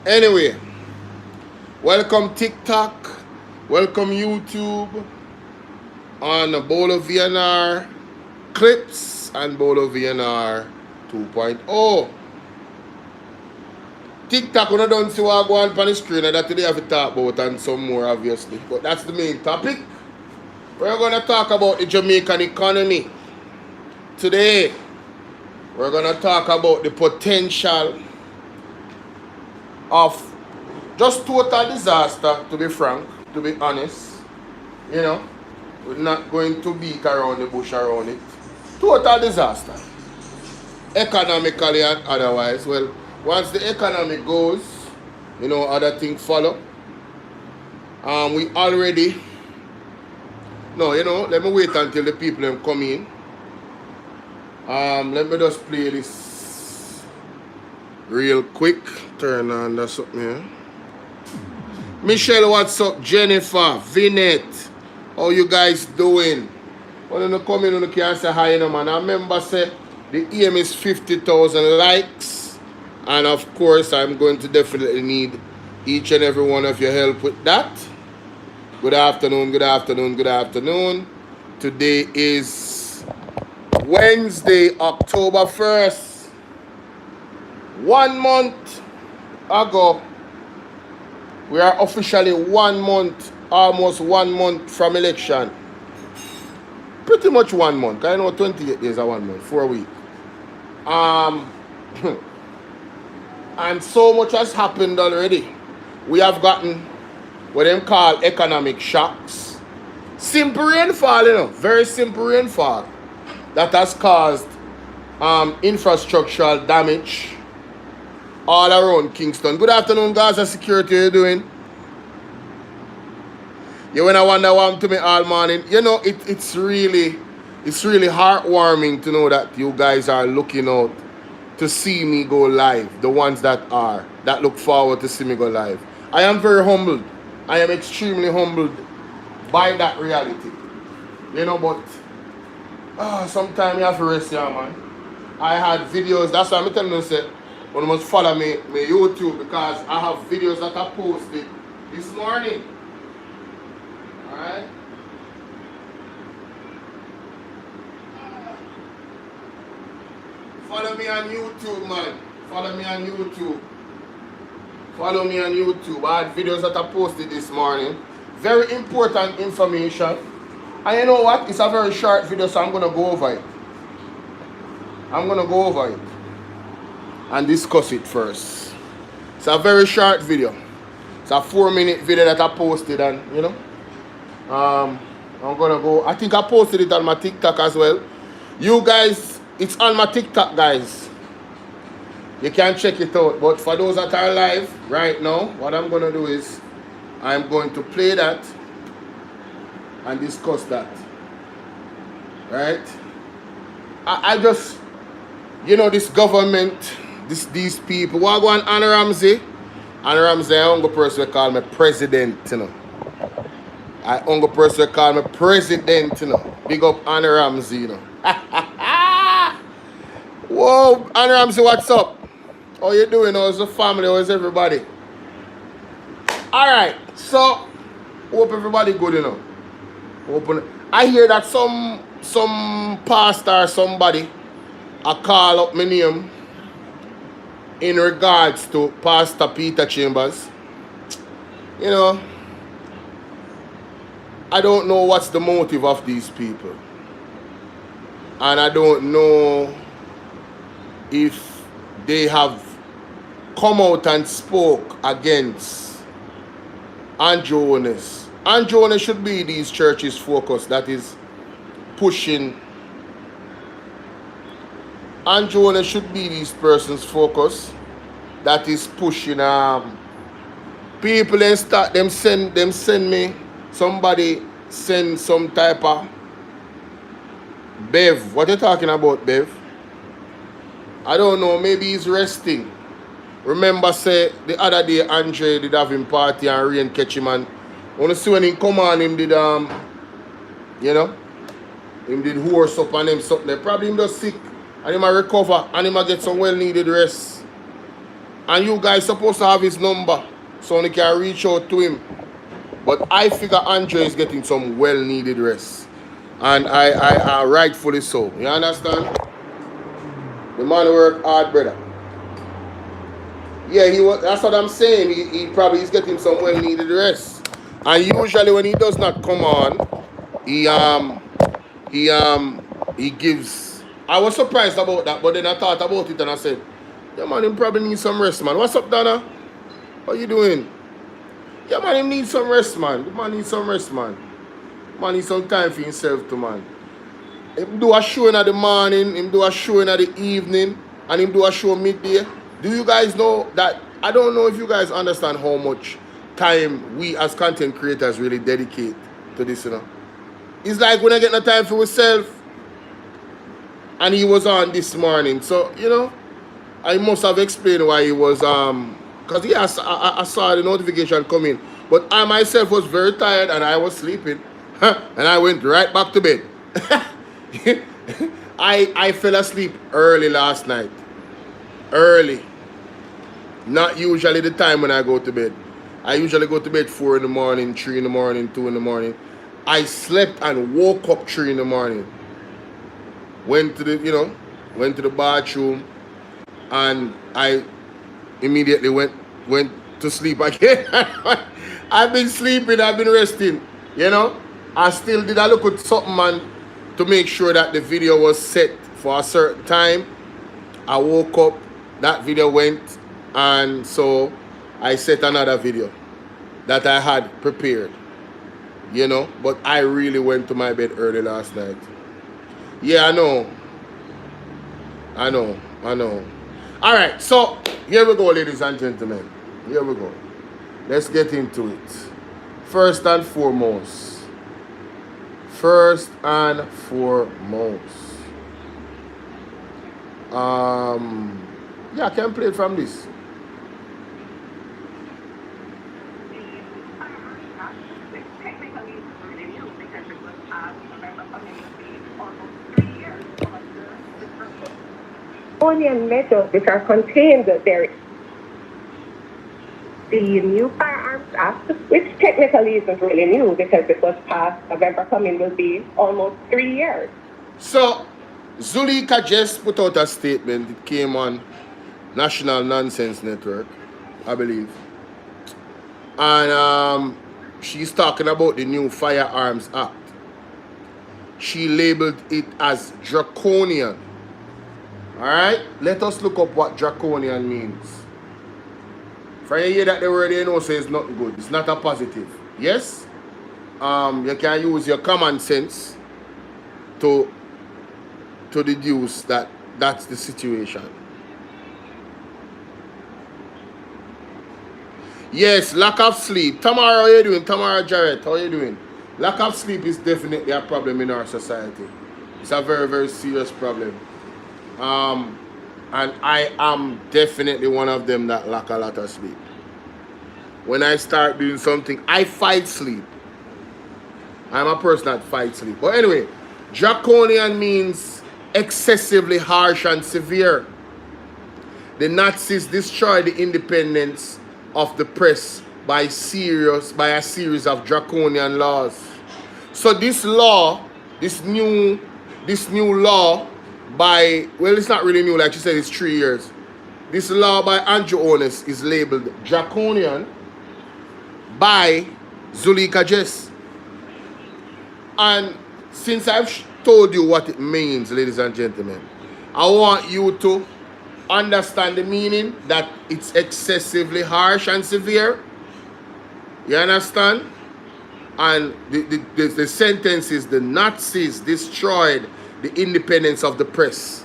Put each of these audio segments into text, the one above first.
Anyway, welcome TikTok, welcome YouTube on Bolo VNR Clips and Bolo VNR 2.0. TikTok, we don't see what go on the screen, and that today have to talk about and some more obviously. But that's the main topic. We're going to talk about the Jamaican economy. Today, we're going to talk about the potential of just total disaster, to be frank, to be honest. You know, we're not going to beat around the bush around it. Total disaster. Economically and otherwise. Well, once the economy goes, you know, other things follow. We already... No, you know, let me wait until the people come in. Let me just play this real quick. Turn on that something here. Michelle, what's up? Jennifer, Vinette, how you guys doing? When you come in, you can say hi, you know, man. I remember say the aim is 50,000 likes. And of course, I'm going to definitely need each and every one of your help with that. Good afternoon, good afternoon, good afternoon. Today is Wednesday, October 1st. 1 month ago, we are officially 1 month, almost 1 month from election. Pretty much 1 month. I know 28 days are 1 month, 4 weeks. And so much has happened already. We have gotten what them call economic shocks. Simple rainfall, you know, very simple rainfall that has caused infrastructural damage all around Kingston. Good afternoon, Gaza Security, how you doing? You wanna wonder what to me all morning. You know, it's really heartwarming to know that you guys are looking out to see me go live. The ones that look forward to see me go live. I am very humbled. I am extremely humbled by that reality. You know, but sometimes you have to rest here, man. I had videos, that's why I'm telling you, say, you must follow me YouTube, because I have videos that I posted this morning. Alright? Follow me on YouTube, man. Follow me on YouTube. Follow me on YouTube. I had videos that I posted this morning. Very important information. And you know what? It's a very short video, so I'm going to go over it. I'm going to go over it and discuss it first. It's a very short video. It's a 4-minute video that I posted, and you know, I'm going to go. I think I posted it on my TikTok as well. You guys, it's on my TikTok, guys. You can check it out. But for those that are live right now, what I'm going to do is I'm going to play that and discuss that. Right? I just, you know, this government, these people, what go on Anna Ramsey? Anna Ramsey, I only person who call me president, you know. I only person who call me president, you know. Big up Anna Ramsey, you know. Whoa, Anna Ramsey, what's up? How you doing? How's the family? How's everybody? Alright, so hope everybody good, you know. I hear that some pastor or somebody I call up my name in regards to Pastor Peter Chambers. You know, I don't know what's the motive of these people. And I don't know if they have come out and spoke against Andrew Onis. Andrew Onis should be these churches' focus that is pushing. Andrew Onis should be these persons' focus that is pushing people and start them send me somebody send some type of Bev. What you talking about, Bev? I don't know, maybe he's resting. Remember, say, the other day, Andre did have him party and rain catch him, and when you see when he come on, him did, you know, him did horse up and him something. Probably him just sick, and he might recover, and he might get some well-needed rest. And you guys supposed to have his number so you can reach out to him. But I figure Andre is getting some well-needed rest. And I rightfully so. You understand? The man work hard, brother. Yeah, that's what I'm saying. He probably is getting some well-needed rest. And usually when he does not come on, he gives. I was surprised about that, but then I thought about it and I said, yeah man, he probably needs some rest, man. What's up, Donna? How you doing? Yeah man, he needs some rest, man. The man needs some rest, man. Man needs some time for himself too, man. Him do a show in the morning, him do a show in the evening, and him do a show midday. Do you guys know that? I don't know if you guys understand how much time we as content creators really dedicate to this, you know. It's like when I get no time for myself, and he was on this morning. So, you know, I must have explained why he was, because yes, I saw the notification coming. But I myself was very tired and I was sleeping. And I went right back to bed. I fell asleep early last night. Early. Not usually the time when I go to bed. I usually go to bed 4 in the morning, 3 in the morning, 2 in the morning. I slept and woke up 3 in the morning. Went to the bathroom, and I immediately went to sleep again. I've been sleeping, I've been resting, you know. I still did a look at something, man, to make sure that the video was set for a certain time. I woke up, that video went, and so I set another video that I had prepared, you know. But I really went to my bed early last night. Yeah, I know. All right, so here we go, ladies and gentlemen. Here we go. Let's get into it. First and foremost. Yeah, I can play it from this. Draconian measures which are contained there. The new Firearms Act, which technically isn't really new because it was passed, November coming will be almost 3 years. So, Zuleika just put out a statement. It came on National Nonsense Network, I believe. And she's talking about the new Firearms Act. She labeled it as draconian. Alright? Let us look up what draconian means. For you hear that the word you know says not good. It's not a positive. Yes? You can use your common sense to deduce that that's the situation. Yes, lack of sleep. Tamara, how are you doing? Tamara Jarrett, how are you doing? Lack of sleep is definitely a problem in our society. It's a very, very serious problem. And I am definitely one of them that lack a lot of sleep. When I start doing something, I fight sleep. I'm a person that fights sleep. But anyway, draconian means excessively harsh and severe. The Nazis destroyed the independence of the press by a series of draconian laws. So this law, this new law by, well, it's not really new, like she said, it's 3 years. This law by Andrew Onus is labeled draconian by Zuleika Jess. And since I've told you what it means, ladies and gentlemen, I want you to understand the meaning, that it's excessively harsh and severe. You understand? And the sentence is the Nazis destroyed the independence of the press.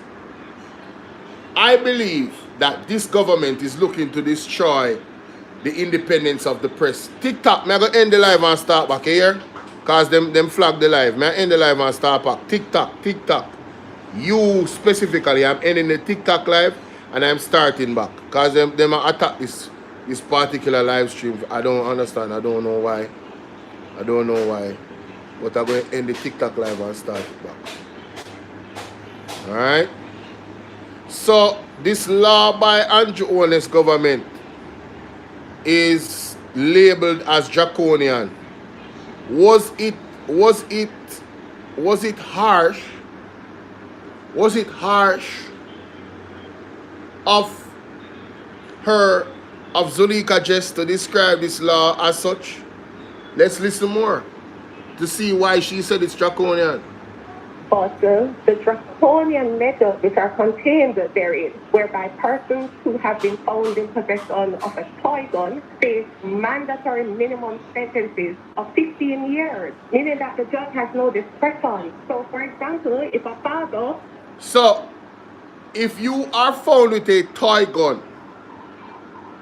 I believe that this government is looking to destroy the independence of the press. TikTok, may I go end the live and start back here? Because them flag the live. May I end the live and start back? TikTok. You specifically, I'm ending the TikTok live and I'm starting back. Because them attack this particular live stream. I don't understand. I don't know why. But I'm going to end the TikTok live and start it back. Alright? So, this law by Andrew Holness government is labeled as draconian. Was it harsh? Was it harsh of her, of Zuleika just to describe this law as such? Let's listen more to see why she said it's draconian. But the draconian measures which are contained therein, whereby persons who have been found in possession of a toy gun face mandatory minimum sentences of 15 years, meaning that the judge has no discretion. So, for example, if a father... So, if you are found with a toy gun,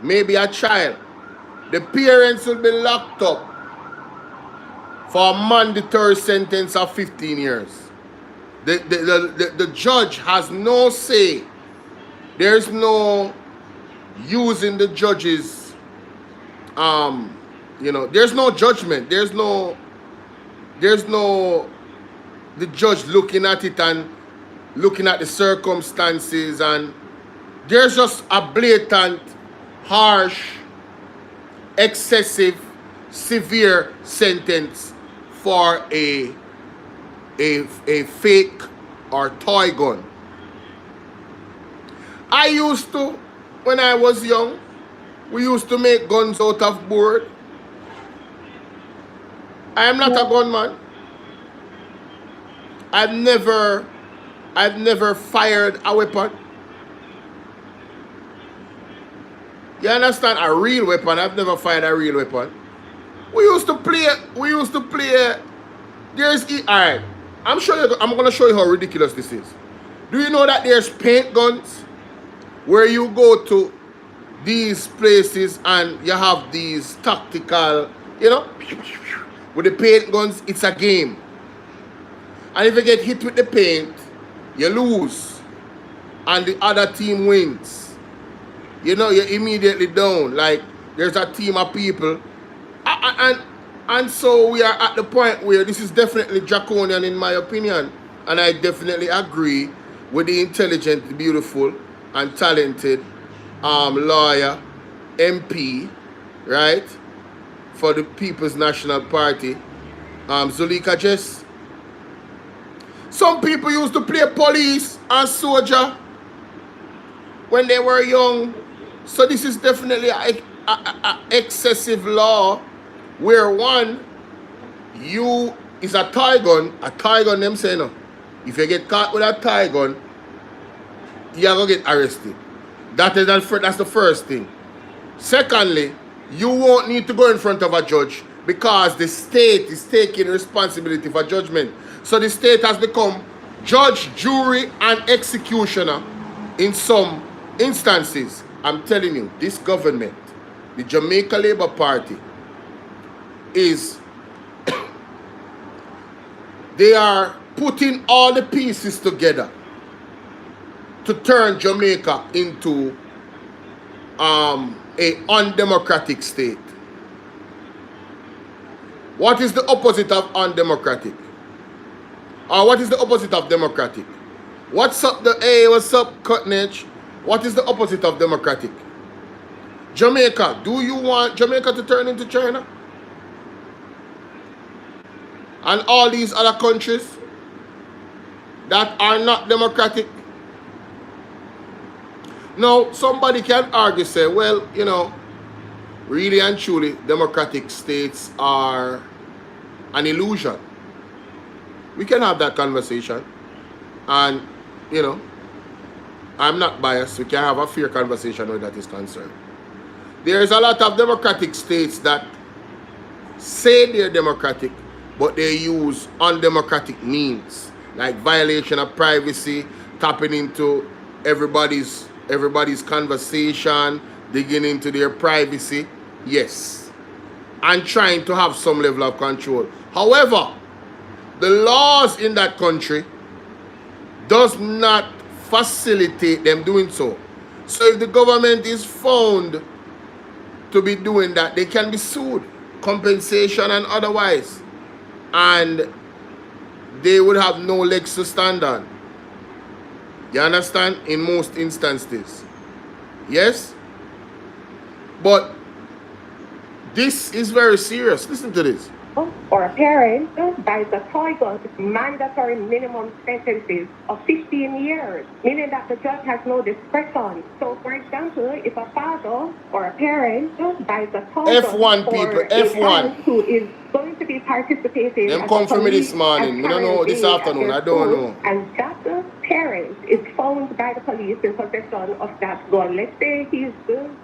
maybe a child, the parents will be locked up for a mandatory sentence of 15 years. The judge has no say. There's no using the judge's, there's no judgment. There's no, the judge looking at it and looking at the circumstances, and there's just a blatant, harsh, excessive, severe sentence for a fake or toy gun. I used to, when I was young, we used to make guns out of board. I am not a gunman. I've never fired a weapon. You understand? A real weapon. I've never fired a real weapon. We used to play. Alright. I'm gonna show you how ridiculous this is. Do you know that there's paint guns where you go to these places and you have these tactical, with the paint guns, it's a game. And if you get hit with the paint, you lose. And the other team wins. You're immediately down. Like, there's a team of people. And so we are at the point where this is definitely draconian in my opinion. And I definitely agree with the intelligent, the beautiful, and talented lawyer, MP, right? For the People's National Party, Zuleika Jess. Some people used to play police and soldier when they were young. So this is definitely an excessive law where one, you is a toy gun, them say no. If you get caught with a toy gun, you're going to get arrested. That's the first thing. Secondly, you won't need to go in front of a judge because the state is taking responsibility for judgment. So the state has become judge, jury, and executioner in some instances. I'm telling you, this government, the Jamaica Labour Party, is they are putting all the pieces together to turn Jamaica into a undemocratic state. What is the opposite of undemocratic? Or what is the opposite of democratic? What's up what's up, Cutting Edge? What is the opposite of democratic? Jamaica, do you want Jamaica to turn into China? And all these other countries that are not democratic? Now, somebody can argue, say, well, really and truly, democratic states are an illusion. We can have that conversation. And, I'm not biased. We can have a fair conversation where that is concerned. There's a lot of democratic states that say they're democratic, but they use undemocratic means, like violation of privacy, tapping into everybody's conversation, digging into their privacy. Yes. And trying to have some level of control. However, the laws in that country does not facilitate them doing so. So if the government is found to be doing that, they can be sued, compensation and otherwise, and they would have no legs to stand on. You understand? In most instances. Yes? But this is very serious. Listen to this. Or a parent buys a toy gun, mandatory minimum sentences of 15 years, meaning that the judge has no discretion. So, for example, if a father or a parent buys a toy F1 gun for people, a F1. child who is going to be participating Them as come a for me this police morning. I don't know this afternoon. I don't know. And that parent is found by the police in possession of that gun. Let's say he's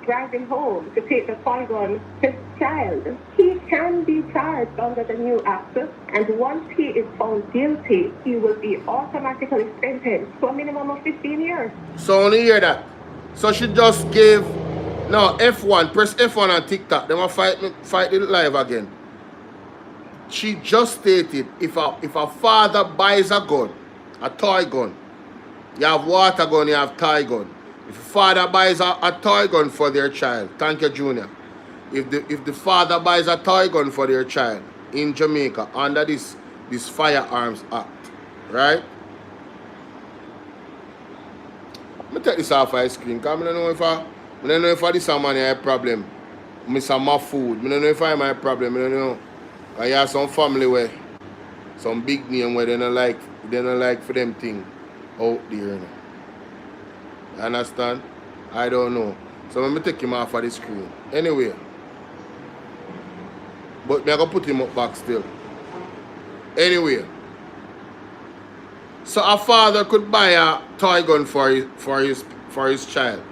driving home to take the toy gun to his child. He can be charged under the new act, and once he is found guilty, he will be automatically sentenced to a minimum of 15 years. So only hear that. So she just gave now F1, press F1 on TikTok. They want fight it live again. She just stated if a father buys a gun, a toy gun, you have water gun, you have toy gun. If a father buys a toy gun for their child, thank you, Junior. If the father buys a toy gun for their child in Jamaica under this Firearms Act, right? Let me take this off my screen because I don't know if this is a problem. I some my food. I don't know if I have my problem. I don't know. I have some family where some big name where they don't like for them thing out there. You know. You understand? I don't know. So let me take him off of the screen. Anyway. But I'm going to put him up back still. Anyway. So a father could buy a toy gun for his child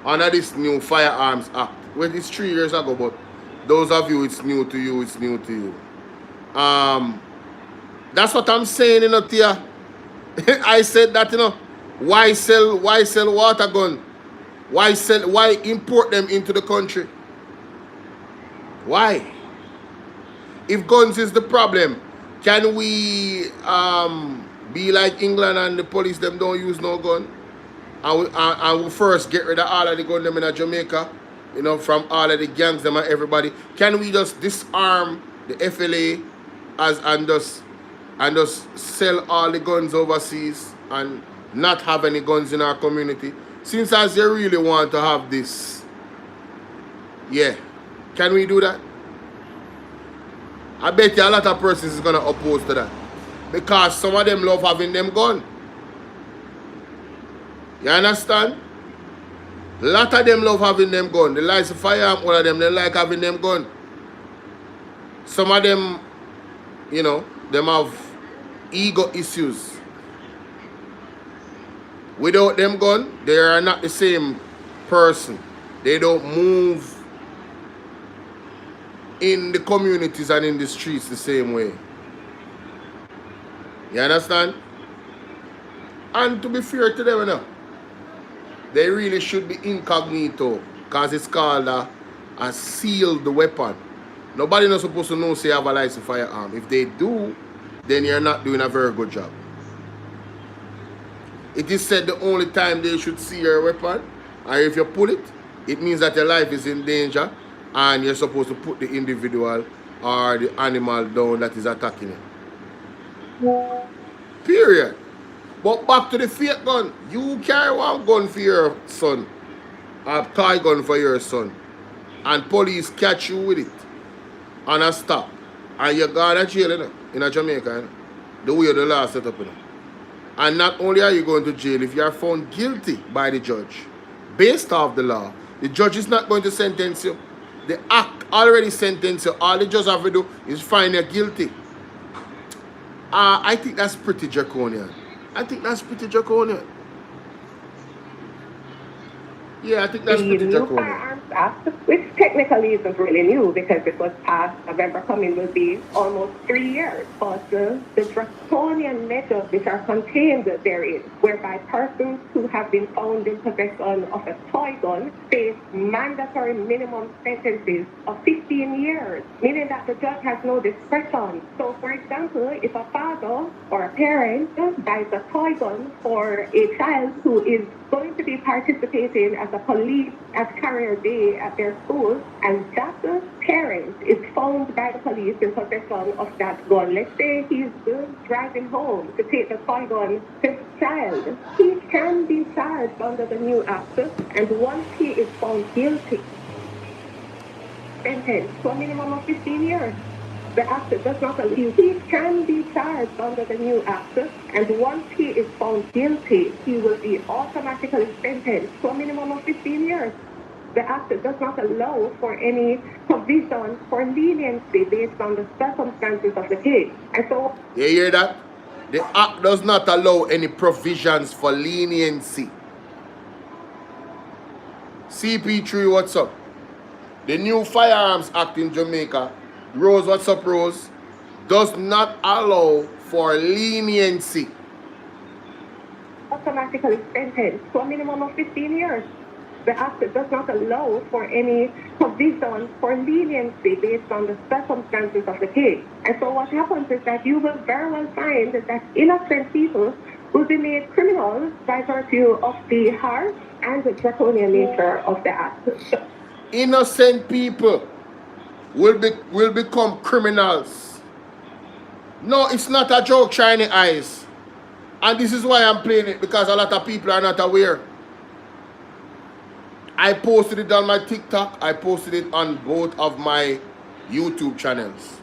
under this new Firearms Act. Well, it's 3 years ago, but those of you it's new to you, it's new to you. That's what I'm saying, you know, Tia. I said that, you know, why sell water gun? Why import them into the country? Why? If guns is the problem, can we be like England and the police them don't use no gun? And we first get rid of all of the gun them in Jamaica, you know, from all of the gangs them and everybody. Can we just disarm the FLA and just sell all the guns overseas and not have any guns in our community? Since as you really want to have this, yeah, can we do that? I bet you a lot of persons is gonna oppose to that. Because some of them love having them gun. You understand? A lot of them love having them gun. They like the firearm, all of them, they like having them gun. Some of them, you know, them have ego issues. Without them gun, they are not the same person. They don't move in the communities and in the streets the same way. You understand? And to be fair to them, you know, they really should be incognito because it's called a sealed weapon. Nobody not supposed to know say you have a licensed firearm. If they do, then you're not doing a very good job. It is said the only time they should see your weapon, or if you pull it, it means that your life is in danger and you're supposed to put the individual or the animal down that is attacking you. Period. But back to the fake gun. You carry one gun for your son, a toy gun for your son, and police catch you with it and a stop, and you're gone to jail, you know, in Jamaica, you know, the way the law set up, you know. And not only are you going to jail, if you are found guilty by the judge, based off the law, the judge is not going to sentence you. The act already sentenced you. All the judge have to do is find you guilty. I think that's pretty draconian. Yeah, I think that's pretty new draconian. Firearms Act, which technically isn't really new because it was passed November coming will be almost 3 years. But the draconian measures which are contained therein, whereby persons who have been found in possession of a toy gun face mandatory minimum sentences of 15 years, meaning that the judge has no discretion. So, for example, if a father or a parent buys a toy gun for a child who is going to be participating as a police, as carrier day day at their school, and that parent is found by the police in possession of that gun. Let's say he's driving home to take the toy gun to his child. He can be charged under the new act, and once he is found guilty, sentenced to a minimum of 15 years. The act does not allow you. He can be charged under the new act, and once he is found guilty, he will be automatically sentenced to a minimum of 15 years. The act does not allow for any provision for leniency based on the circumstances of the case. And so, you hear that? The act does not allow any provisions for leniency. CP3, what's up? The new Firearms Act in Jamaica, Rose, what's up, Rose, does not allow for leniency. Automatically sentenced to a minimum of 15 years. The act does not allow for any provision for leniency based on the circumstances of the case. And so what happens is that you will very well find that innocent people will be made criminals by virtue of the harsh and the draconian nature of the act. Innocent people will become criminals. No, it's not a joke, shiny eyes. And this is why I'm playing it, because a lot of people are not aware. I posted it on my TikTok. I posted it on both of my YouTube channels.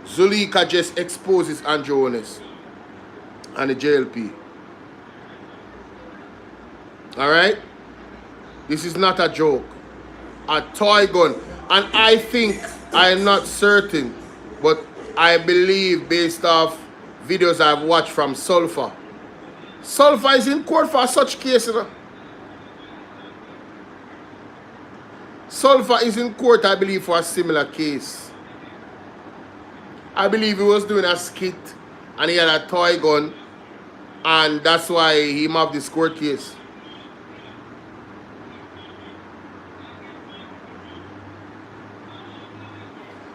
Zulika just exposes Andrew Honest and the JLP. Alright? This is not a joke. A toy gun. And I think, I am not certain, but I believe based off videos I've watched from Sulfur. Sulfur is in court for such cases. Sulfur is in court, I believe, for a similar case. I believe he was doing a skit and he had a toy gun, and that's why he mobbed this court case.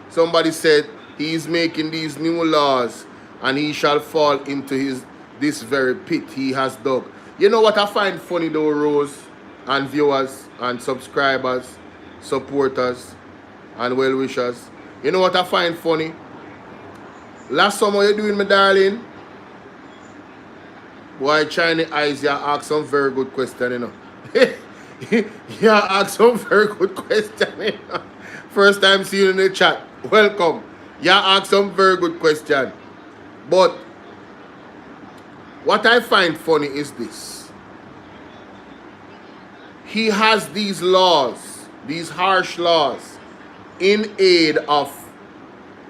Somebody said he is making these new laws and he shall fall into this very pit he has dug. You know what I find funny though, Rose, and viewers and subscribers, supporters and well-wishers? You know what I find funny? Last summer you doing, my darling? Boy, China eyes, you ask some very good question, you know. You ask some very good question, you know. First time seeing you in the chat. Welcome. You ask some very good question. But what I find funny is this. He has these laws, these harsh laws, in aid of,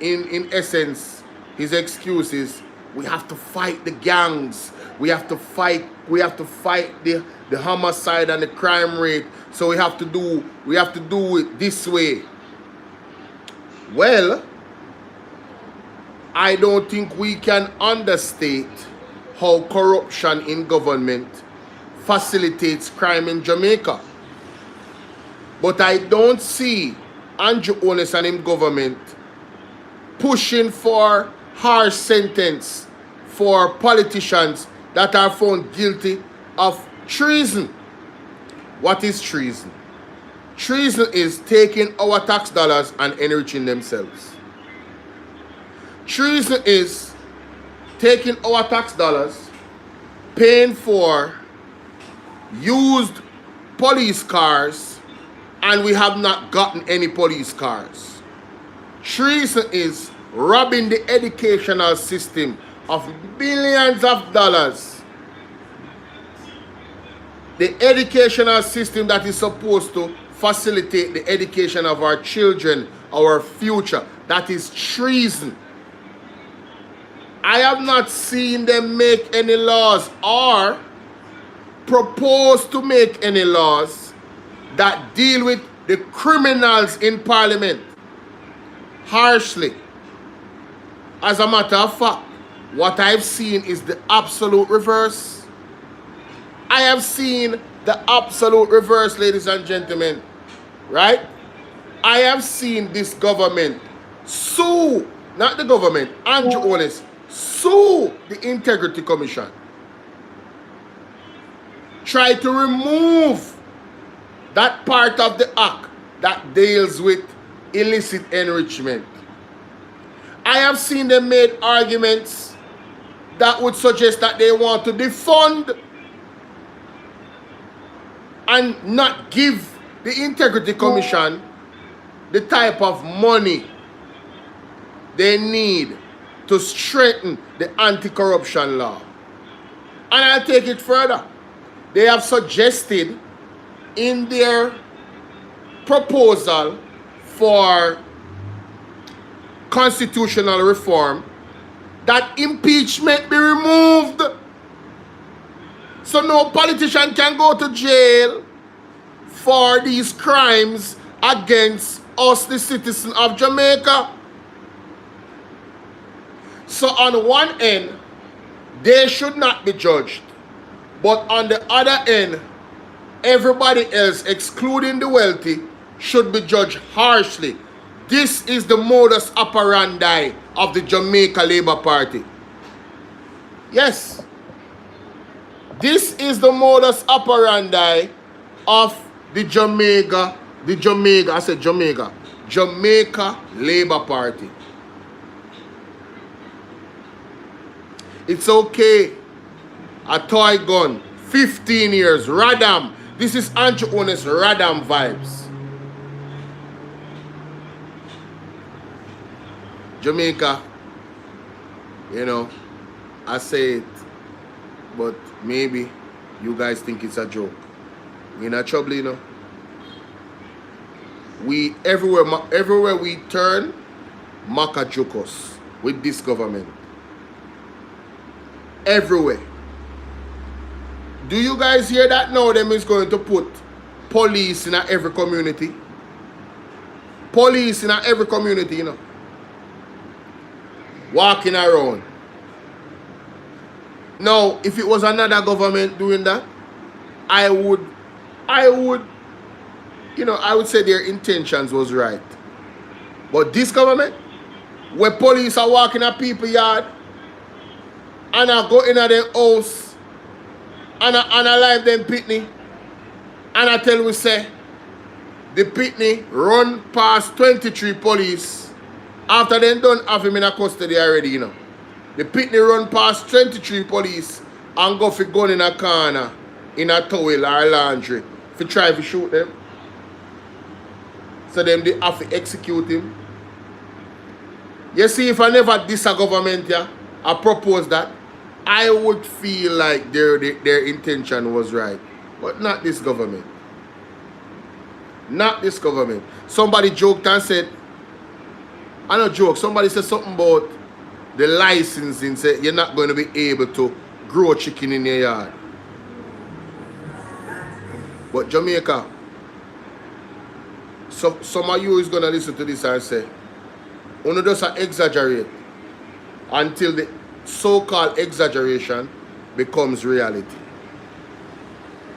in essence, his excuses. We have to fight the gangs. We have to fight the homicide and the crime rate. So we have to do it this way. Well, I don't think we can understate how corruption in government facilitates crime in Jamaica. But I don't see Andrew Honest and him government pushing for harsh sentence for politicians that are found guilty of treason. What is treason? Treason is taking our tax dollars and enriching themselves. Treason is taking our tax dollars, paying for used police cars, and we have not gotten any police cars. Treason is robbing the educational system of billions of dollars. The educational system that is supposed to facilitate the education of our children, our future. That is treason. I have not seen them make any laws or propose to make any laws that deal with the criminals in Parliament harshly. As a matter of fact, what I've seen is the absolute reverse. I have seen the absolute reverse, ladies and gentlemen. Right? I have seen this government sue, not the government, Andrew Honest, sue the Integrity Commission. Try to remove that part of the act that deals with illicit enrichment. I have seen them made arguments that would suggest that they want to defund and not give the Integrity Commission the type of money they need to strengthen the anti-corruption law. And I'll take it further. They have suggested in their proposal for constitutional reform that impeachment be removed. So no politician can go to jail for these crimes against us, the citizens of Jamaica. So on one end, they should not be judged. But on the other end, everybody else, excluding the wealthy, should be judged harshly. This is the modus operandi of the Jamaica Labour Party. Yes. This is the modus operandi of the Jamaica Labour Party. It's okay. A toy gun, 15 years, Radam. This is Andrew Owen's Radam vibes. Jamaica, you know, I say it, but maybe you guys think it's a joke. We're in trouble, you know. We everywhere we turn, Maka joke us with this government. Everywhere. Do you guys hear that now? Them is going to put police in every community. Police in every community, you know. Walking around. Now, if it was another government doing that, I would, you know, I would say their intentions was right. But this government, where police are walking at people's yard, and I go in at their house, and I live them pitney, and I tell we say, the pitney run past 23 police. After they don't have him in a custody already, you know. The pitney run past 23 police and go for gun in a corner, in a towel or a laundry, for try to shoot them. So them they have to execute him. You see, if I never diss a government here, I propose that, I would feel like their intention was right. But not this government. Not this government. Somebody joked and said, I don't joke, somebody said something about the licensing, say you're not going to be able to grow chicken in your yard. But Jamaica, some of you is going to listen to this and say, you just exaggerate until the so-called exaggeration becomes reality.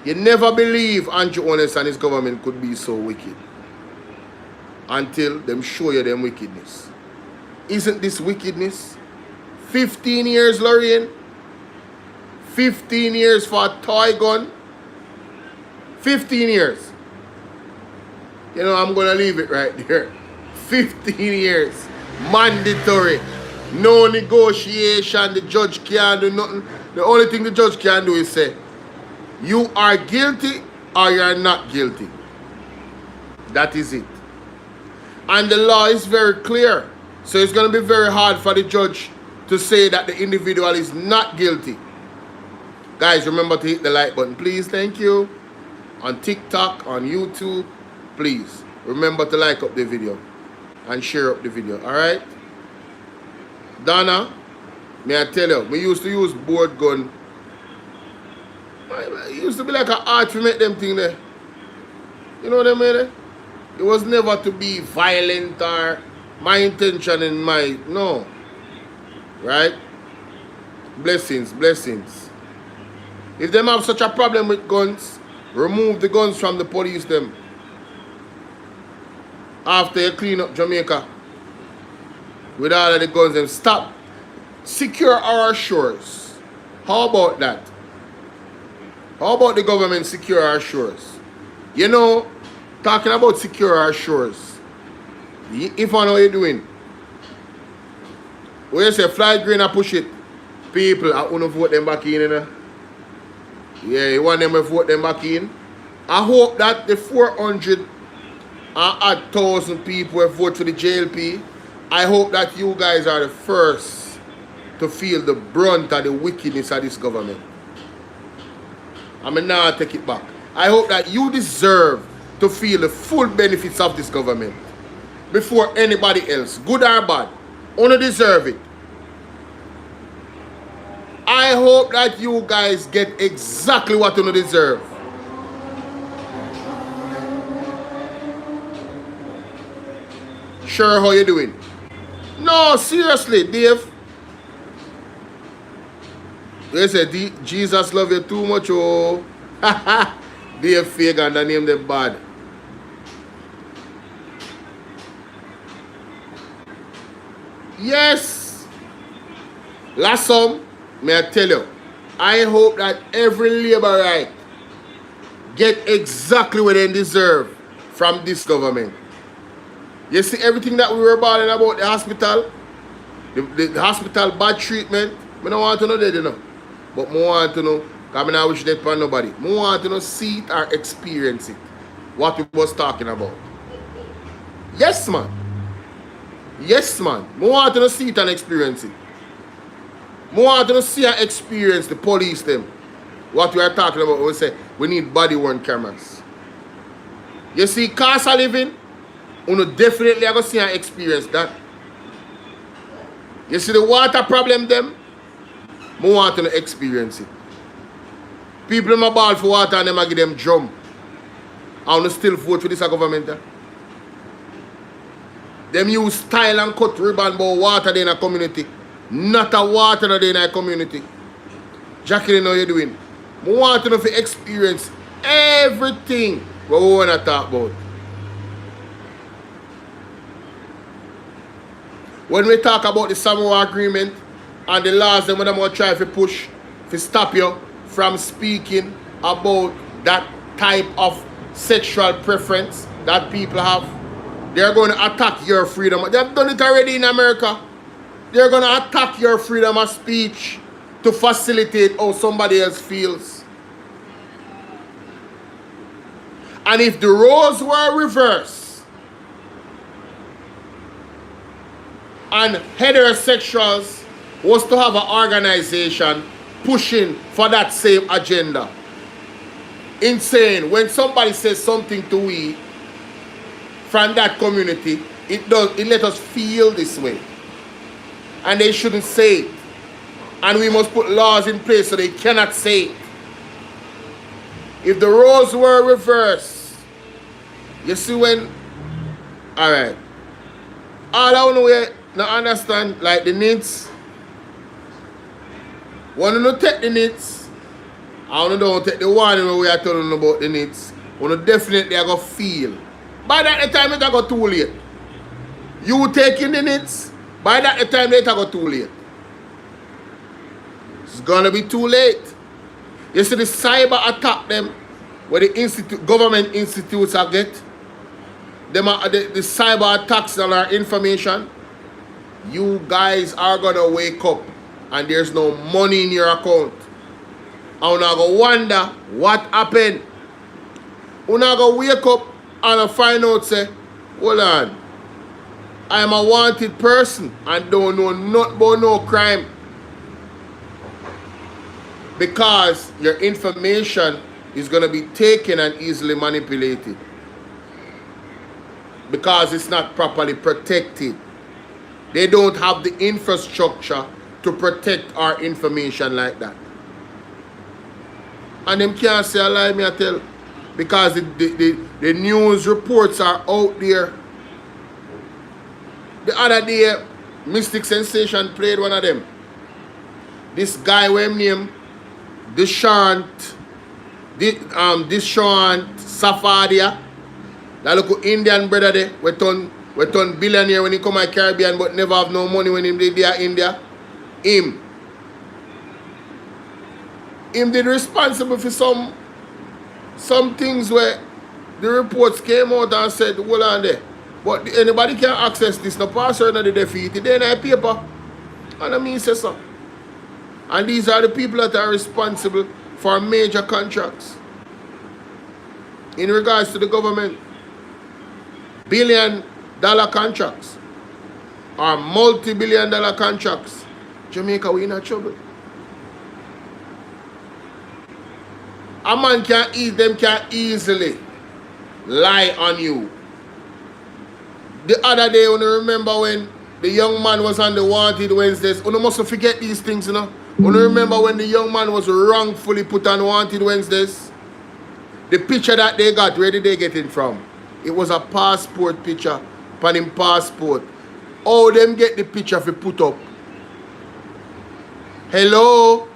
You never believe Andrew Owen and his government could be so wicked until them show you them wickedness. Isn't this wickedness? 15 years, Lorraine. 15 years for a toy gun. 15 years. You know, I'm going to leave it right there. 15 years. Mandatory. No negotiation. The judge can't do nothing. The only thing the judge can do is say, you are guilty or you are not guilty. That is it. And the law is very clear. So it's going to be very hard for the judge to say that the individual is not guilty. Guys, remember to hit the like button, please. Thank you. On TikTok, on YouTube, please. Remember to like up the video and share up the video. Alright? Donna, may I tell you, we used to use board gun. It used to be like an art to make them thing there. You know what I mean? It was never to be violent or my intention in my, no. Right? Blessings, blessings. If them have such a problem with guns, remove the guns from the police them. After you clean up Jamaica with all of the guns, them stop. Secure our shores. How about that? How about the government secure our shores? You know, talking about secure our shores. If I know what you're doing, when you say fly green and push it, people, I want to vote them back in, you know? Yeah, you want them to vote them back in. I hope that the 400,000 people who vote for the JLP, I hope that you guys are the first to feel the brunt of the wickedness of this government. I mean, now I take it back. I hope that you deserve to feel the full benefits of this government before anybody else, good or bad. Only deserve it. I hope that you guys get exactly what you deserve. Sure, how you doing? No, seriously, Dave. They say Jesus love you too much, oh. Dave Fagan, the name them bad. Yes. Last some, may I tell you, I hope that every labor right get exactly what they deserve from this government. You see everything that we were bawling about the hospital, the hospital bad treatment, I don't want to know that, you know. But I want to know, because I don't wish that for nobody. I want to know, see it or experience it. What we was talking about. Yes, man. Yes, man. I want to know, see it and experience it. I want to know, see and experience the police them. What we are talking about, we say we need body-worn cameras. You see, cost of living, you definitely are going to see and experience that. You see the water problem them, I want to experience it. People in my ball for water and them I give them drum. I want to still vote for this government. Them use style and cut ribbon about water in a community. Not a water in a community. Jacqueline, how you doing? I want to know if you experience everything what we want to talk about. When we talk about the Samoa Agreement and the laws that we're going to try to push to stop you from speaking about that type of sexual preference that people have, they're going to attack your freedom. They've done it already in America. They're going to attack your freedom of speech to facilitate how somebody else feels. And if the roles were reversed and heterosexuals was to have an organization pushing for that same agenda, insane, when somebody says something to we from that community, it let us feel this way. And they shouldn't say it. And we must put laws in place so they cannot say it. If the roles were reversed, you see when, alright, all I want to understand, like the needs, want to take the needs, I want to don't take the one we are telling about the needs, want to definitely I go feel. By that time it I go too late. You taking the needs, by that time it I go too late. It's gonna be too late. You see the cyber attack them, where the government institutes are get, them are the cyber attacks on our information. You guys are gonna wake up and there's no money in your account. And you're gonna wonder what happened. You're gonna wake up and find out say, hold on, I am a wanted person and don't know nothing about no crime. Because your information is going to be taken and easily manipulated. Because it's not properly protected. They don't have the infrastructure to protect our information like that. And them can't say a lie, me I tell. Because the news reports are out there. The other day, Mystic Sensation played one of them. This guy, what him name? Dishant Safadia. That look Indian brother there. We turn billionaire when he come to Caribbean but never have no money when he did there in India. Him did responsible for some things where The reports came out and said, hold on there. But anybody can access this. No passer no the defeat. They in a paper. And I mean say so. And these are the people that are responsible for major contracts. In regards to the government. $billion contracts. Or multi-billion-dollar contracts. Jamaica, we in a trouble. A man can easily lie on you. The other day, when you remember when the young man was on the Wanted Wednesdays, you must forget these things, you know. When you remember when the young man was wrongfully put on Wanted Wednesdays, the picture that they got, where did they get it from? It was a passport picture, on him passport. Oh, them get the picture if you put up. Hello?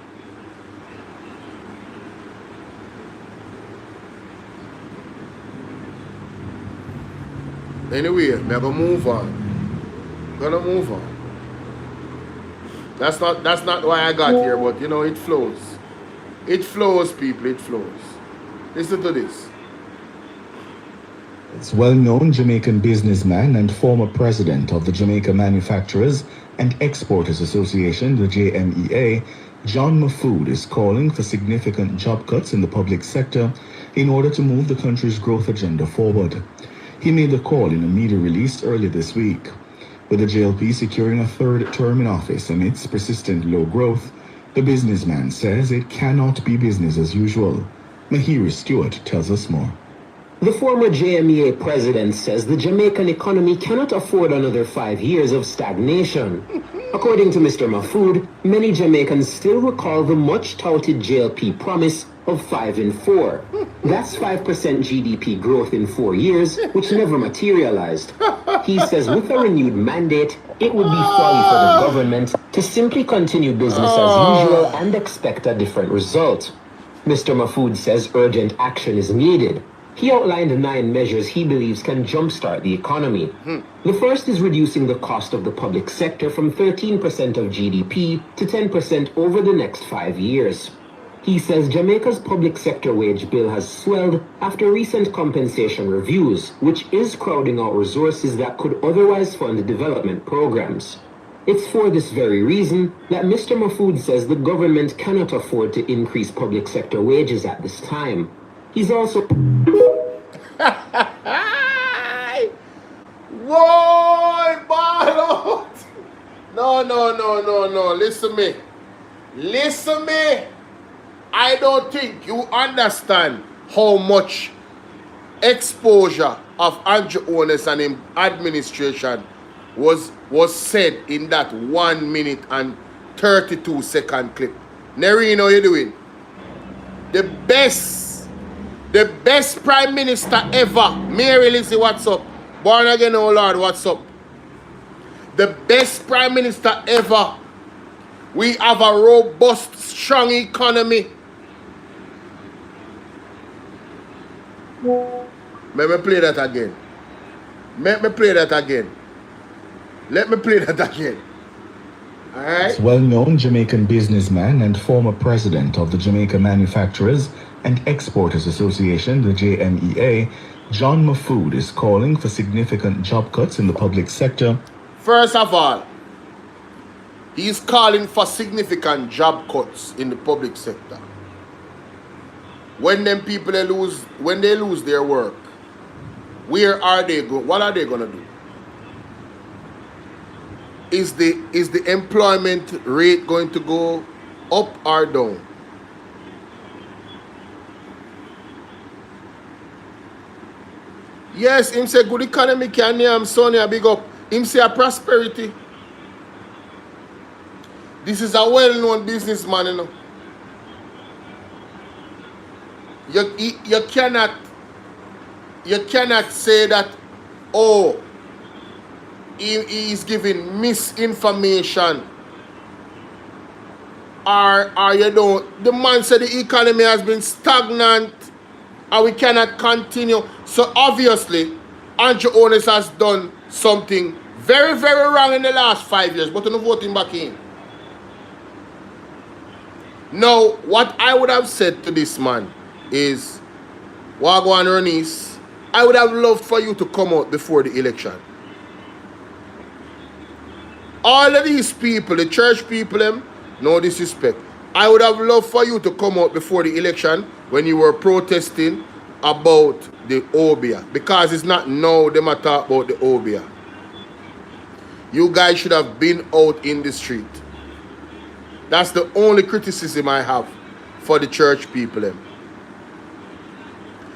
Anyway, I'm gonna move on. Gonna move on. That's not why I got here, but you know it flows. It flows, people, it flows. Listen to this. It's well-known Jamaican businessman and former president of the Jamaica Manufacturers and Exporters Association, the JMEA, John Mafood, is calling for significant job cuts in the public sector in order to move the country's growth agenda forward. He made the call in a media release earlier this week. With the JLP securing a third term in office amidst persistent low growth, the businessman says it cannot be business as usual. Mahiri Stewart tells us more. The former JMEA president says the Jamaican economy cannot afford another 5 years of stagnation. According to Mr. Mafood, many Jamaicans still recall the much-touted JLP promise of 5 and 4. That's 5% GDP growth in 4 years, which never materialized. He says with a renewed mandate, it would be folly for the government to simply continue business as usual and expect a different result. Mr. Mafood says urgent action is needed. He outlined 9 measures he believes can jumpstart the economy. The first is reducing the cost of the public sector from 13% of GDP to 10% over the next 5 years. He says Jamaica's public sector wage bill has swelled after recent compensation reviews, which is crowding out resources that could otherwise fund development programs. It's for this very reason that Mr. Mafood says the government cannot afford to increase public sector wages at this time. He's also... Whoa, Bolo! No. Listen me. I don't think you understand how much exposure of Andrew Owners and his administration was said in that 1 minute and 32 second clip. Nerino, how you doing? The best prime minister ever. Mary Lizzie, what's up? Born again, oh Lord, what's up? The best prime minister ever. We have a robust, strong economy. Let me play that again. Let me play that again. Alright? It's well-known Jamaican businessman and former president of the Jamaica Manufacturers and Exporters Association, the JMEA, John Mafood, is calling for significant job cuts in the public sector. First of all, he's calling for significant job cuts in the public sector. When them people when they lose their work, where are they going? What are they gonna do? Is the employment rate going to go up or down? Yes, him say good economy can name Sonia big up. Him say a prosperity. This is a well-known businessman, you know. You cannot say that, oh, he is giving misinformation. Or you know, the man said the economy has been stagnant and we cannot continue. So obviously, Andrew Owners has done something very, very wrong in the last 5 years, but you're not voting back in. Now, what I would have said to this man is, Wagwan Ronis, I would have loved for you to come out before the election. All of these people, the church people, them, no disrespect. I would have loved for you to come out before the election when you were protesting about the Obia. Because it's not now them a talk about the Obia. You guys should have been out in the street. That's the only criticism I have for the church people. Them.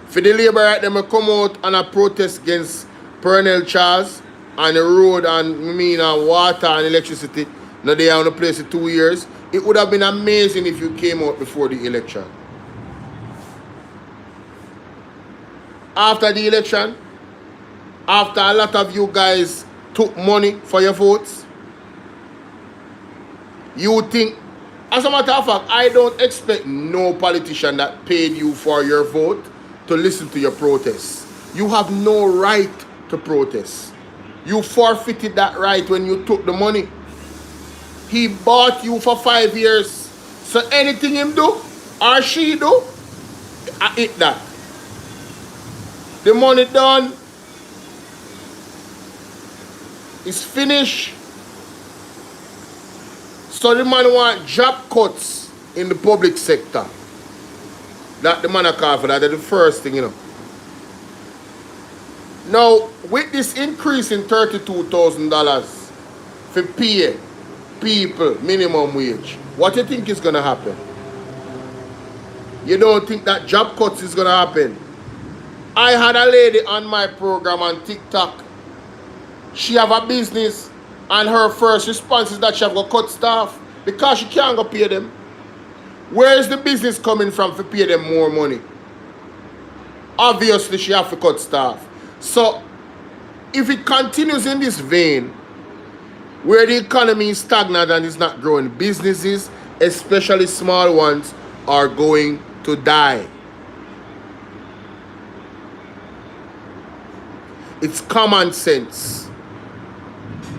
For the labor right, them come out and a protest against Pernell Charles and the road and water and electricity. Now they are on the place for 2 years. It would have been amazing if you came out before the election. After the election, after a lot of you guys took money for your votes, you think, as a matter of fact, I don't expect no politician that paid you for your vote to listen to your protests. You have no right to protest. You forfeited that right when you took the money. He bought you for 5 years. So anything him do or she do, I eat that. The money done. It's finished. So the man want job cuts in the public sector. That the man a call for that. That's the first thing, you know. Now, with this increase in $32,000 for pay people minimum wage, what do you think is going to happen? You don't think that job cuts is going to happen? I had a lady on my program on TikTok. She have a business and her first response is that she have to cut staff because she can't go pay them. Where is the business coming from to pay them more money? Obviously, she have to cut staff. So, if it continues in this vein, where the economy is stagnant and is not growing, businesses, especially small ones, are going to die. It's common sense.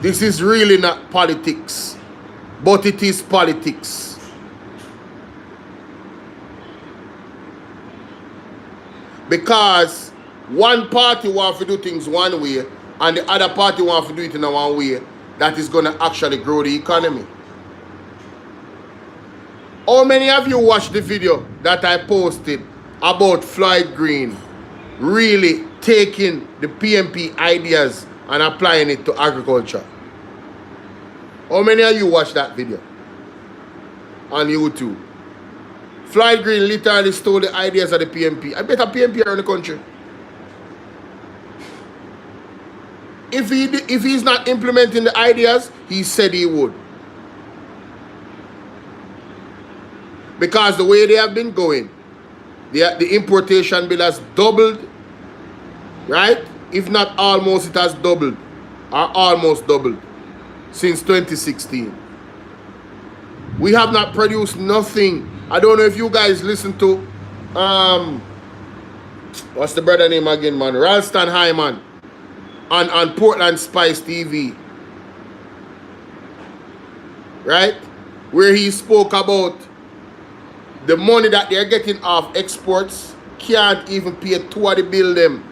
This is really not politics, but it is politics. Because one party wants to do things one way and the other party wants to do it in a one way that is going to actually grow the economy. How many of you watched the video that I posted about Floyd Green really taking the PMP ideas and applying it to agriculture? How many of you watched that video on YouTube? Floyd Green literally stole the ideas of the PMP. I bet a PMP around the country. If he's not implementing the ideas, he said he would. Because the way they have been going, the importation bill has doubled, right? If not almost, it has doubled, or almost doubled, since 2016. We have not produced nothing. I don't know if you guys listen to, what's the brother name again, man? Ralston Hyman on Portland Spice TV. Right? Where he spoke about the money that they're getting off exports can't even pay two of the bill them.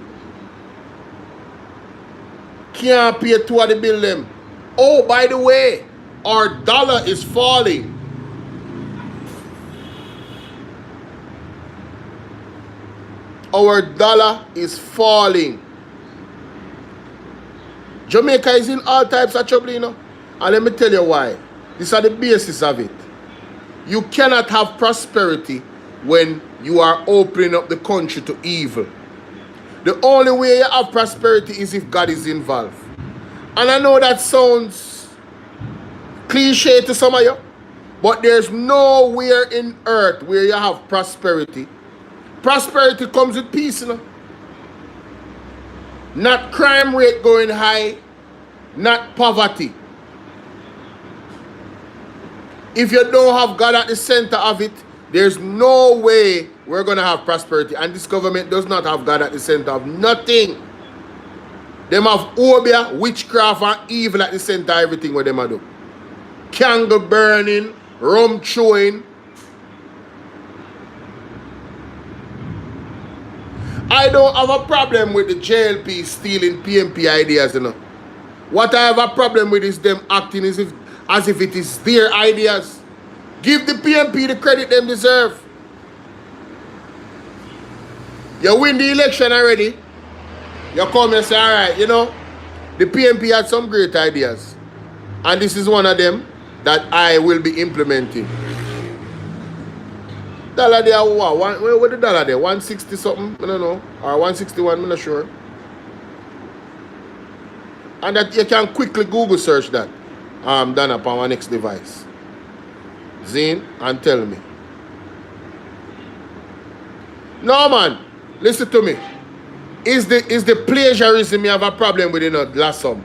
Can't pay two of the bill them. Oh, by the way, our dollar is falling. Our dollar is falling. Jamaica is in all types of trouble, you know. And let me tell you why. These are the basis of it. You cannot have prosperity when you are opening up the country to evil. The only way you have prosperity is if God is involved. And I know that sounds cliche to some of you, but there's nowhere in earth where you have prosperity. Prosperity comes with peace, you know. Not crime rate going high, not poverty. If you don't have God at the center of it, there's no way we're going to have prosperity. And this government does not have God at the center of nothing. Them have obia, witchcraft, and evil at the center of everything what them do. Candle burning, rum chewing. I don't have a problem with the JLP stealing PMP ideas, you know. What I have a problem with is them acting as if it is their ideas. Give the PMP the credit them deserve. You win the election already. You come and say, all right, you know, the PMP had some great ideas. And this is one of them that I will be implementing. Dollar there, what the dollar there? 160 something? I don't know. Or 161, I'm not sure. And that you can quickly Google search that. Done up on my next device. Zine, and tell me. No man, listen to me. Is the plagiarism you have a problem with, you know, last sum?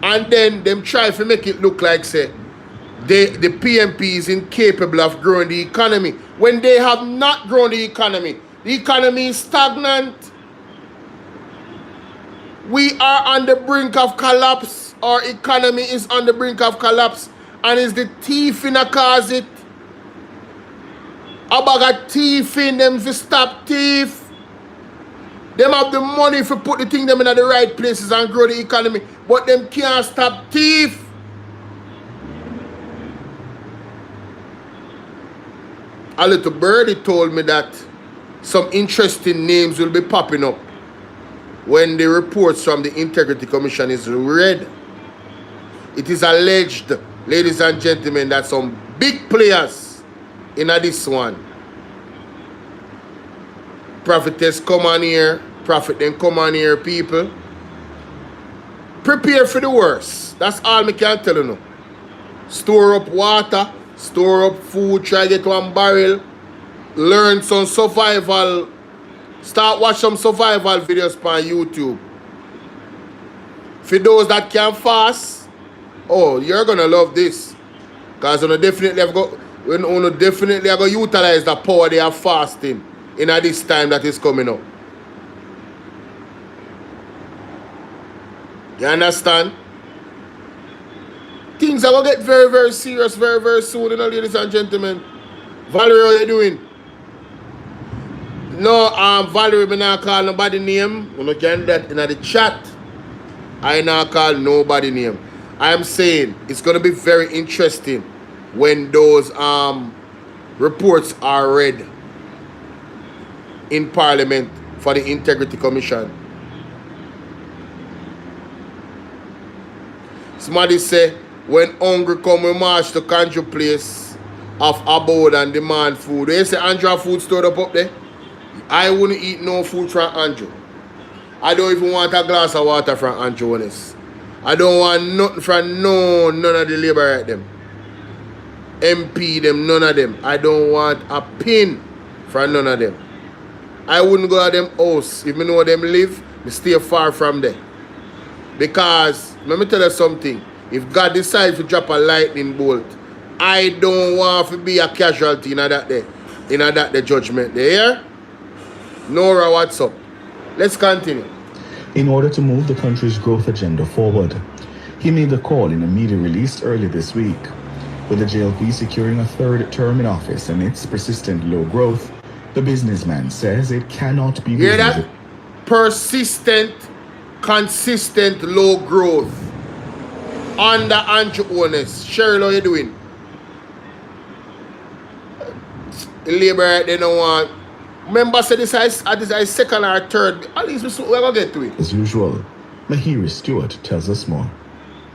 And then them try to make it look like say the PMP is incapable of growing the economy when they have not grown the economy. The economy is stagnant. We are on the brink of collapse. Our economy is on the brink of collapse. And is the thief in a cause it? A bag of thief in them to stop thief. Them have the money to put the thing them in the right places and grow the economy. But them can't stop thief. A little birdie told me that some interesting names will be popping up when the reports from the Integrity Commission is read. It is alleged, ladies and gentlemen, that some big players in this one. Prophetess come on here, prophet then come on here, people. Prepare for the worst. That's all I can tell you now. Store up water, store up food, try to get one barrel, learn some survival, start watch some survival videos on YouTube. For those that can fast, oh, you're gonna love this. Because you definitely have got definitely have to utilize the power they are fasting in this time that is coming up. You understand? Things are going to get very, very serious very, very soon, you know, ladies and gentlemen. Valerie, how you doing? No, Valerie, I not call nobody name. You can that in the chat. I not call nobody name. I am saying it's going to be very interesting when those reports are read in Parliament for the Integrity Commission. Somebody say, when hungry come, we march to country place of abode and demand food. They say Andrew food stored up there. I wouldn't eat no food from Andrew. I don't even want a glass of water from Andrew, honest. I don't want nothing from none of the labor right them. MP them, none of them. I don't want a pin from none of them. I wouldn't go to them house. If I know where them live, I stay far from there. Because, let me tell you something. If God decides to drop a lightning bolt, I don't want to be a casualty in that day. In that day judgment there. Nora, what's up? Let's continue. In order to move the country's growth agenda forward, he made the call in a media release early this week. With the JLP securing a third term in office amidst persistent low growth, the businessman says it cannot be... Hear that? Persistent, consistent low growth. Under Andrew owners. Cheryl, how you doing? The labor, they don't want... Remember, say this is second or third. At least we're going to get to it. As usual, Mahiri Stewart tells us more.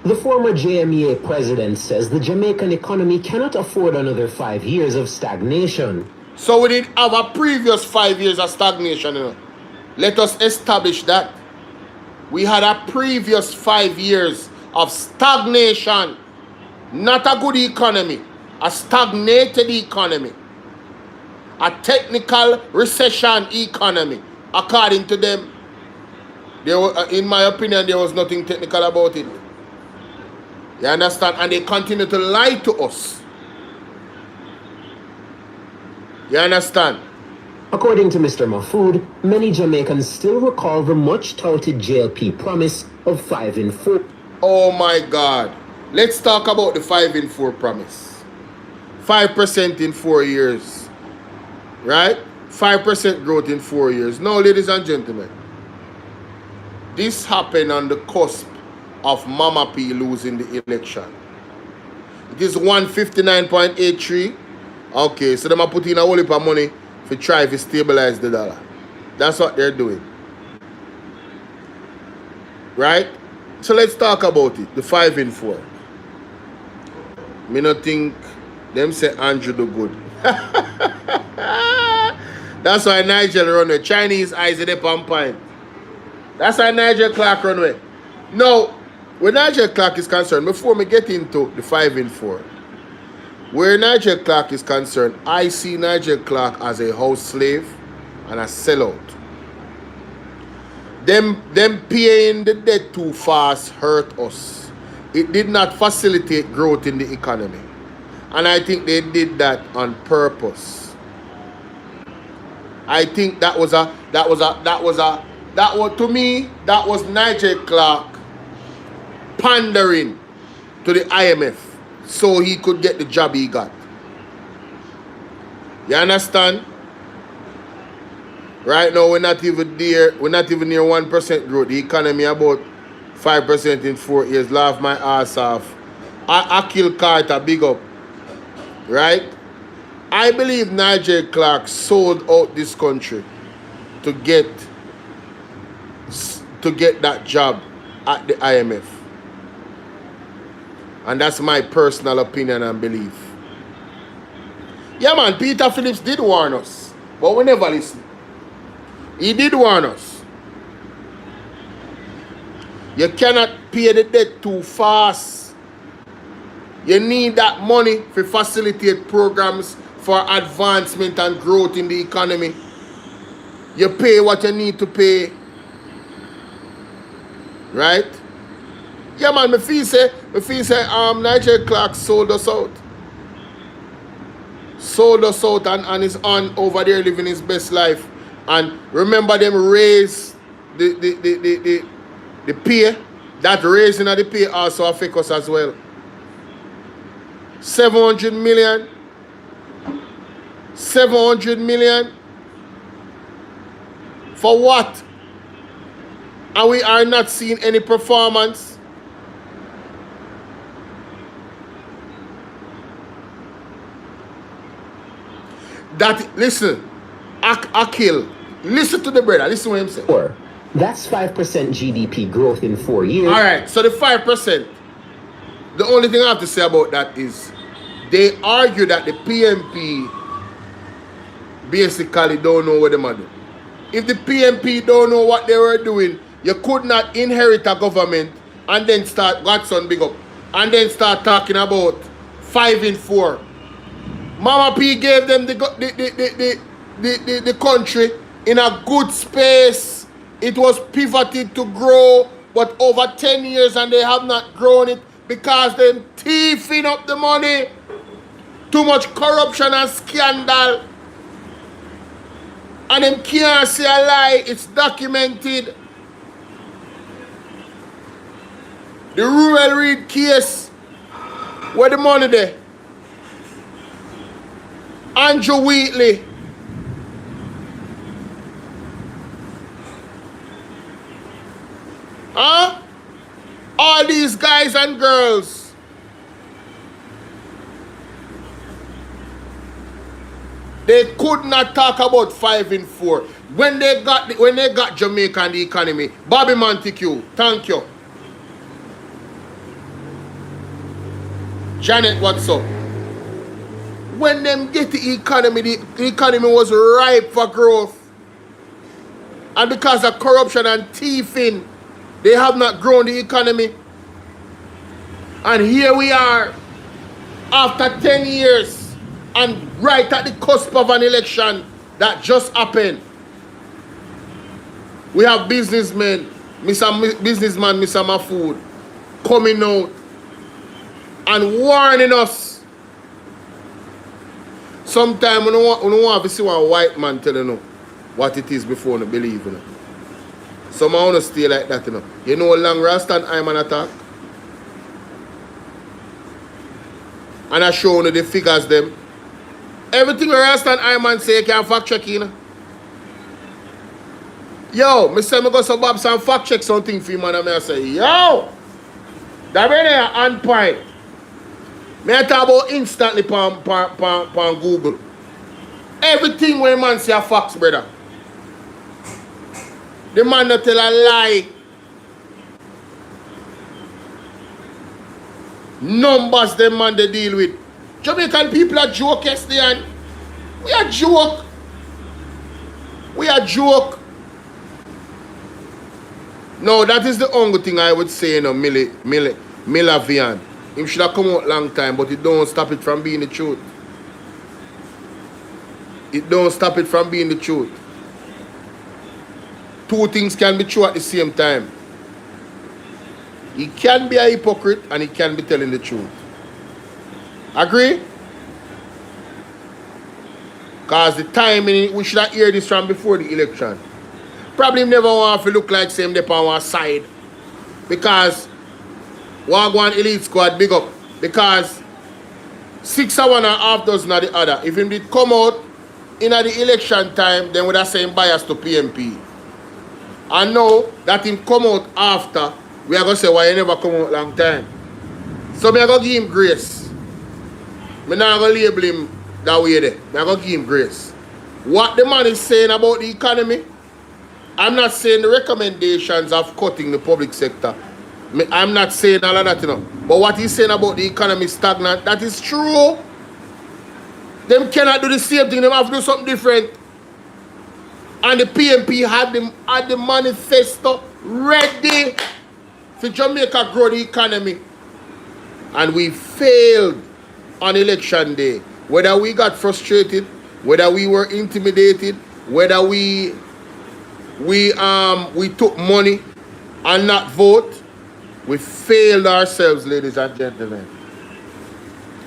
The former JMEA president says the Jamaican economy cannot afford another 5 years of stagnation. So we did have a previous 5 years of stagnation. You know. Let us establish that. We had a previous 5 years of stagnation. Not a good economy. A stagnated economy. A technical recession economy. According to them. In my opinion, there was nothing technical about it. You understand? And they continue to lie to us. You understand? According to Mr. Mahfood, many Jamaicans still recall the much-touted JLP promise of 5 in 4. Oh my God. Let's talk about the 5 in 4 promise. 5% in 4 years. Right? 5% growth in 4 years. Now, ladies and gentlemen, this happened on the cusp of Mama P losing the election. It is 159.83. Okay, so they are putting a whole heap of money to try to stabilize the dollar. That's what they're doing. Right? So let's talk about it. The 5 in 4. Me not think them say Andrew do good. That's why Nigel run away. Chinese eyes in the palm pint. That's why Nigel Clark run away. Now, where Nigel Clark is concerned, before me get into the 5 in 4, where Nigel Clark is concerned, I see Nigel Clark as a house slave and a sellout. Them paying the debt too fast hurt us. It did not facilitate growth in the economy. And I think they did that on purpose. I think that was to me, that was Nigel Clark pandering to the IMF so he could get the job he got. You understand? Right now we're not even there, we're not even near 1% growth. The economy about 5% in 4 years. Laugh my ass off. I kill Carter, big up. Right? I believe Nigel Clark sold out this country to get that job at the IMF. And that's my personal opinion and belief. Yeah, man, Peter Phillips did warn us, but we never listened. He did warn us. You cannot pay the debt too fast. You need that money to facilitate programs for advancement and growth in the economy. You pay what you need to pay. Right? Yeah, man, me feel say Nigel Clark sold us out. Sold us out and is on over there living his best life. And remember them raise the pay. That raising of the pay also affect us as well. 700 million. 700 million. For what? And we are not seeing any performance. That, listen, Akil, listen to the brother, listen to what him say. That's 5% GDP growth in 4 years. All right, so the 5%, the only thing I have to say about that is they argue that the PMP basically don't know what they are doing. If the PMP don't know what they were doing, you could not inherit a government and then start, Godson big up, and then start talking about 5 in 4. Mama P gave them the country in a good space. It was pivoted to grow, but over 10 years and they have not grown it because they're thieving up the money. Too much corruption and scandal. And them can't say a lie. It's documented. The rural read case. Where the money there? Andrew Wheatley. Huh? All these guys and girls. They could not talk about 5 in 4. When they got Jamaica and the economy, Bobby Montague, thank you. Janet, what's up? When them get the economy was ripe for growth. And because of corruption and thieving, they have not grown the economy. And here we are, after 10 years, and right at the cusp of an election that just happened. We have businessman Mr. Mahfood, coming out and warning us. Sometimes we don't want to see one white man tell you what it is before you believe. Some want to stay like that. You know how long Rasta and Iman attack? And I show you the figures them. Everything Rasta and Iman say you can fact check. Yo, me say me go some Bobs and fact check something for you, man. And I say, yo, that really on point. Me I talk about instantly on Google. Everything when man say a facts, brother. The man not tell a lie. Numbers them man they deal with. Jamaican people are joke yesterday and we are joke. We are joke. No, that is the only thing I would say, you know, Milavian. Him should have come out long time, but it don't stop it from being the truth. It don't stop it from being the truth. Two things can be true at the same time. He can be a hypocrite and he can be telling the truth. Agree? Because the timing, we should have heard this from before the election. Probably never want to look like same dep on one side. Because one elite squad big up. Because 6 or 1.5 dozen of the other. If him did come out in the election time, then with that same bias to PMP. And now that him come out after, we are going to say why he never come out long time. So me are going to give him grace. Me not going to label him that way there. Me are going to give him grace. What the man is saying about the economy, I'm not saying the recommendations of cutting the public sector. I'm not saying all of that, you know. But what he's saying about the economy stagnant, that is true. Them cannot do the same thing. They have to do something different. And the PMP had the manifesto ready for Jamaica grow the economy. And we failed on election day. Whether we got frustrated, whether we were intimidated, whether we took money and not vote, we failed ourselves, ladies and gentlemen.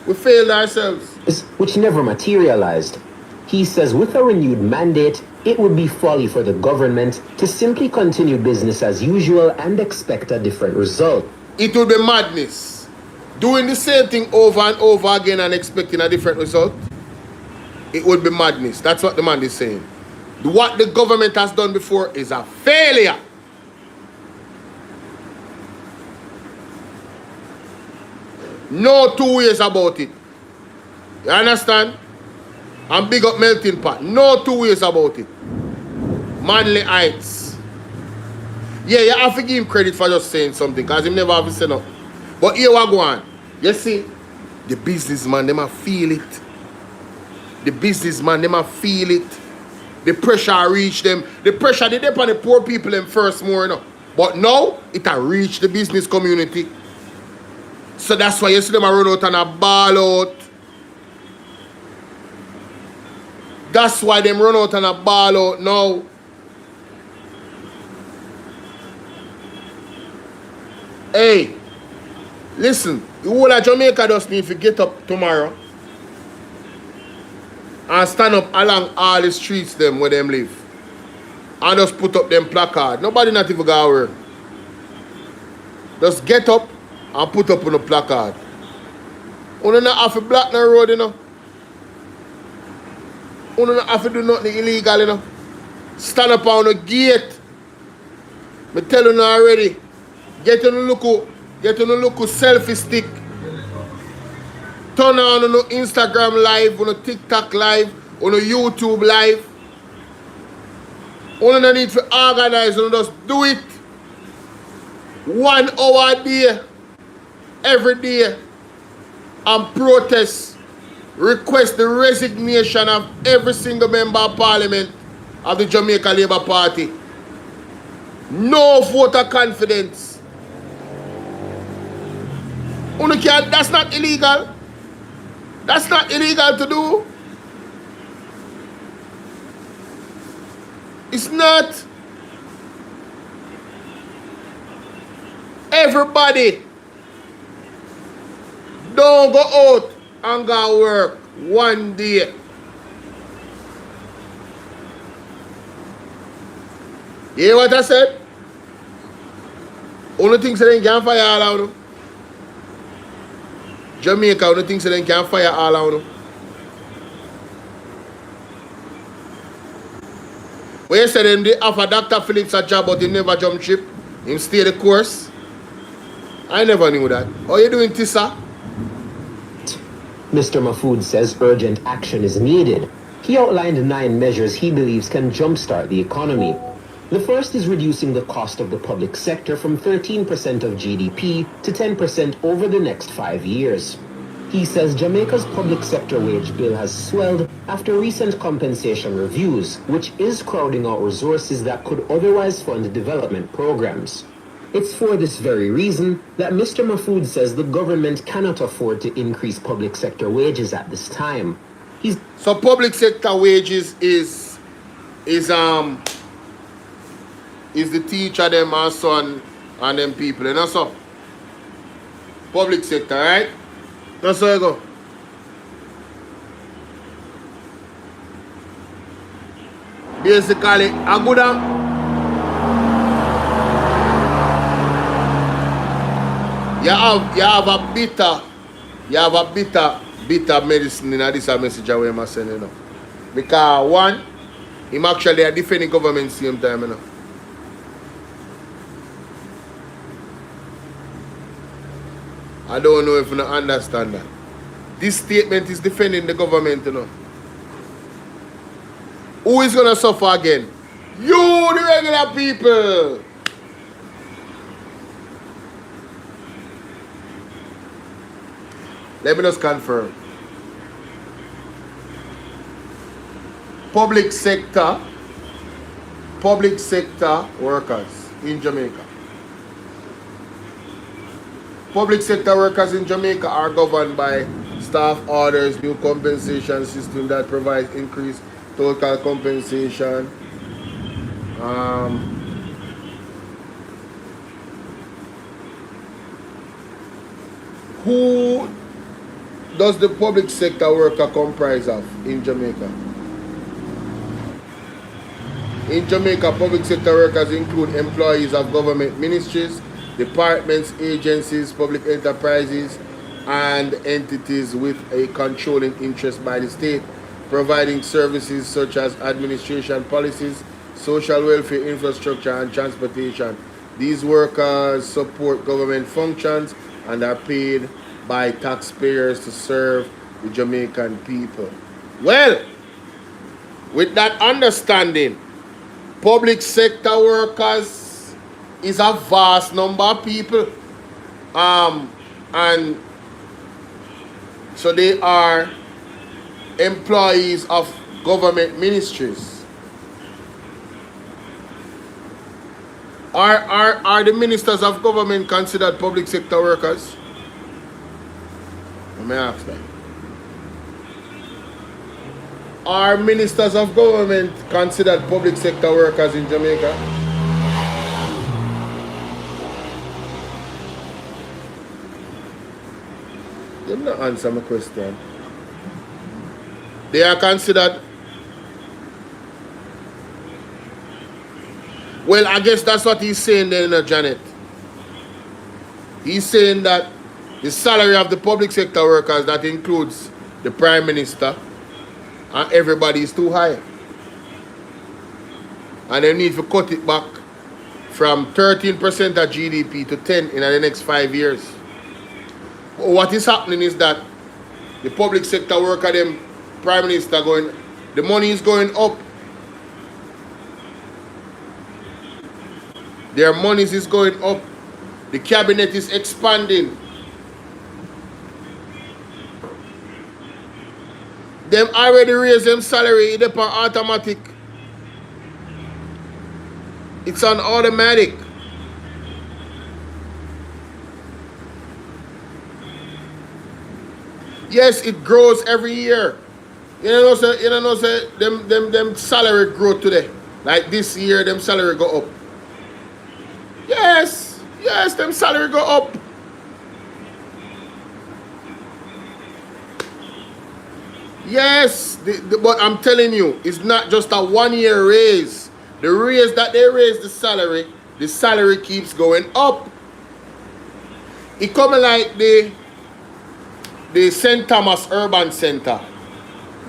We failed ourselves. Which never materialized. He says with a renewed mandate, it would be folly for the government to simply continue business as usual and expect a different result. It would be madness. Doing the same thing over and over again and expecting a different result, it would be madness. That's what the man is saying. What the government has done before is a failure. No two ways about it. You understand? And big up Melting Pot. No two ways about it. Manly Heights. Yeah, you have to give him credit for just saying something, because he never have to say nothing. But here we go on. You see, the businessman, they might feel it. The businessman, they might feel it. The pressure reach them. The pressure they dip on the poor people them first more, you know. But now, it has reached the business community. So that's why you see them run out and a ball out. That's why them run out and a ball out now. Hey, listen, the whole of Jamaica just need to get up tomorrow and stand up along all the streets them where them live. And just put up them placard. Nobody not even go work. Just get up and put up on a placard. You not have to block the road, you know. You not have to do nothing illegal, you know. Stand up on the gate. I tell you already. Get on the look selfie stick. Turn on the Instagram live, on the TikTok live, on the YouTube live. You don't need to organize, you just do it. 1 hour a day. Every day, and protest, request the resignation of every single member of parliament of the Jamaica Labour Party. No voter confidence. That's not illegal. That's not illegal to do. It's not. Everybody. Don't go out and go work one day. You hear what I said? Only things that they can't fire all out. Jamaica, only things that they can't fire all out. Where you say them they offer Dr. Phillips a job but he never jump ship. Him stay the course. I never knew that. How you doing, Tissa? Mr. Mahfood says urgent action is needed. He outlined 9 measures he believes can jumpstart the economy. The first is reducing the cost of the public sector from 13% of GDP to 10% over the next 5 years. He says Jamaica's public sector wage bill has swelled after recent compensation reviews, which is crowding out resources that could otherwise fund development programs. It's for this very reason that Mr. Mahfood says the government cannot afford to increase public sector wages at this time. So public sector wages is the teacher, them and son and them people, you know so? Public sector, right? That's how you go. Basically, a good you have a bitter medicine in this message away I'm saying, you know. Because one, him actually a defending government same time, you know. I don't know if you understand that. This statement is defending the government, you know. Who is gonna suffer again? You, the regular people. Let me just confirm. Public sector workers in Jamaica. Public sector workers in Jamaica are governed by staff orders, new compensation system that provides increased total compensation. Who does the public sector worker comprise of in Jamaica? In Jamaica, public sector workers include employees of government ministries, departments, agencies, public enterprises, and entities with a controlling interest by the state, providing services such as administration policies, social welfare, infrastructure, and transportation. These workers support government functions and are paid by taxpayers to serve the Jamaican people. Well, with that understanding, public sector workers is a vast number of people, and so they are employees of government ministries. Are the ministers of government considered public sector workers? Let me ask that. Are ministers of government considered public sector workers in Jamaica? You did not answer my question. They are considered. Well, I guess that's what he's saying there, Janet. He's saying that the salary of the public sector workers, that includes the Prime Minister, and everybody is too high. And they need to cut it back from 13% of GDP to 10% in the next 5 years. But what is happening is that the public sector worker, them Prime Minister the money is going up. Their monies is going up. The cabinet is expanding. Them already raise them salary, it's upon automatic. It's on automatic. Yes, it grows every year. You know, say them salary grow today. Like this year, them salary go up. Yes, them salary go up. Yes, but I'm telling you, it's not just a 1 year raise. The raise that they raise the salary keeps going up. It coming like the St. Thomas Urban Center.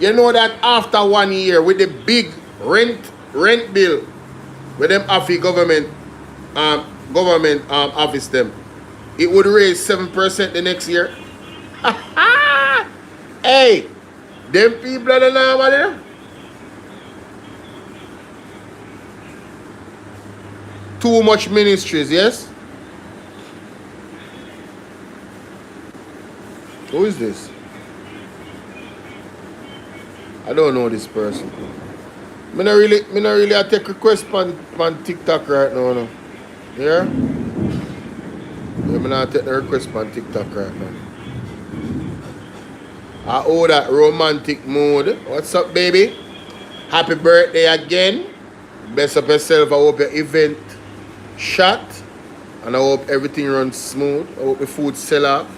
You know that after 1 year with the big rent rent bill where them office government office them, it would raise 7% the next year. Hey, them people are the normal, you know? Too much ministries, yes? Who is this? I don't know this person. Me not really I take request on TikTok right now, no. Yeah? Yeah, me not take the request on TikTok right now. I owe that romantic mood. What's up, baby? Happy birthday again. Best of yourself. I hope your event shot. And I hope everything runs smooth. I hope the food sell off.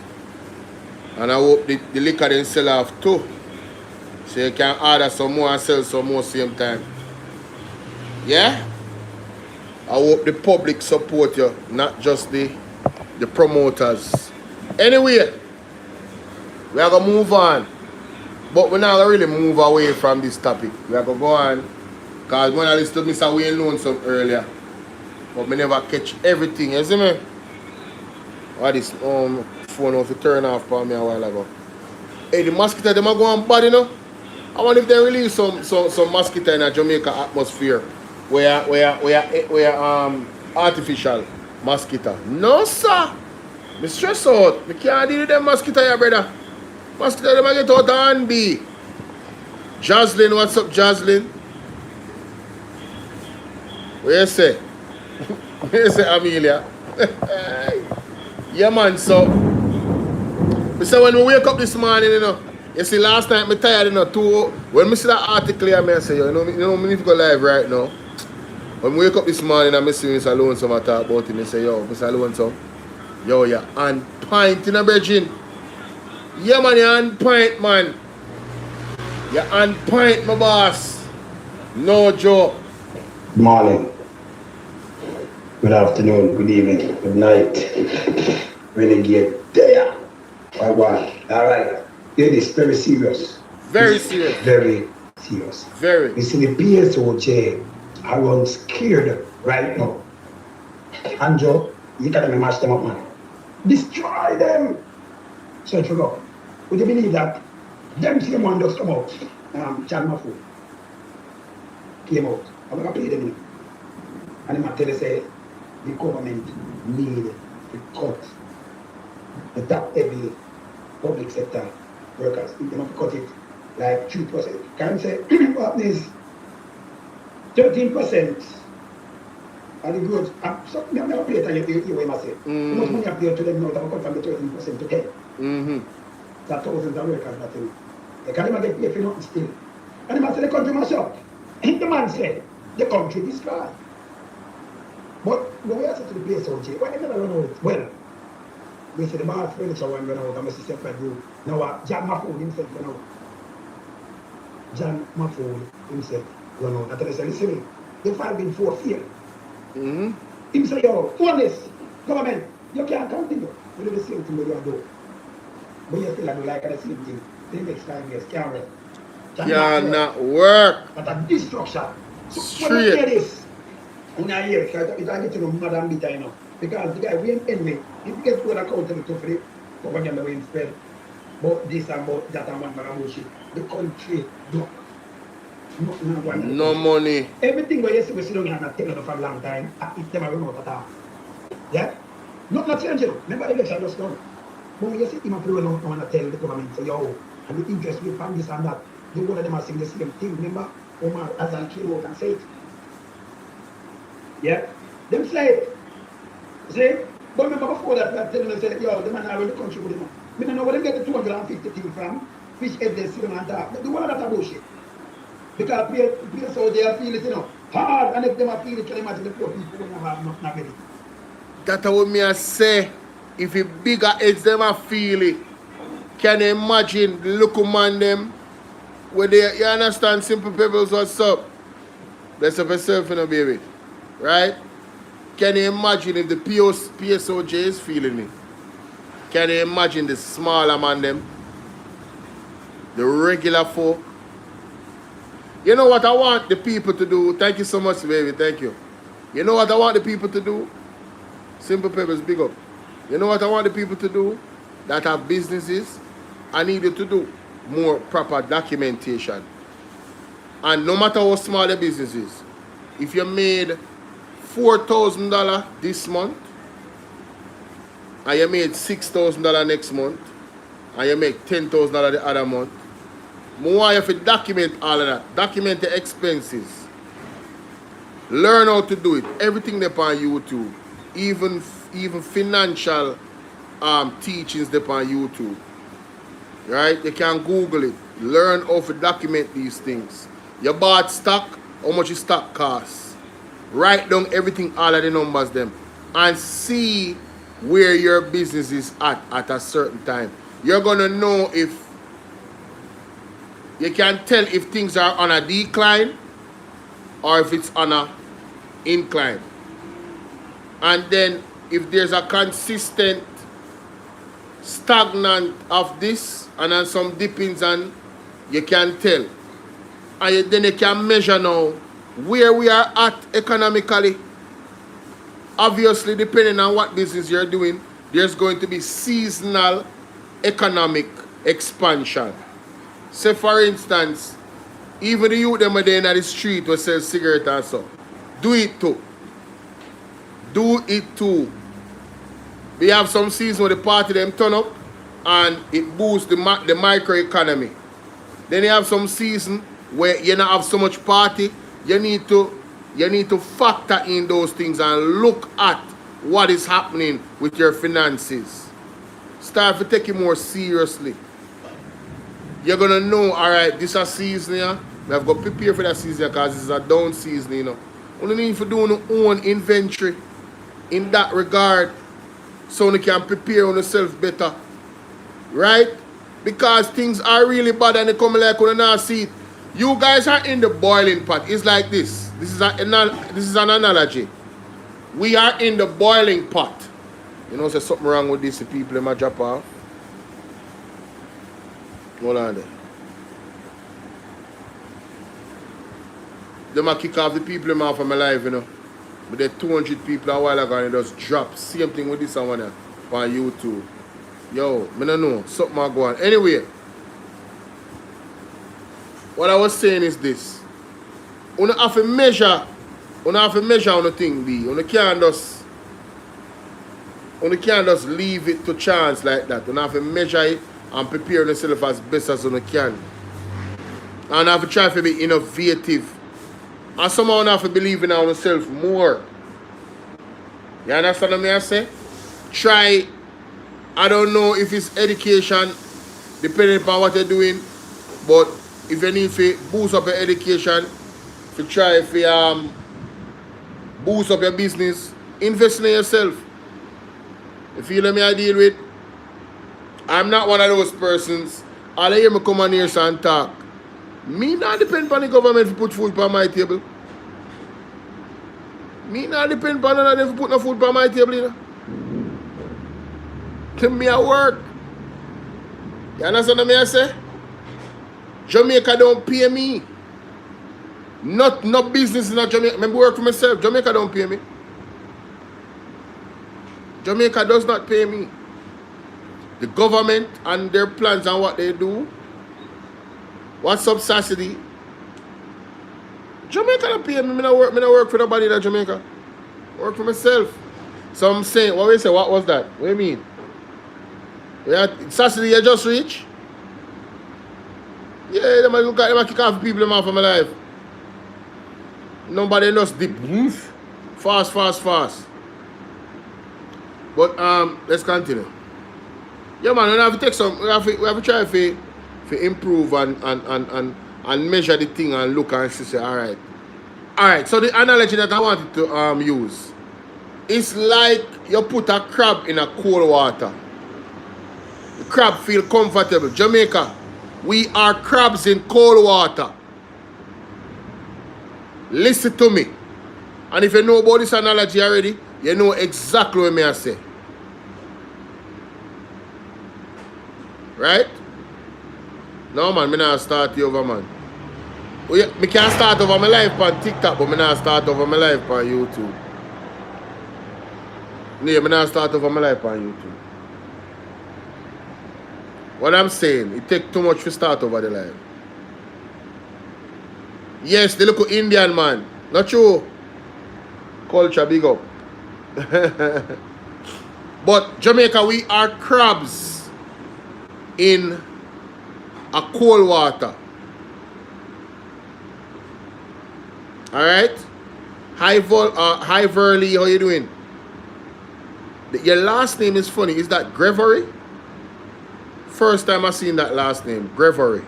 And I hope the liquor didn't sell off too. So you can order some more and sell some more same time. Yeah? I hope the public support you, not just the promoters. Anyway, we are going to move on. But we're not going to really move away from this topic. We are going to go on. Because when I listened to Mr. Wayne Lonesome earlier, but we never catch everything, you see me? Why this phone was to turn off for me a while ago. Hey, the mosquito, them are going bad, you know? I wonder if they release some mosquito in a Jamaica atmosphere where artificial mosquito. No, sir. Me stress out. Me can't deal with them mosquito here, brother. Mosquito, them get out and be. Jocelyn, what's up, Jocelyn? What you say? What you say, Amelia? Yeah, man, so. So when we wake up this morning, you know, you see last night, me tired, you know, too. When I see that article here, I say, you know, me need to go live right now. When we wake up this morning, I see Mr. Lonesome, I talk about him, I say, yo, Mr. Lonesome, yo, you're on point, you know, Virgin. Yeah, man, you're on point, man. You're on point, my boss. No joke. Good morning. Good afternoon, good evening, good night. Renegade there. All right. It is very serious. Very serious. Very serious. Very. You see, the PSOJ are run scared right now. Anjo, you can't even mash them up, man. Destroy them. So, look, would you believe that? Them same one just come out. Chalmafu came out. I'm going to play them in. And I'm going to tell you, say, the government need to cut the top heavy public sector workers. If they don't cut it like 2%. Can say what is 13% of the growth. So I'm not play it you must say. How much money have they to them now that cut from the 13% to 10? That's thousands of workers that thing. They can't even get paid for nothing still. And the man say the country must up. The man said the country destroyed. But when we are to the place out here, when they never run out, well, we say the bar furniture one run out, and we see separate group. Now, John Mafood himself run out. John Mafood himself run out. I tell you, listen, they filed in for fear. Him say, yo, honest, government, you can't continue. You do the same thing you are doing. But you still do like the same thing. The next 5 years, can't work. Cannot work. But a destruction. So straight. when you hear this, when I hear it, I get to know Madam Bita, you know. Because the guy we end me, if you get to an accountable to free, propaganda will spread. But this and about that and one bullshit. The country, no money. Everything where you see we sit down here and tell you for a long time, it's never run out at all. Yeah? Not changing. Remember the election just done. But when you see him and people don't want to tell the government, say, yo, and the interest we found this and that, the one of them are saying the same thing. Remember, Omar Azal came out and said it. Yeah? Them say it. See? But remember before that, we are telling them, say, yo, the man are in the country with him. I don't know where they get the 250 thing from, which head they sit on and talk. The one of that are bullshit. Because players out there feel it, you know, hard, and if them are feel it, can you imagine the poor people when you have nothing to get it. That's what me say. If a bigger heads them a feel it, can you imagine the local man them where they, you understand, simple pebbles, what's up? Bless up yourself, you know, baby. Right? Can you imagine if the PSOJ is feeling it? Can you imagine the smaller man them? The regular folk? You know what I want the people to do? Thank you so much, baby. Thank you. You know what I want the people to do? Simple Pebbles, big up. You know what I want the people to do that have businesses? I need you to do more proper documentation. And no matter how small the business is, if you made $4,000 this month, and you made $6,000 next month, and you make $10,000 the other month, more you have to document all of that. Document the expenses. Learn how to do it. Everything there on YouTube. Even financial teachings there on YouTube. Right? You can Google it. Learn how to document these things. You bought stock, how much your stock costs. Write down everything, all of the numbers them, and see where your business is at a certain time. You're gonna know if you can tell if things are on a decline or if it's on a incline. And then if there's a consistent stagnant of this and then some dippings, and you can tell. And then you can measure now where we are at economically. Obviously, depending on what business you're doing, there's going to be seasonal economic expansion. Say for instance, even the youth them are there in the street will sell cigarettes and so. Do it too. Do it too. We have some season where the party them turn up and it boosts the microeconomy. Then you have some season where you don't have so much party. You need to factor in those things and look at what is happening with your finances. Start to take it more seriously. You're gonna know, all right, this is a season here. We have got to prepare for that season because this is a down season, you know. Only need for doing your own inventory in that regard, so you can prepare on yourself better, right? Because things are really bad and they come like when you not see it. You guys are in the boiling pot. It's like this. This is an analogy. We are in the boiling pot. You know, there's something wrong with this. The people in my drop off. Hold on there. They might kick off the people in my from my life, you know. But there 200 people a while ago and it just drop. Same thing with this one on YouTube. Yo, I don't know. Something might go on. Anyway, what I was saying is this. You have to measure on the thing be. You can't just leave it to chance like that. You have to measure it and prepare yourself as best as you can. And have to try to be innovative. And somehow you have to believe in yourself more. You understand what I say? Try, I don't know if it's education, depending upon what you're doing, but if you need to boost up your education, to try to boost up your business, invest in yourself. You feel me I deal with? I'm not one of those persons. All I hear me come on here and talk. Me not depend on the government to put food on my table. Me not depend on them to put no food on my table, you know. To me at work. You understand what I say? Jamaica don't pay me. No business in Jamaica. I work for myself. Jamaica don't pay me. Jamaica does not pay me. The government and their plans and what they do. What subsidy? Jamaica don't pay me. I don't work for nobody in Jamaica. I work for myself. So I'm saying, what we say, what was that? What do you mean? Subsidy you just reach? Yeah, they might kick off people in my life. Nobody knows deep. Fast. But let's continue. Yeah man, we have to take some, we have to try to improve and measure the thing and look and see, say, alright, so the analogy that I wanted to use, it's like you put a crab in a cold water. The crab feel comfortable. Jamaica, we are crabs in cold water. Listen to me. And if you know about this analogy already, you know exactly what I say. Right? No man, I not start you over man. I can start over my life on TikTok, but I not start over my life on YouTube. Yeah, I not start over my life on YouTube. What I'm saying, it take too much to start over the life. Yes, the little Indian man. Not true. Culture, big up. But Jamaica, we are crabs in a cold water. Alright? Hi Verly, how you doing? Your last name is funny. Is that Gregory? First time I seen that last name, Gregory.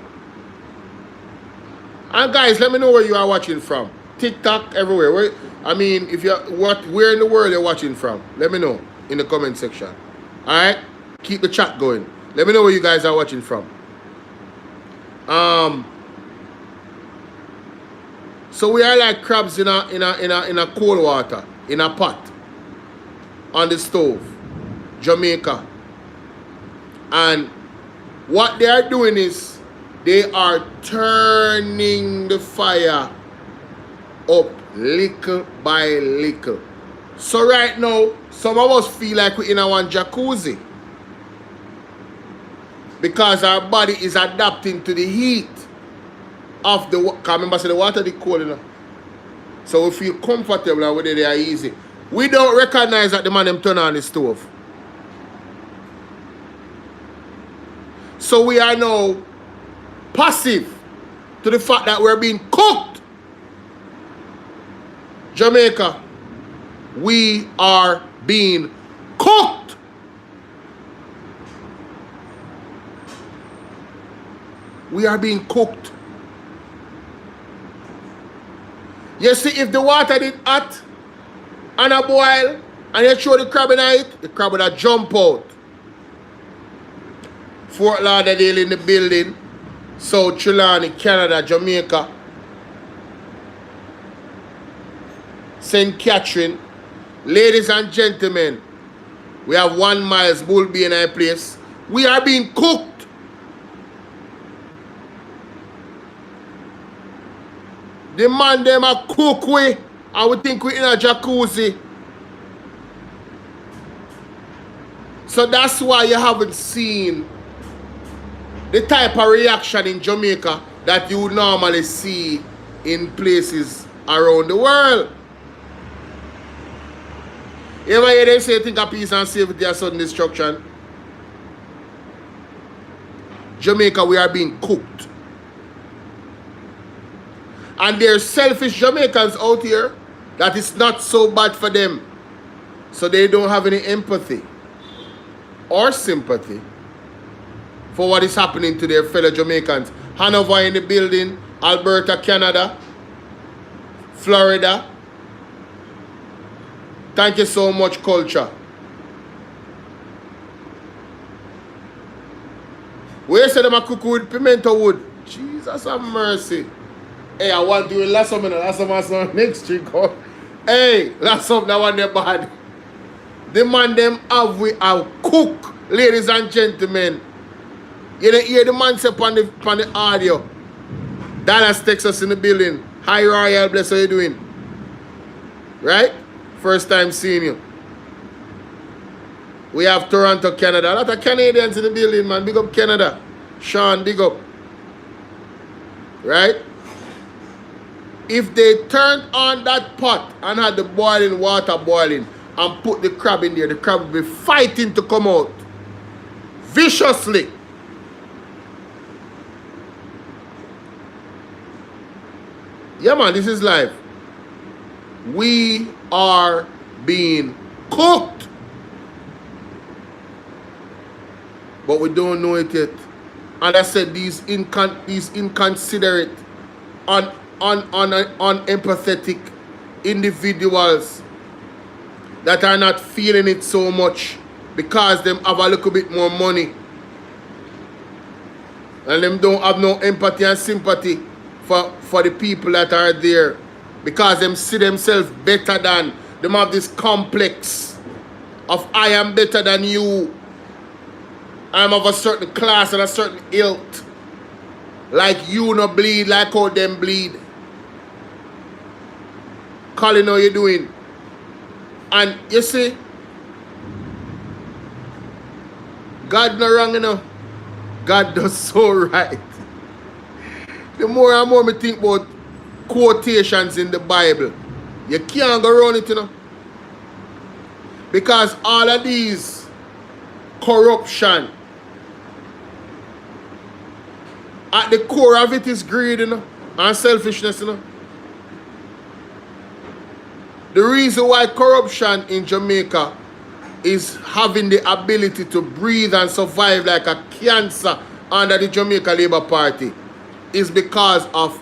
And guys, let me know where you are watching from. TikTok, everywhere. Where in the world you're watching from? Let me know in the comment section. Alright? Keep the chat going. Let me know where you guys are watching from. So we are like crabs in a cold water, in a pot, on the stove, Jamaica. And what they are doing is they are turning the fire up little by little. So right now, some of us feel like we're in a one jacuzzi because our body is adapting to the heat of the water. Remember, so the water is cold enough. So we feel comfortable and whether they are easy. We don't recognize that the man them turn on the stove. So we are now passive to the fact that we're being cooked. Jamaica, we are being cooked. We are being cooked. You see, if the water is hot and a boil and you throw the crab in it, the crab would jump out. Fort Lauderdale in the building, South Trelawney, Canada, Jamaica, St. Catherine. Ladies and gentlemen, we have 1 Miles Bull Bay in our place. We are being cooked. The man them a cook we, and we think we in a jacuzzi. So that's why you haven't seen the type of reaction in Jamaica that you would normally see in places around the world. You ever hear them say think of peace and safety or sudden destruction? Jamaica, we are being cooked. And there's selfish Jamaicans out here that it's not so bad for them. So they don't have any empathy or sympathy for what is happening to their fellow Jamaicans. Hanover in the building, Alberta, Canada, Florida. Thank you so much, culture. Where say them a cook with pimento wood? Jesus have mercy. Hey, I want to do last summer next week. Hey, last summer that one they bad. The man them have we a cook, ladies and gentlemen. You don't hear the man say on the audio. Dallas, Texas in the building. Hi Royal, bless how you doing? Right? First time seeing you. We have Toronto, Canada. A lot of Canadians in the building, man. Big up Canada. Sean, big up. Right? If they turned on that pot and had the boiling water boiling and put the crab in there, the crab would be fighting to come out. Viciously. Yeah, man, this is live. We are being cooked. But we don't know it yet. And I said these inconsiderate, unempathetic individuals that are not feeling it so much because them have a little bit more money. And them don't have no empathy and sympathy for the people that are there. Because them see themselves better than, them have this complex of I am better than you. I am of a certain class and a certain ilk. like you no bleed, like how them bleed. Colin, how you doing? And you see, God no wrong, you know. God does so right. The more and more I think about quotations in the Bible, you can't go around it, you know. Because all of these corruption, at the core of it is greed, you know, and selfishness, you know. The reason why corruption in Jamaica is having the ability to breathe and survive like a cancer under the Jamaica Labour Party is because of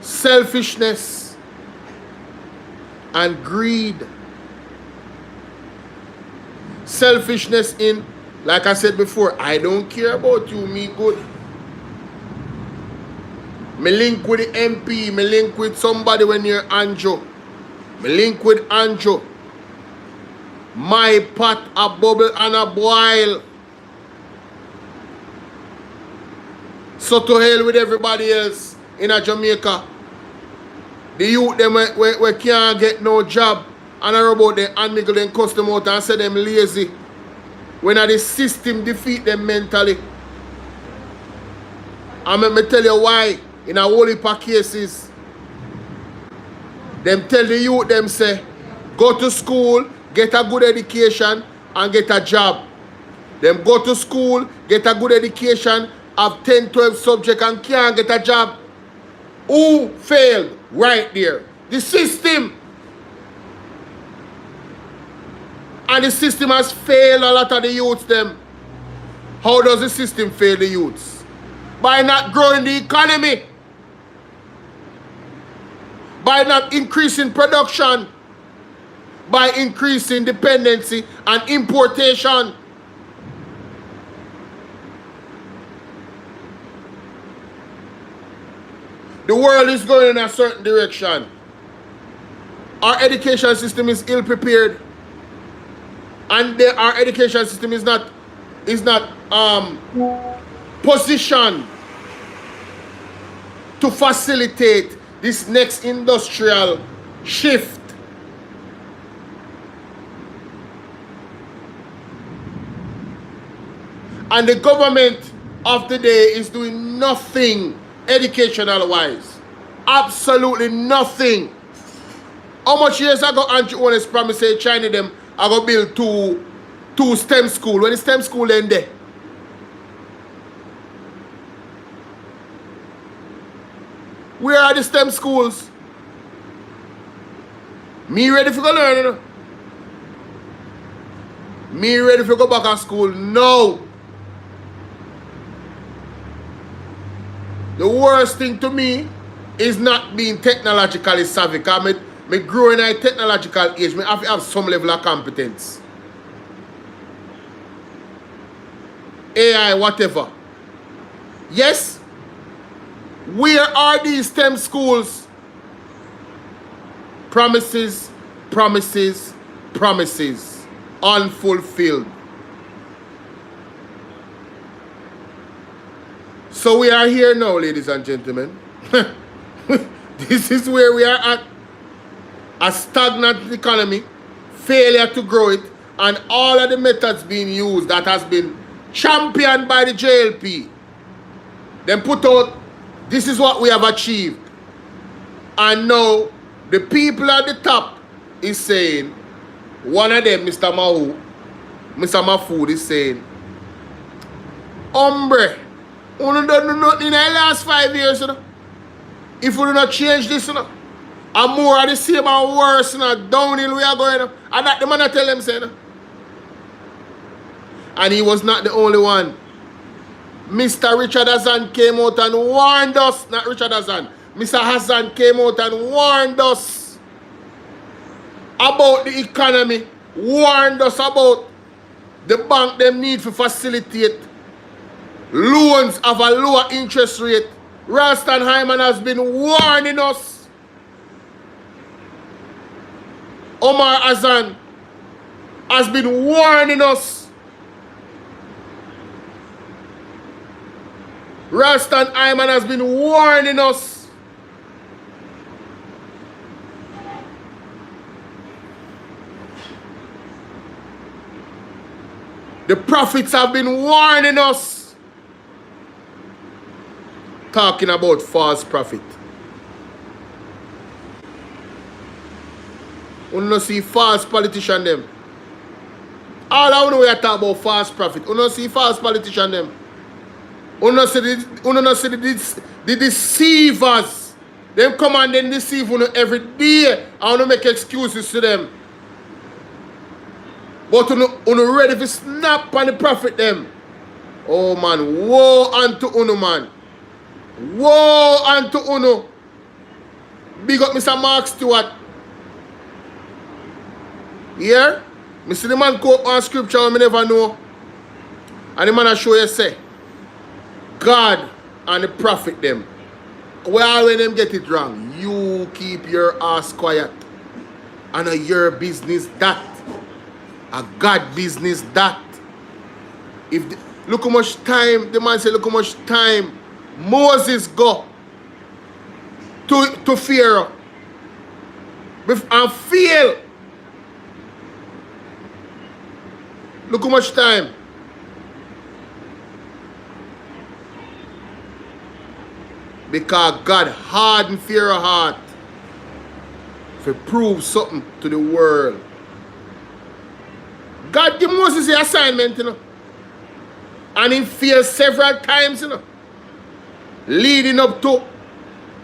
selfishness and greed. Selfishness in, like I said before, I don't care about you, me good. Me link with the MP, me link with somebody when you're Anjo. Me link with Anjo. My pot a bubble and a boil. So to hell with everybody else in a Jamaica. The youth them we can't get no job. And I about them and me go them cuss them out and say them lazy. When the system defeat them mentally. And let me tell you why. In a whole heap of cases, them tell the youth them say, go to school, get a good education, and get a job. Them go to school, get a good education, have 10, 12 subjects and can't get a job. Who failed? Right there. The system. And the system has failed a lot of the youths them. How does the system fail the youths? By not growing the economy. By not increasing production. By increasing dependency and importation. The world is going in a certain direction. Our education system is ill prepared. And our education system is not positioned to facilitate this next industrial shift. And the government of the day is doing nothing educational wise. Absolutely nothing. How much years ago Andrew Owens promised say China them I go build two STEM school. When the STEM school end there? Where are the STEM schools? Me ready for go learn, you know? Me ready for go back to school? No. The worst thing to me is not being technologically savvy. Because me growing at a technological age, me have to have some level of competence. AI, whatever. Yes? Where are these STEM schools? Promises, promises, promises. Unfulfilled. So we are here now, ladies and gentlemen. This is where we are at. A stagnant economy, failure to grow it, and all of the methods being used that has been championed by the JLP. Then put out, this is what we have achieved. And now, the people at the top is saying, one of them, Mr. Mafood is saying, Hombre, we don't do nothing in the last 5 years, you know? If we do not change this, you know? And more of the same and worse, you know, downhill we are going, you know? And that the man I tell them, say, you know? And he was not the only one. Mr. Richard Hassan came out and warned us, not Richard Hassan, Mr. Hassan came out and warned us about the economy, warned us about the bank them need to facilitate loans of a lower interest rate. Ralston Hyman has been warning us. Omar Hassan has been warning us. Ralston Hyman has been warning us. The prophets have been warning us. Talking about false prophet. We don't see false politician them. All I know we are talking about false prophet. We don't see false politician them. We don't see the deceivers. Them come and then deceive you every day. I want to make excuses to them. But you ready to snap on the prophet them. Oh man, woe unto uno man. Woe unto uno. Big up Mr. Mark Stewart. Yeah? I see the man quote on scripture I never know. And the man I show you say, God and the prophet them. Well, when them get it wrong, you keep your ass quiet. And your business that. A God business that. If the, look how much time, the man said, look how much time Moses go to Pharaoh. And fail. Look how much time. Because God hardened Pharaoh's heart to prove something to the world. God gave Moses the assignment, you know. And he failed several times, you know. Leading up to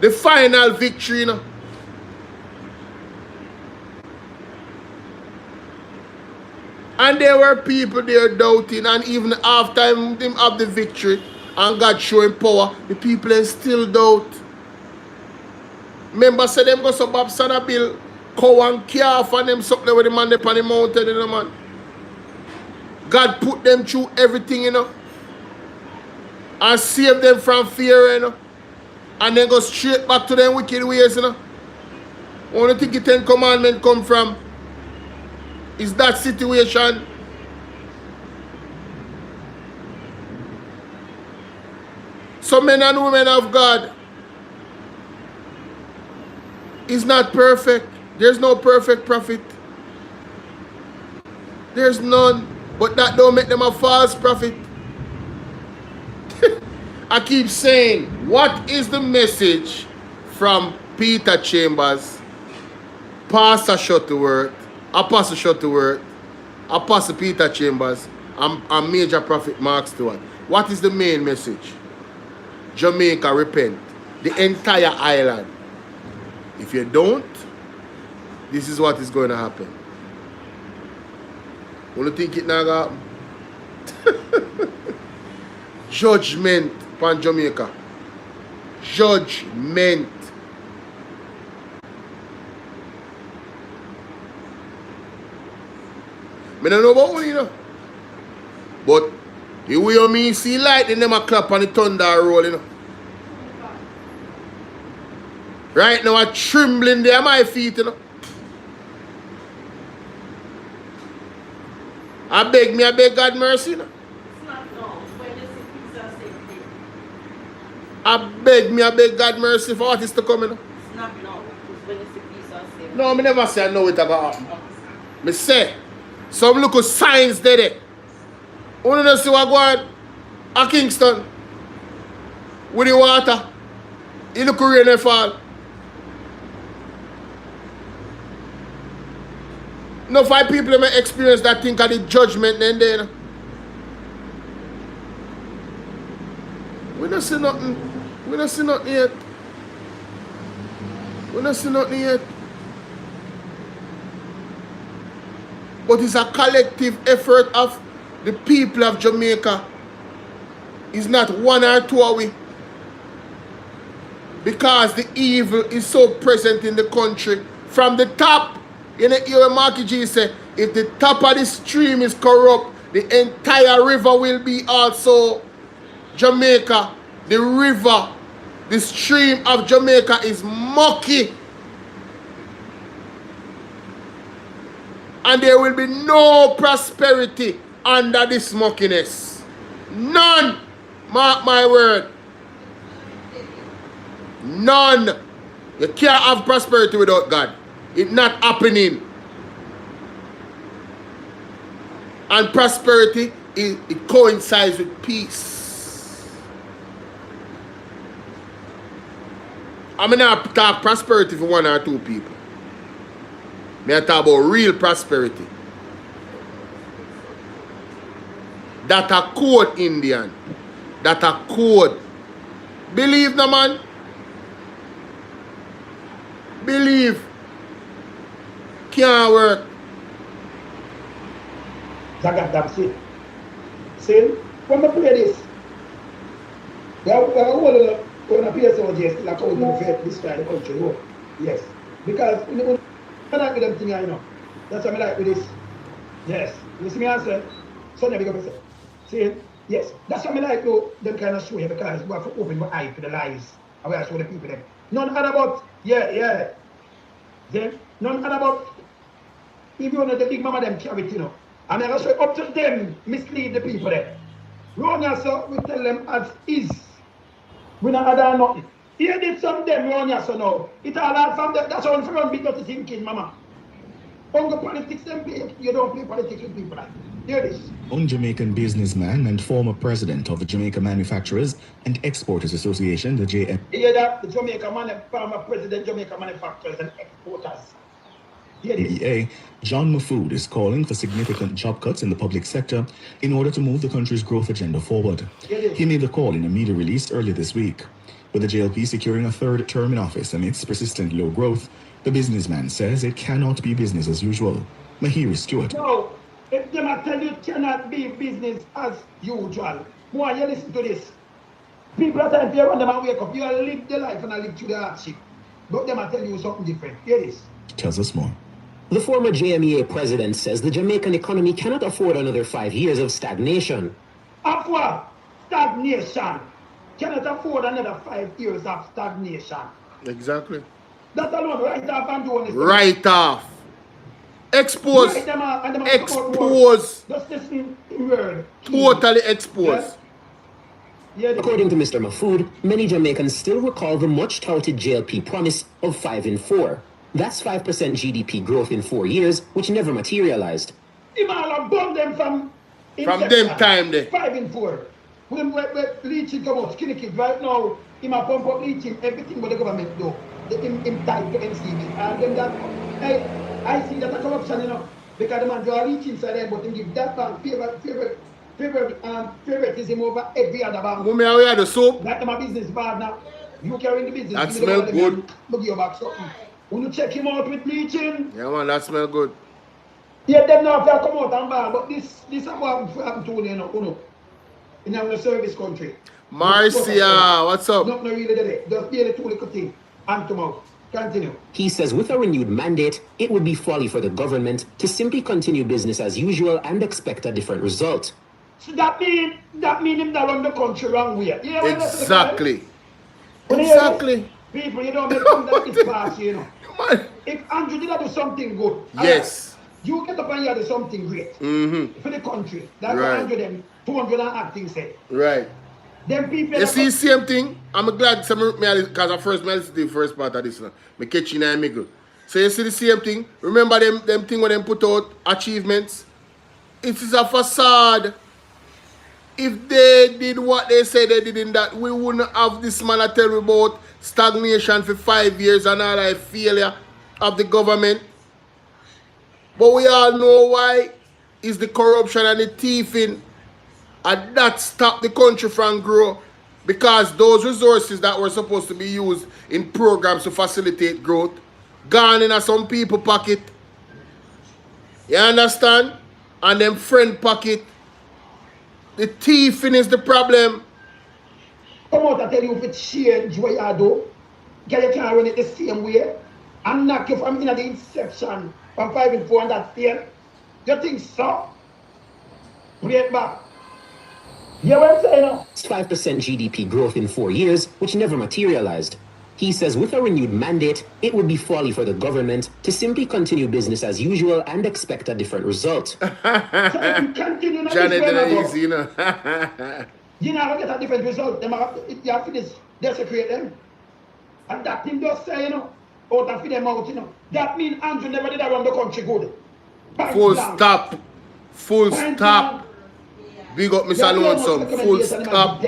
the final victory, you know. And there were people there doubting, and even after him have the victory and God showing power, the people still doubt. Remember, say them go so Bob Sana Bill, cow and calf and them something with the man up on the mountain, you know, man. God put them through everything, you know. And save them from fear, you know. And then go straight back to them wicked ways, you know. Only think the 10 Commandments come from is that situation. So men and women of God is not perfect. There's no perfect prophet. There's none. But that don't make them a false prophet. I keep saying, what is the message from Peter Chambers, Pastor Shuttleworth, Apostle Shuttleworth, Apostle Peter Chambers, and Major Prophet Mark Stewart? What is the main message? Jamaica, repent. The entire island. If you don't, this is what is going to happen. You think it now happen? Judgment upon Jamaica. Judgment. I don't know about one, you know. But the way you me see lightning, them a clap and the thunder roll, you know. Right now I'm trembling there my feet, you know. I beg God mercy, you know. I beg God mercy for what is to come, you know. No, I never say I know it about happen. I say, some look at signs there. You don't see what go on at Kingston with the water. You look at rain fall. No, 5 people may experience that thing of the judgment then there. You know? We don't see nothing. We don't see nothing yet. We don't see nothing yet. But it's a collective effort of the people of Jamaica. It's not one or two of we. Because the evil is so present in the country. From the top, you know, hear Marky G say, if the top of the stream is corrupt, the entire river will be also Jamaica. The river, the stream of Jamaica is mucky. And there will be no prosperity under this muckiness. None. Mark my word. None. You can't have prosperity without God. It's not happening. And prosperity, it coincides with peace. I'm not talk prosperity for one or two people. I talk about real prosperity. That a code, Indian. That a code. Believe no man. Believe. Can't work. Zagat damn see, when we play this, we are all going to pay some just like how we do this kind of country. No? Yes. Because I like with them thing, you know. That's what I like with this. Yes. You see me answer? So now we go to say. See? Yes. That's what I like to them kind of show you because we have to open my eye to the lies. And we have to show the people them. None other about, yeah. Then, none other about, if you know the big mama them carry it, you know. And I show up to them, mislead the people there. Wrong so we tell them as is. We not other nothing. Here did some of them wrong so now. It all out from them. That's all for them big dirty thinking, mama. Only politics them play. You don't play politics with people like. Hear this. One Jamaican businessman and former president of the Jamaica Manufacturers and Exporters Association, the JM. Hear that? The former president, Jamaica Manufacturers and Exporters. MEA, John Mahfood is calling for significant job cuts in the public sector in order to move the country's growth agenda forward. He made the call in a media release earlier this week. With the JLP securing a third term in office amidst persistent low growth, the businessman says it cannot be business as usual. Mahiri Stewart. No, if them I tell you it cannot be business as usual. More you listen to this. People are telling you when them wake up, you live the life and I live through the hardship. But them I tell you something different. Hear this. Tells us more. The former JMEA president says the Jamaican economy cannot afford another 5 years of stagnation. Afford stagnation. Cannot afford another 5 years of stagnation. Exactly. That alone, right off and doing this. Right off. Expose. Expose. Just listen to the word. Totally expose. Yeah, According to Mr. Mahfood, many Jamaicans still recall the much-touted JLP promise of 5 in 4. That's 5% GDP growth in 4 years, which never materialized. Him all bomb them from them time there. 5 in 4. When leaching come out, skinny kid right now, him a pump up leaching everything what the government do. Him tied to MCB. And then that I see that a corruption, you know, because the man draw leech inside there, but him give that bank favoritism over every other bank. When we are the soap. Like my business partner, you carry the business. That smell good. Look your back something. When you check him out with bleaching. Yeah man, that smell good. Yeah, them now have to come out and bad, but this is what happened to you know, in our service country. Marcia, what's up? Not really there. Just be the two little thing. And come out. Continue. He says with a renewed mandate, it would be folly for the government to simply continue business as usual and expect a different result. So that mean him that run the country wrong way. Yeah, exactly. Exactly. People, you don't make things that is fast, you know. If Andrew did do something good, yes, you get up and you do something great for the country. That's right. what Andrew them 200 and acting say. Right. Them people. You see, same thing. I'm glad because I first listened to the first part of this. Me catching and Miguel. So you see the same thing. Remember them thing when them put out achievements. It is a facade. If they did what they say they did in that, we wouldn't have this man I tell you about stagnation for 5 years and all that failure of the government. But we all know why. It's the corruption and the thieving. And that stopped the country from growing. Because those resources that were supposed to be used in programs to facilitate growth gone in some people pocket. You understand? And them friend pocket. The thieving is the problem. Come out and tell you if it's change what you do. You can't run it the same way. And knock you from the inception from 5 in 4 and that fail. You think so? Break back. You what I'm saying now? It's 5% GDP growth in 4 years, which never materialized. He says with a renewed mandate, it would be folly for the government to simply continue business as usual and expect a different result. So if you continue not Johnny did it easy, you know. You never get a different result. You have to desecrate them. And that thing just say, out of them out, That means Andrew never did around the country good. Full stop. Full stop. Big up Mr. Lonesome. Full stop.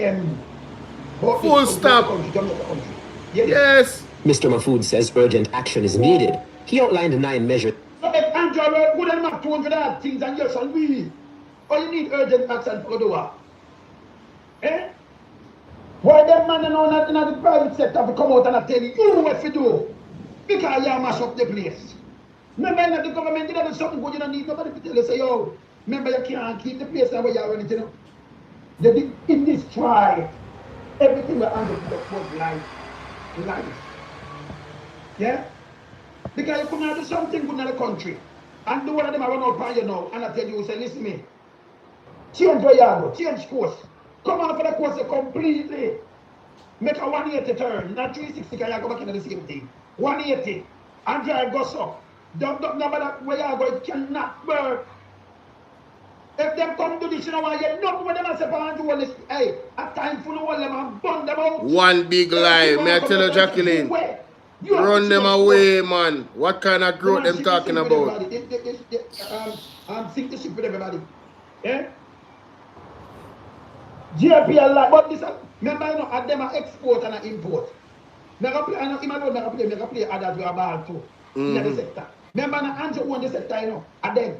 Full stop. Yes. Mr. Mahfood says urgent action is needed. He outlined 9 measures. So if Andrew good enough 200 odd things and yes, and we, all you need urgent action for the war. Eh? Why them man in the private sector to come out and tell you what to do? Because you mash up the place. Remember that the government did something good, you don't need nobody to tell you, say, yo, remember you can't keep the place where you are running, you know. They did in this trial, everything was under the life. Yeah? Because you come out do something good in the country, and the one of them I run out by you now, and I tell you, say, listen to me, change where you go, change course. Come on for the course completely. Make a 180 turn, not 360 because you go back into the same thing. 180 and drive go so. Don't number that where you go, it cannot work. If them come to this, you know why you know when them say for do this, hey, a time full of all them and burn them out. One big lie, may I tell you, Jacqueline. Run them away, man. What kind of growth them talking about? Sink the ship with everybody. Yeah? GLP a lot, but this, remember, you know, at them are export and import. I play others with a ball too, in the sector. Remember, Andrew own the sector, you know, at them.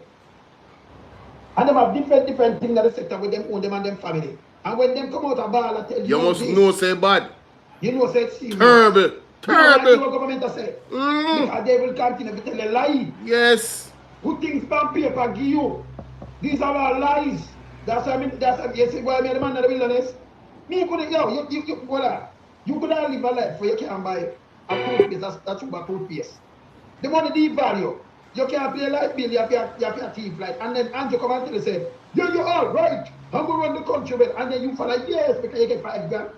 And them have different things in the sector with them own them and them family. And when them come out a ball and tell you, you must know say bad. You know say it's terrible. Terrible. You know what government say? Because they will continue to tell a lie. Yes. Put things on paper, give you. These are all lies. That's why you see why me the man in the wilderness. Me couldn't, you could have live a life where you can't buy a toothpaste, that's a toothpaste. The money deep value. You can't pay a light bill, you have your teeth like, and then Andrew come and tell you, say, yeah, you're all right. I'm going to run the country with, and then you fall like, yes, because you get 5 grand.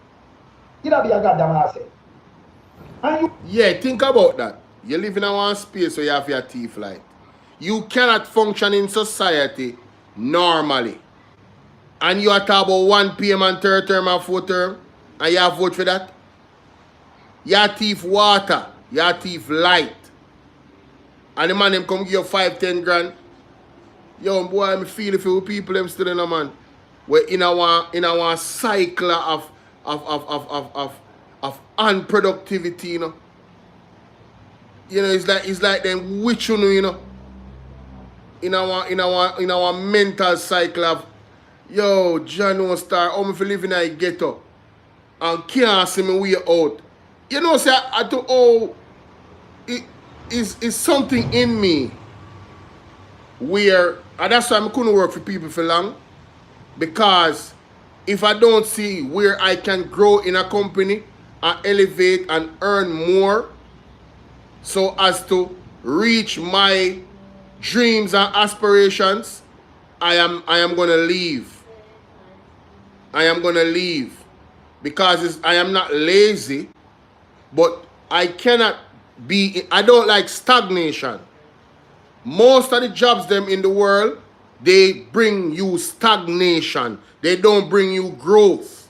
You don't be a goddamn ass. And you... Yeah, think about that. You live in a one space where you have your teeth light. You cannot function in society normally. And you are talking about 1 PM and 3rd term and 4th term, and you have vote for that? Your teeth water, your teeth light. And the man them come give you 5-10 grand. Yo, boy, I feel if you people them still in a man. We're in our cycle of unproductivity, you know. You know, it's like them witch, you know. In our mental cycle of, yo, John won't start, how me feel live in a ghetto and can't see me way out. You know, say I do, oh, it is something in me where, and that's why I couldn't work for people for long, because if I don't see where I can grow in a company and elevate and earn more so as to reach my dreams and aspirations, I am gonna leave. I am gonna leave because I am not lazy, but I cannot be, I don't like stagnation. Most of the jobs them in the world, they bring you stagnation. They don't bring you growth.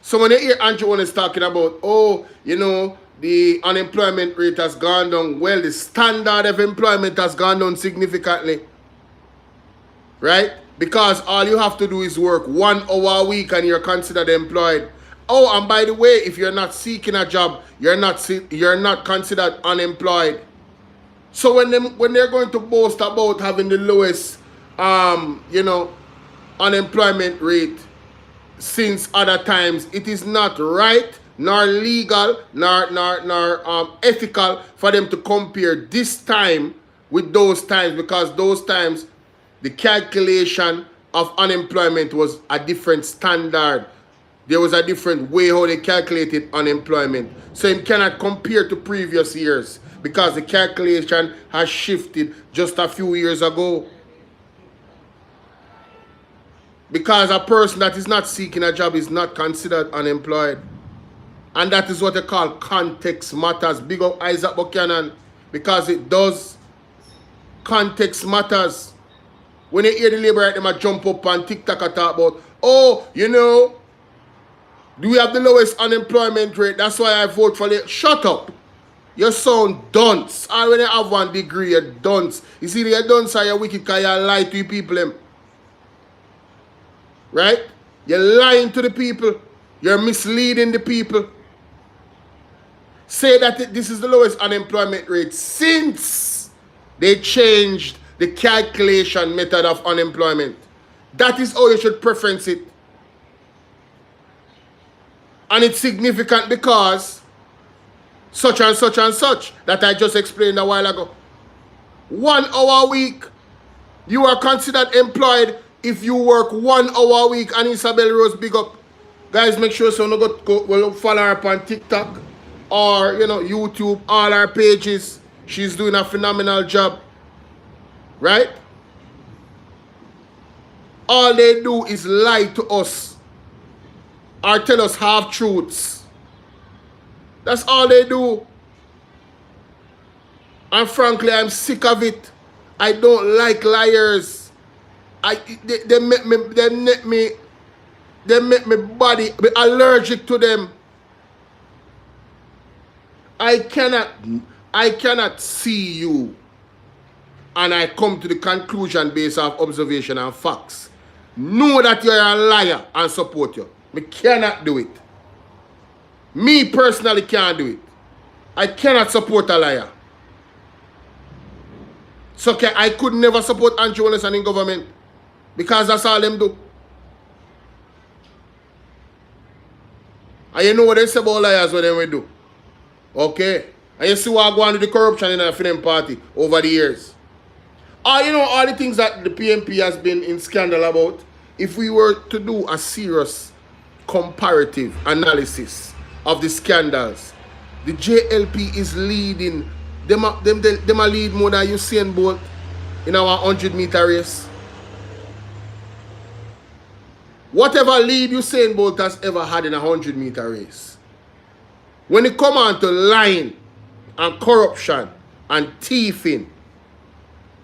So when they hear Andrew is talking about, oh, you know, the unemployment rate has gone down, well, the standard of employment has gone down significantly. Right? Because all you have to do is work 1 hour a week and you're considered employed. Oh, and by the way, if you're not seeking a job, you're not considered unemployed. So when they're going to boast about having the lowest you know, unemployment rate since other times, it is not right, nor legal, nor ethical for them to compare this time with those times, because those times the calculation of unemployment was a different standard. There was a different way how they calculated unemployment. So you cannot compare to previous years because the calculation has shifted just a few years ago. Because a person that is not seeking a job is not considered unemployed. And that is what they call context matters. Big up Isaac Buchanan, because it does. Context matters. When you hear the labor right, they might jump up and TikTok and talk about, oh, you know, Do we have the lowest unemployment rate? That's why I vote for it. Shut up. You sound dunce. I when you have 1 degree, you're dunce. You see, you're dunce or you're wicked because you lie to the people. Them. Right? You're lying to the people. You're misleading the people. Say that this is the lowest unemployment rate since they changed the calculation method of unemployment. That is how you should preference it. And it's significant because such and such and such that I just explained a while ago. 1 hour a week, you are considered employed if you work 1 hour a week. And Isabel Rose, big up. Guys, make sure so you go follow her up on TikTok or YouTube, all our pages. She's doing a phenomenal job. Right? All they do is lie to us or tell us half-truths. That's all they do. And frankly, I'm sick of it. I don't like liars. They make me body be allergic to them. I cannot see you and I come to the conclusion based off observation and facts. Know that you're a liar and support you. I cannot do it. Me personally can't do it. I cannot support a liar. So I could never support Andrew Wilson in government because that's all them do. And you know what they say about liars, what they will do. Okay? And you see what going on with the corruption in the film party over the years. You know all the things that the PMP has been in scandal about. If we were to do a serious comparative analysis of the scandals, the JLP is leading. Them a lead more than Usain Bolt in our 100-meter race. Whatever lead Usain Bolt has ever had in a 100-meter race. When it come on to lying and corruption and thieving,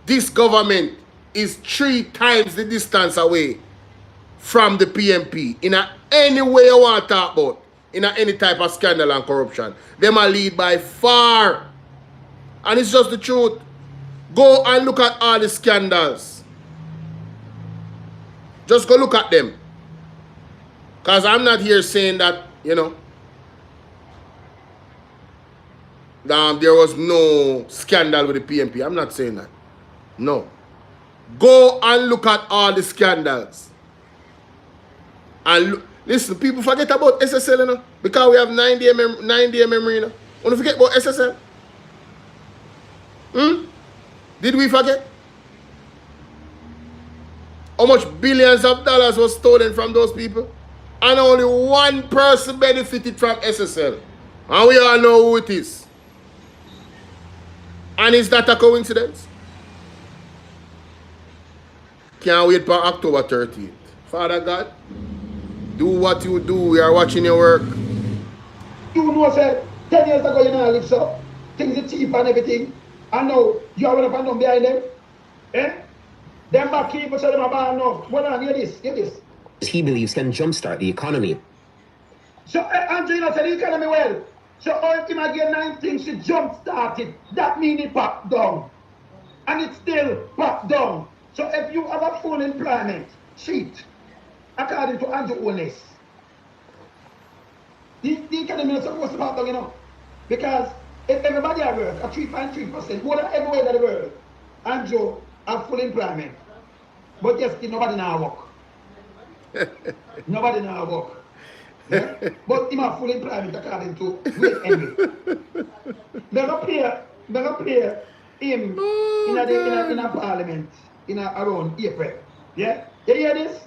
this government is 3 times the distance away from the PMP in any way you want to talk about, in any type of scandal and corruption. Them are lead by far. And it's just the truth. Go and look at all the scandals. Just go look at them. Because I'm not here saying that, there was no scandal with the PMP. I'm not saying that. No. Go and look at all the scandals. And listen, people forget about SSL, because we have 9-day memory. Don't forget about SSL. Did we forget? How much billions of dollars was stolen from those people? And only one person benefited from SSL. And we all know who it is. And is that a coincidence? Can't wait for October 30th. Father God, do what you do. We are watching your work. You know, sir, 10 years ago, you know, I live so. Things are cheap and everything. And now, you are going to find behind them. Eh? Them back people say them about enough. Well, on, hear this. He believes can jumpstart the economy. So, Angelina said the economy well. So, all him again 9 things to jumpstart it. That means it back down. And it's still back down. So, if you have a full employment sheet, according to Andrew Willis, the economy is supposed to back down, Because if everybody at work, at 3.3%, more than everywhere in the world, Andrew have full employment. But yes, nobody now work. Nobody now work. Yeah? But him have full employment according to Will Henry. They're not pay him in a parliament around April. Yeah? You hear this?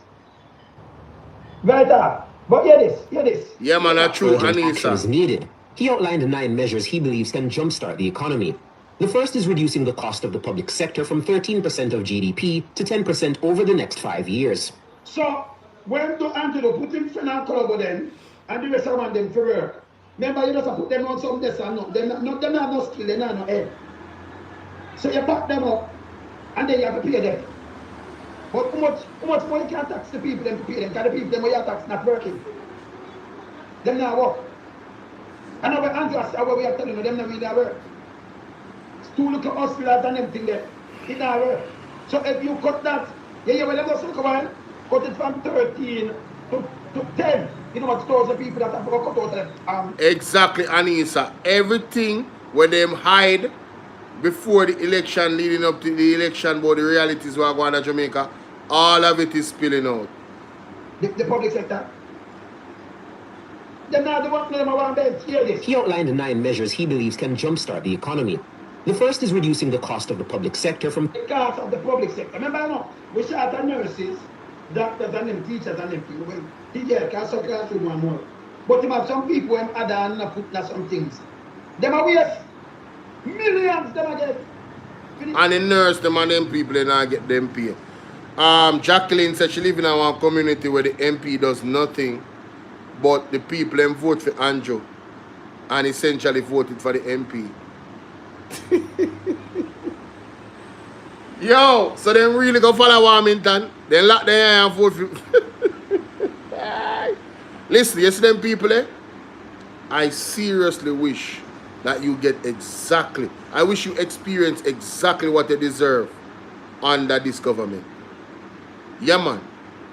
Right there. But hear this. Yeah, man, that's true. Action is needed. He outlined 9 measures he believes can jumpstart the economy. The first is reducing the cost of the public sector from 13% of GDP to 10% over the next 5 years. So, when do Angelo put him friend and club then, and the rest of them for work? Remember, you just put them on some desk and no. Them have no skill, they have no head. So you back them up, and then you have to pay them. But how much money can tax the people them to pay them? Because the people them where you tax not working. Them not work. And our Andrew said what we are telling you, them not really work. Two little hospitals and everything there. It not work. So if you cut that, yeah, when them go look a while, cut it from 13 to 10. You know what, 1,000 people that have cut out of them. Exactly, Anissa. Everything where them hide before the election, leading up to the election, about the realities were going on in Jamaica, all of it is spilling out. The public sector. They're not the one them around there. Hear this. He outlined 9 measures he believes can jumpstart the economy. The first is reducing the cost of the public sector from... The cost of the public sector. Remember, no, we shot at nurses, doctors, and them teachers, and them people. Well, teachers can suck classroom and more. But you have some people who add on and put some things. Them are waste. Millions them again. And the nurse, them and them people, they not get them paid. Jacqueline said she live in one community where the MP does nothing, but the people them vote for Andrew and essentially voted for the MP. Yo, so them really go follow Warmington, then lock their and vote for. Listen, you see them people eh? I seriously wish that you get exactly, I wish you experience exactly what they deserve under this government. Yeah, man.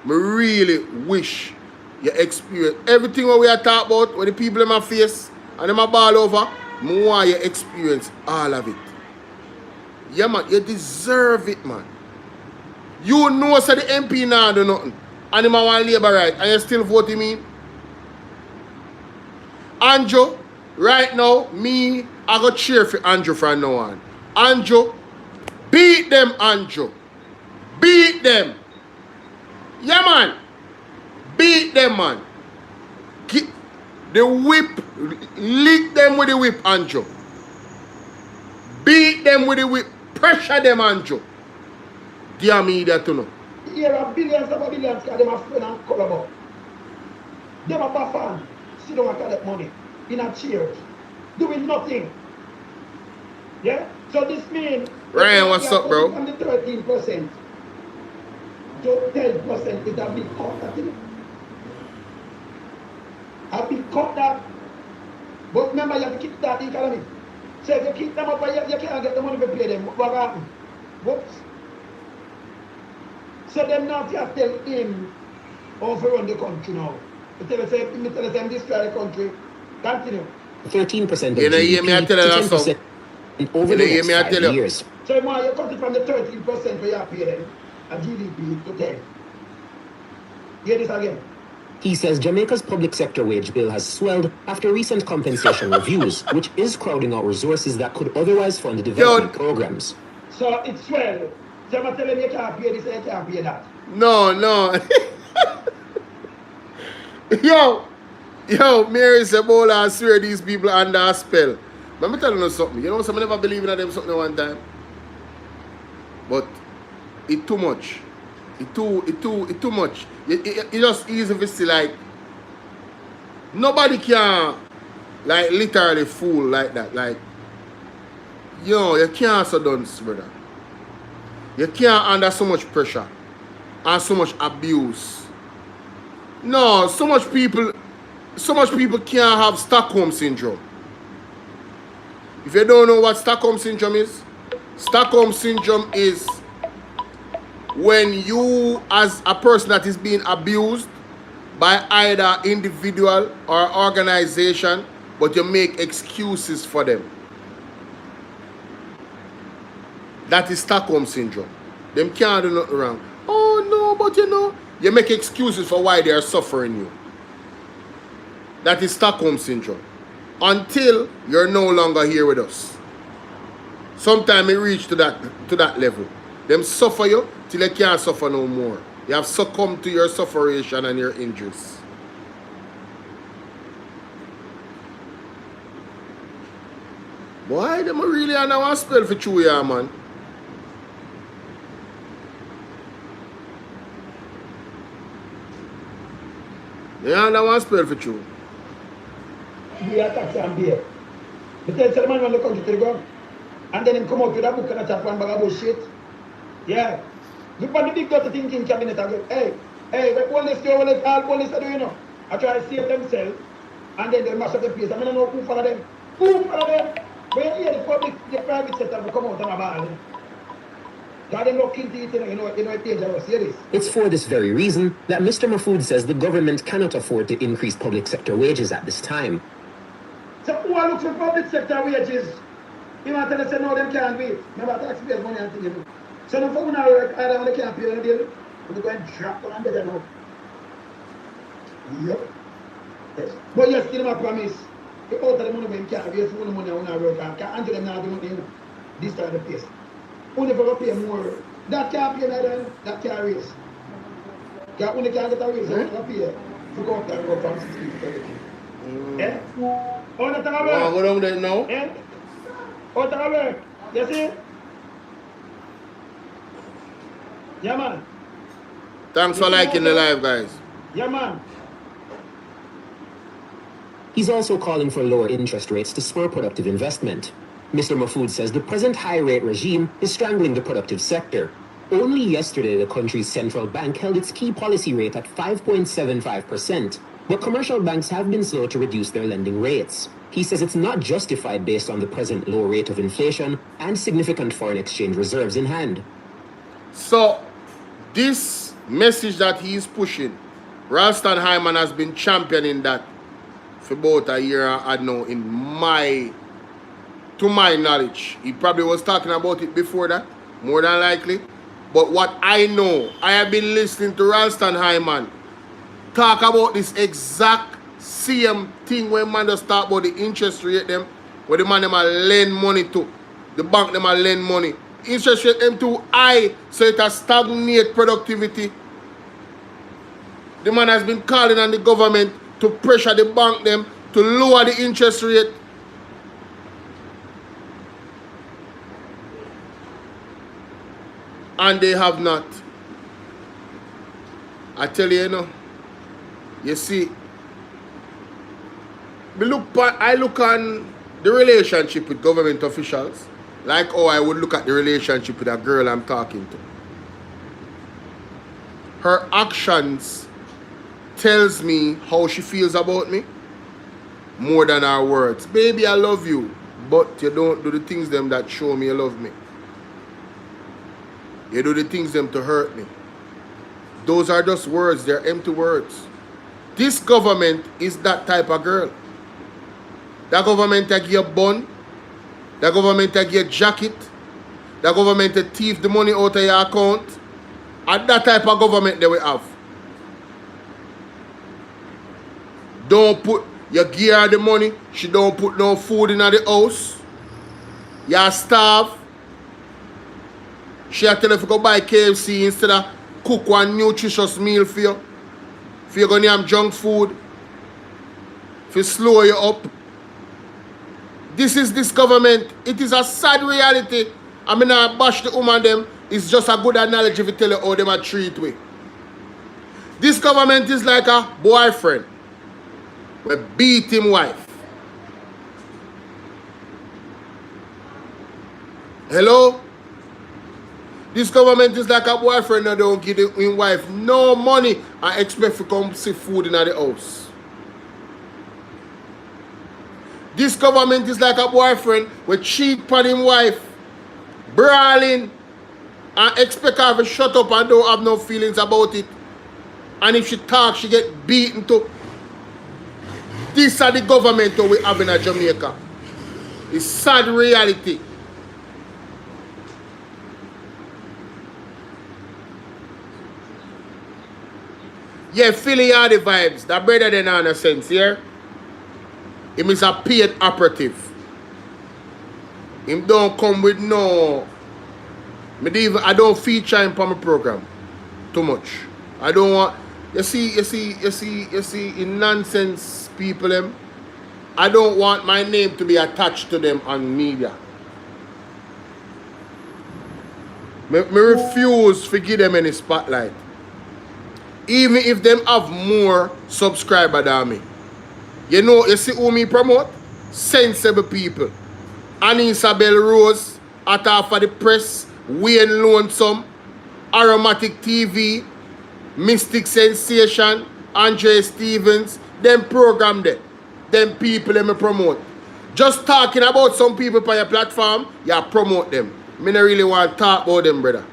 I really wish you experience everything what we are talking about, with the people in my face and in my ball over, I want you experience all of it. Yeah, man. You deserve it, man. You know, so the MP now do nothing. And him want labor right, and you still voting me? Andrew, right now, I go cheer for Andrew from now on. Andrew, beat them, Andrew. Beat them. Yeah, man. Beat them, man. Keep the whip, lick them with the whip, Andrew. Beat them with the whip. Pressure them, Andrew. Dear me, that to know. Here are billions of billions because them are friend and collaborate. Them are bafan. Sit down and collect money in a church, doing nothing. Yeah? So this means Ryan, what's up, bro? From the 13% to 10% is a big cut, I think. A big cut that. But remember, you have to keep that economy. So if you keep them up, you can't get the money to pay them. What happens? Whoops. So them not just tell him over run the country now. Tell us him destroy the country. Continue. 13% of you know, hear me, I tell you that GDP in over the next 5 years. So you cut it from the 13% where you pay them a GDP to 10. Hear this again. He says Jamaica's public sector wage bill has swelled after recent compensation reviews, which is crowding out resources that could otherwise fund development programs. So it's swelled. So I'm telling you, you can't pay this and you can't pay that. No. Yo, Mary said, Bolo, I swear these people are under a spell. Let me tell you something. You know, some never believe in them something one time. But it's too much. It's too much. It just easy to see like nobody can like literally fool like that. Like, you can't so dunce, brother. You can't under so much pressure and so much abuse. No, so much people can't have Stockholm syndrome. If you don't know what Stockholm syndrome is when you, as a person that is being abused by either individual or organization, but you make excuses for them. That is Stockholm syndrome. Them can't do nothing wrong. Oh no, but you make excuses for why they are suffering you. That is Stockholm syndrome. Until you're no longer here with us. Sometimes it reach to that level. Them suffer you till you can't suffer no more. You have succumbed to your sufferation and your injuries. Boy, them really are now a spell for you, yeah, man. They are now a spell for you. We are tax and beer. But tell the man when the country to go. And then him come out with a book and a chat one bag of bullshit. Yeah. Look at the big dirty thinking cabinet again. Hey, all this do you know? I try to save themselves and then they mash up the place. I don't know who follow them. Who follow them? When you hear the private sector will come out and about it. God, they no kill it, you know, it's dangerous. Hear this. It's for this very reason that Mr. Mafood says the government cannot afford to increase public sector wages at this time. So who are looking for public sector wages? You want to tell us no, them can't wait. Remember, taxpayers money and things. So no, for when I work, I don't can't pay on the deal. We go and drop on better now. Yep. Yes. But you still have a promise. The out of the money when you can't waste the money when I work. Can't handle them now, do nothing. This time the place. Only for pay more. That can't pay than that can't raise. You only can't get a raise. You can't pay. You go up there and go from 16 to 17. Eh? Oh, that's how I work. Go down there now. Eh? Oh, that's how I work. You see? Yeah, man. Thanks for liking the live, guys. Yeah, man. He's also calling for lower interest rates to spur productive investment. Mr. Mafood says the present high-rate regime is strangling the productive sector. Only yesterday, the country's central bank held its key policy rate at 5.75%, but commercial banks have been slow to reduce their lending rates. He says it's not justified based on the present low rate of inflation and significant foreign exchange reserves in hand. So, this message that he is pushing, Ralston Hyman has been championing that for about a year and now to my knowledge. He probably was talking about it before that, more than likely. But what I know, I have been listening to Ralston Hyman talk about this exact same thing when man just talk about the interest rate them, where the man them a lend money to. The bank them a lend money. Interest rate them too high, so it has stagnate productivity. The man has been calling on the government to pressure the bank them to lower the interest rate. And they have not. I tell you, you know, you see, I look on the relationship with government officials like how I would look at the relationship with a girl I'm talking to. Her actions tells me how she feels about me more than her words. Baby, I love you, but you don't do the things them that show me you love me. You do the things them to hurt me. Those are just words. They're empty words. This government is that type of girl. That government that give bun. That government that give jacket. That government that thief the money out of your account. And that type of government that we have. Don't put your gear the money. She don't put no food in the house. You starve. She tell you if you go buy KFC instead of cook one nutritious meal for you. If you're going to have junk food. If you slow you up. This is this government. It is a sad reality. I mean, I bash the woman them. It's just a good analogy if you tell you how them are treat we. This government is like a boyfriend. We beat him wife. Hello? This government is like a boyfriend that don't give his wife no money and expect to come see food in the house. This government is like a boyfriend with cheat on his wife, brawling, and expect her to shut up and don't have no feelings about it. And if she talks, she get beaten too. These are the government that we have in Jamaica. It's sad reality. Yeah, Philly are the vibes. That better than in a sense, yeah? Him is a paid operative. Him don't come with no... I don't feature him on my program. Too much. I don't want... You see, in nonsense people, them, I don't want my name to be attached to them on media. Me refuse to give them any spotlight. Even if them have more subscribers than me. You know, you see who me promote? Sensible people. Anissa Bell Rose, Atta for the Press, Wayne Lonesome, Aromatic TV, Mystic Sensation, Andre Stevens, them program there. them people let me promote. Just talking about some people on your platform, you promote them. Me not really want to talk about them, brother.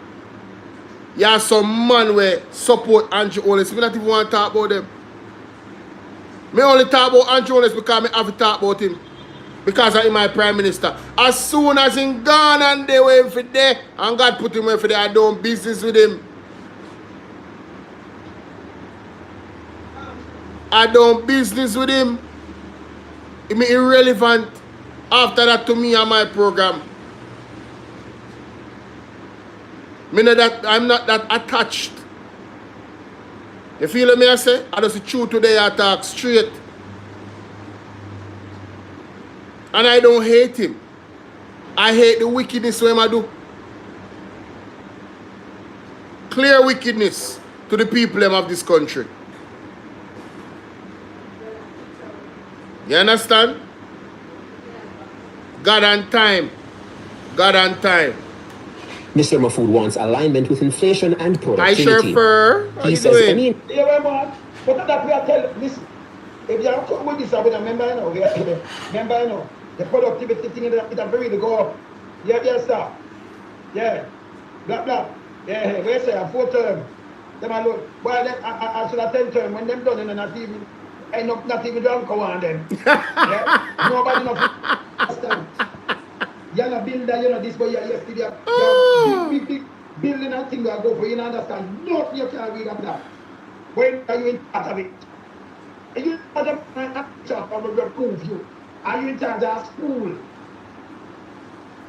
You have some man where support Andrew Holness. Me not even want to talk about them. Me only talk about Andrew Holness because I have to talk about him. Because I'm my prime minister. As soon as he gone and they went for there, and God put him away for there, I don't business with him. I don't business with him. It be irrelevant after that to me and my program. I'm not that attached. You feel what I say? I just true today I talk straight. And I don't hate him. I hate the wickedness when I do. Clear wickedness to the people of this country. You understand? God and time. God and time. Mr. Mahfood wants alignment with inflation and productivity. Hi, chauffeur. He says any... Yeah, man. But that we are telling, listen, if you are talking about this, I will remember, you know, remember, you know, the productivity thing, it has really go up. Yeah, yes, sir. Yeah. Blah, blah. Yeah, we say a 4 term. Them alone. Well, then, I should have 10 term. When them done, and not even, end up not even drunk on them. Yeah? Nobody not understand. You're not builder, you know, this boy, you're yesterday. Big building and thing that go for you, understand. Nothing you can't read up that. When are you in charge of it? Are you in charge of my prove you? Are you in charge of school?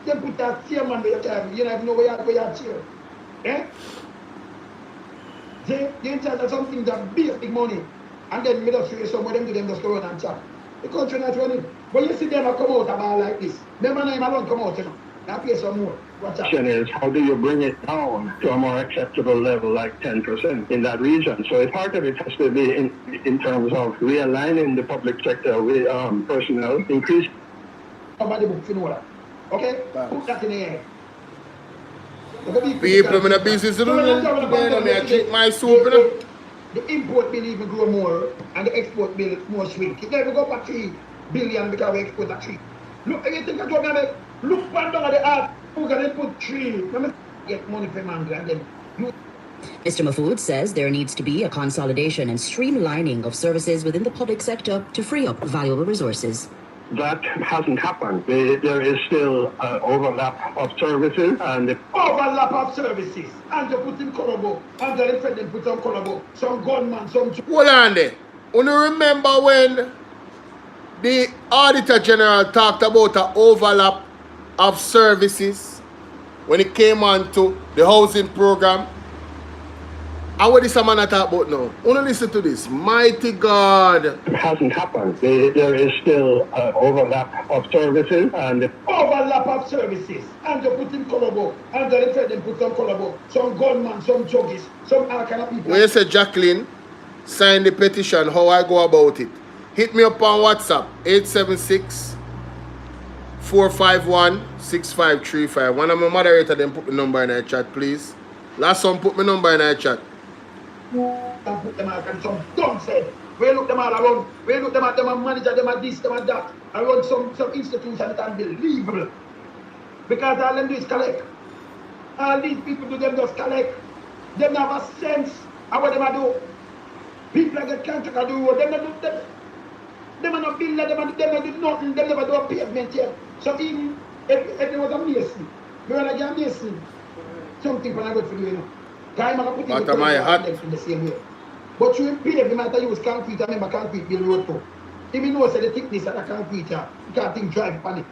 They put that chairman where you can't, you don't even know where you're chair. Eh? You're in charge of something that big money. And then middle street, some of them do them just go run and chat. The country not running. But you see them come out about like this. Them and I don't come out, you know. Now pay some more. Watch out. Question is, how do you bring it down to a more acceptable level, like 10% in that region? So part of it has to be in terms of realigning the public sector with personnel, increase. Somebody book for that. Okay? Put that in the air. People in the business, you know, I drink my soup, you know. The import bill even grow more and the export bill more shrink. It never go for 3 billion because we export at 3. Look, you think I'm talking about look down at the art, who can put 3? Let me get money from man and then you. Mr. Mahfood says there needs to be a consolidation and streamlining of services within the public sector to free up valuable resources. That hasn't happened. There is still overlap of services and overlap of services. And you put in Colombo, and the defendant put on Colombo, some gunman, some. Hold on there. You remember when the Auditor General talked about an overlap of services when it came on to the housing program? And what is a man talk about now? Only listen to this. Mighty God. it hasn't happened. There is still overlap of services and Overlap of services. And you put in Colombo, and the defendant put on Colombo, some gunman, some judges, some all kind of people. When you say Jacqueline, sign the petition, how I go about it. Hit me up on WhatsApp, 876-451-6535. One of my moderator then put the number in the chat, please. Last one put my number in the chat. And put them out and some dumb said. We look them all around. We look them at them and manager them at this, them at that. Around some institutions that are unbelievable. Because all them do is collect. All these people do them just collect. They have a sense of what them do. People that get contract do what them do. Them are not build, them not do nothing. Them never do a pavement here. So even if there was a mason, we want to get a mason. Something when I go for you, you know. Time I put in the same way. But you pave, you might use concrete, I remember concrete build road too. If you know say the thickness of the concrete, you can't think drive upon it.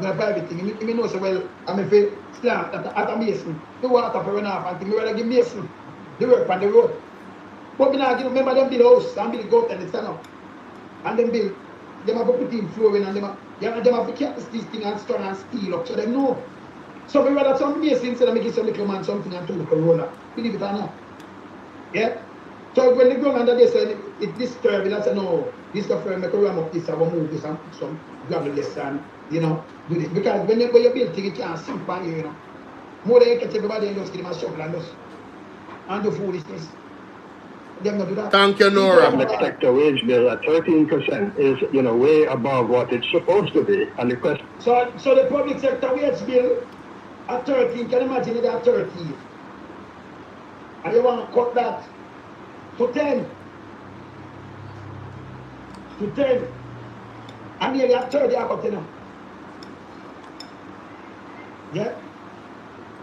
You private thing. If you know so well, I'm a fair slant at a mason. The water for run off and think, we rather give mason the work on the road. But we not give, remember them build house and build Govt and they stand up. And then build, them have to put in flooring and them have to keep this thing and stone and steel up so them know. So we rather some mason instead of making some little man something and two little roller. Believe it or not. Yeah? So when they go under this, it disturbs, I say, no, this stuff will make a ram up this, I will move this and put some gravel this and, you know, do this. Because when you build things, you can't sink on you, you know. More than you can take everybody and just give them a shovel and just and do foolishness. them not do that. Thank you, Nora. Public sector wage bill at 13% is, way above what it's supposed to be. And the question. So the public sector wage bill at 13, can you imagine it at 13? And you want to cut that to 10. To 10. And nearly at 30, I got to. Yeah?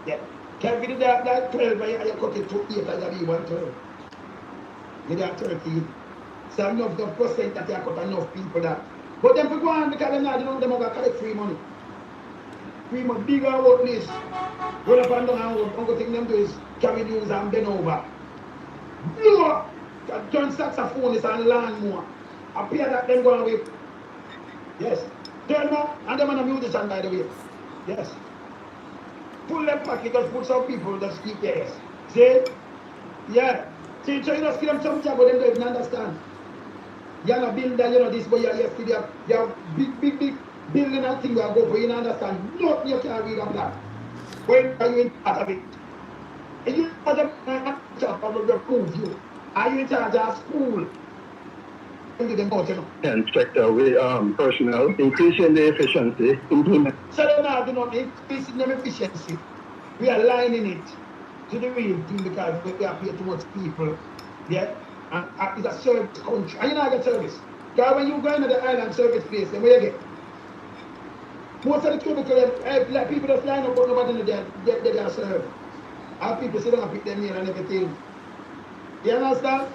Yeah. Can we do that 12, but you cut it to 8, and you want 12. Maybe at 13. So enough the percent that you cut enough people that. But then we go on because them are going to collect free money. Free money, bigger work list. Run up and down and work. Only thing them do is carry news and bend over. Blow up! Turn saxophonist and learn more. Appear that them go away. Yes. Turn up, and them are a musician by the way. Yes. Pull them pocket, just put some people, just keep theirs. See? Yeah. See, so you just give them some job, but them don't even understand. You're not builder, this, but you have big building and thing where go for you don't understand. Nothing you can't read of that. When are you in charge of it? And you are the prove you. Are you in charge of school? And sector personnel, increasing the efficiency, implement. So they're not increasing the efficiency. We are aligning it to the real thing because we are paid towards people. Yeah? And it's a service country. And you not get service. Because when you go into the island service place, then where you get? Most of the cubicle, like people just line up, but nobody they are served. And people sit down and pick them in and everything. You understand?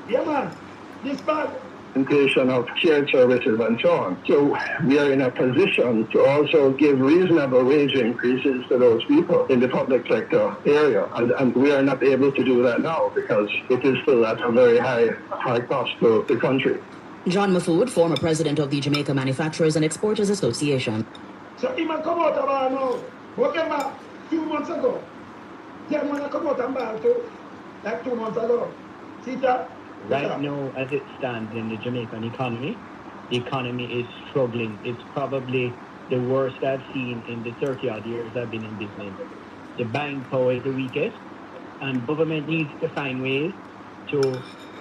Yeah, man. This bad. Implementation of shared services and so on. So we are in a position to also give reasonable wage increases to those people in the public sector area. And we are not able to do that now because it is still at a very high cost to the country. John Mahfood, former president of the Jamaica Manufacturers and Exporters Association. So he might come out about now. Whatever, a few months ago. Yeah, man, come out about like 2 months ago. See that? Right now, as it stands in the Jamaican economy, the economy is struggling. It's probably the worst I've seen in the 30-odd years I've been in business. The buying power is the weakest, and government needs to find ways to,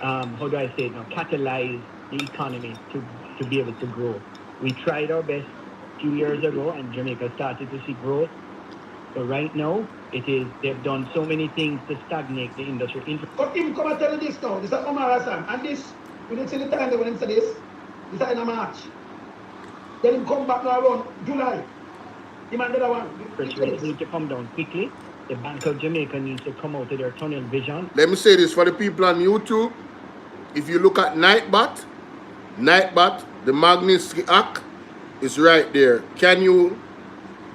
catalyze the economy to be able to grow. We tried our best a few years ago, and Jamaica started to see growth. But right now, they've done so many things to stagnate the industry. But him come and tell you this now, this is Omar Hassan, and this, we didn't see the time when him say this is in March. Then him come back now around July. Him and the other one. President need to come down quickly. The Bank of Jamaica needs to come out of their tunnel vision. Let me say this for the people on YouTube. If you look at Nightbot, the Magnitsky Act is right there. Can you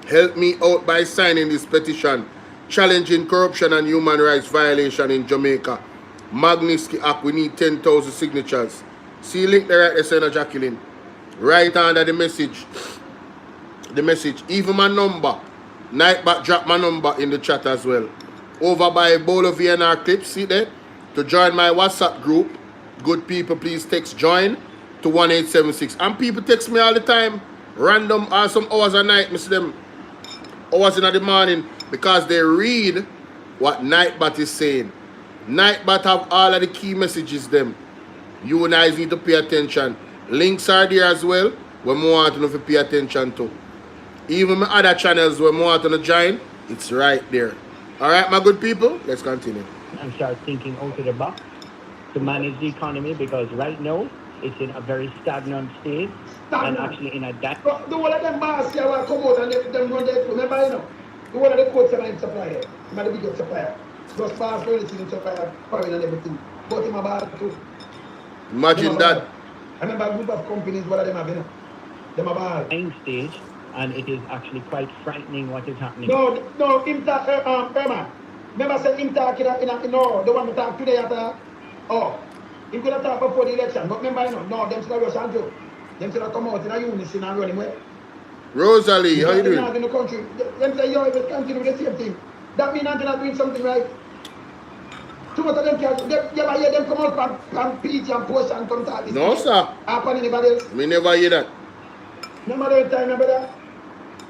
help me out by signing this petition challenging corruption and human rights violation in Jamaica? Magnitsky Act, we need 10,000 signatures. See link there right there, Senator Jacqueline. Right under the message. Even my number. Nightbot drop my number in the chat as well. Over by Bolo Bvrclips, see there? To join my WhatsApp group. Good people, please text join to 1876. And people text me all the time. Random or some hours a night, miss them. Hours in the morning, because they read what Nightbot is saying. Nightbot have all of the key messages them. You guys need to pay attention. Links are there as well, when we want to pay attention to. Even my other channels where we want to join, it's right there. Alright, my good people, let's continue. And start thinking out of the box to manage the economy, because right now it's in a very stagnant state. And actually in a that. The one of them bars here will come out and them run there. Remember, the one of the codes are in supplier. He's the biggest supplier. Just bars for anything supplier, foreign and everything. But him a bar too. Imagine that. I remember a group of companies, what are them having? Them a bar. Stage, and it is actually quite frightening what is happening. No, him talk, Irma. Remember say him talk no, the one who talk today at, he could have talked before the election, but remember, no, them still rush and joke. Them still come out in a unison and run away. Rosalie, how you doing? In the country, them say, if it continue with the same thing, that means they're not doing something right. Too much of them can, you ever hear them come out from PG and post and come talk this? No, sir. Happen anybody else? We never hear that. Remember the time, remember that?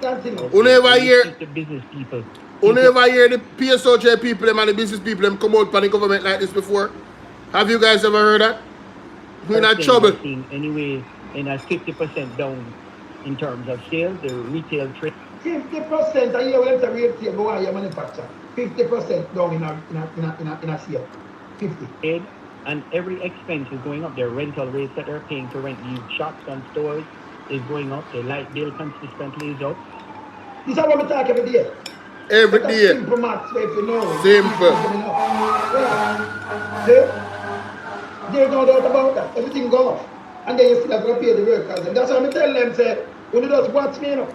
Continue. Who never hear? The business people. Who never hear the PSOJ people and the business people them come out from the government like this before? Have you guys ever heard that? We're not First thing trouble. we're seeing anyway in a 50% down in terms of sales, the retail trade. 50% a year when the rate here go on your manufacture. 50% down in a sale. 50. And every expense is going up. Their rental rates that they're paying to rent these shops and stores is going up. The light bill consistently is up. This is what we talk every day. Every That's day. simple maths, if you know. Simple. Yeah. There's no doubt about that. Everything go off. And then you still have to pay the workers. And that's why I tell them, say, when you just watch me, you know.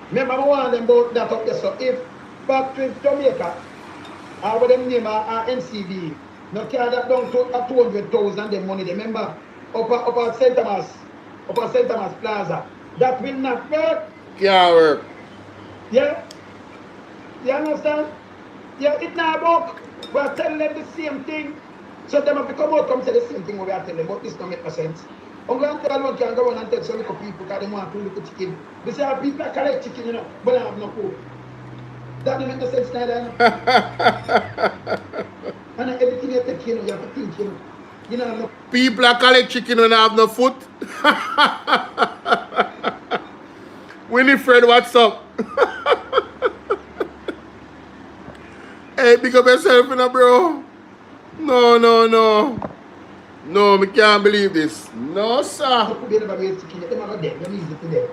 Remember, I want them about that up there. So if Bvrclips Jamaica, or what them name are NCB, no carry that down to 200,000 them money. Remember, up at St. Thomas Plaza. That will not work. Can't work. Yeah? You understand? Yeah, it's not work. We are telling them the same thing. So them have to come out and say the same thing we are telling them, but this don't make no sense. I'm going to tell one can go on and tell some little people because they want to look at chicken. They say our people collect chicken, you know, but they have no food. That don't make no sense neither, you know. And everything you take, you know, you have to think, you know. You know, no. People are collect chicken when they have no foot. Winifred, what's up? Hey, pick up yourself, you know, bro. No. No, I can't believe this. No, sir. They never raise chicken, they never dead, they easy to dead.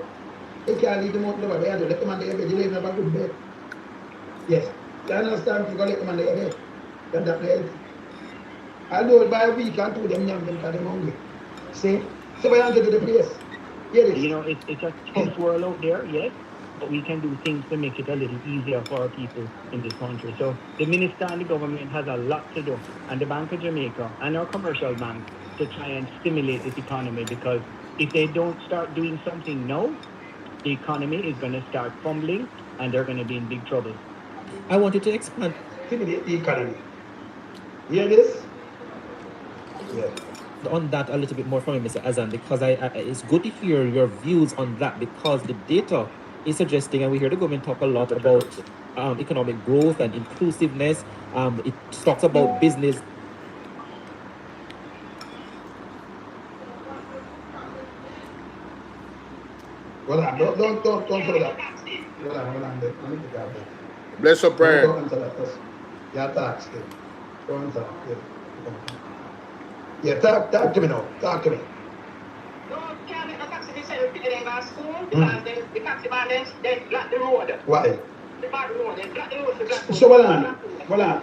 They can't leave them out there, they let them on their bed, they never go to bed. Yes. You understand? You gotta let them on their bed. That's that healthy. I do it by a week and 2 them young them because they're hungry. See? So we have to do the place. Hear this. You know, it's a tough world out there, yes, but we can do things to make it a little easier for our people in this country. So the minister and the government has a lot to do, and the Bank of Jamaica and our commercial bank to try and stimulate this economy, because if they don't start doing something now, the economy is going to start fumbling and they're going to be in big trouble. I wanted to expand. Stimulate the economy. Hear this? Yeah. On that a little bit more from you, Mr. Azan, because it's good to hear your views on that, because the data is suggesting, and we hear the government talk a lot about economic growth and inclusiveness. It talks about business. Hold on, don't say that. Hold on, let me take that. Bless up prayer. Don't answer that first. Yeah, talk still. Don't answer that. Yeah, talk to me now. Talk to me. No, can't make no taxi this side of the school because the taxi man they block the road. Why? The bad road, they block the road for black. So hold on.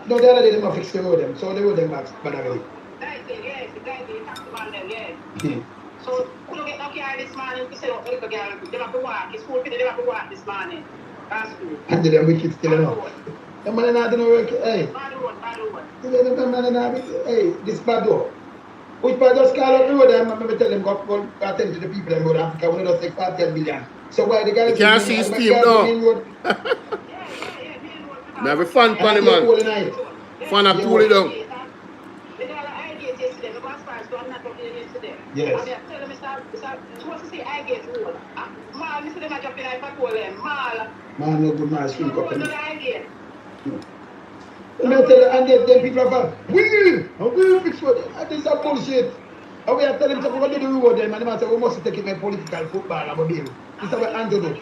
No, the other day they must fix the road them. So the road them back already. Yes, the taxi man them, yes. So couldn't get no car this morning to say up little girl, they have to walk. It's school they have to walk this morning. That's school. And they them wicked still enough. The man not doing work. Hey. Bad road. The man not hey, this bad door. Which part just call out the road and maybe tell them go attend to the people in Road Africa when they just take 10 million. So why the guys can't see steam now. I have a fun funny man. Fun and cool it down. Yes. Man, no good man, swing up in it. Let me tell you, and then people are we'll fix what this is a bullshit. And we are telling them to go to the road them, and they say we must take it by political football and deal. This is what Andrew do. When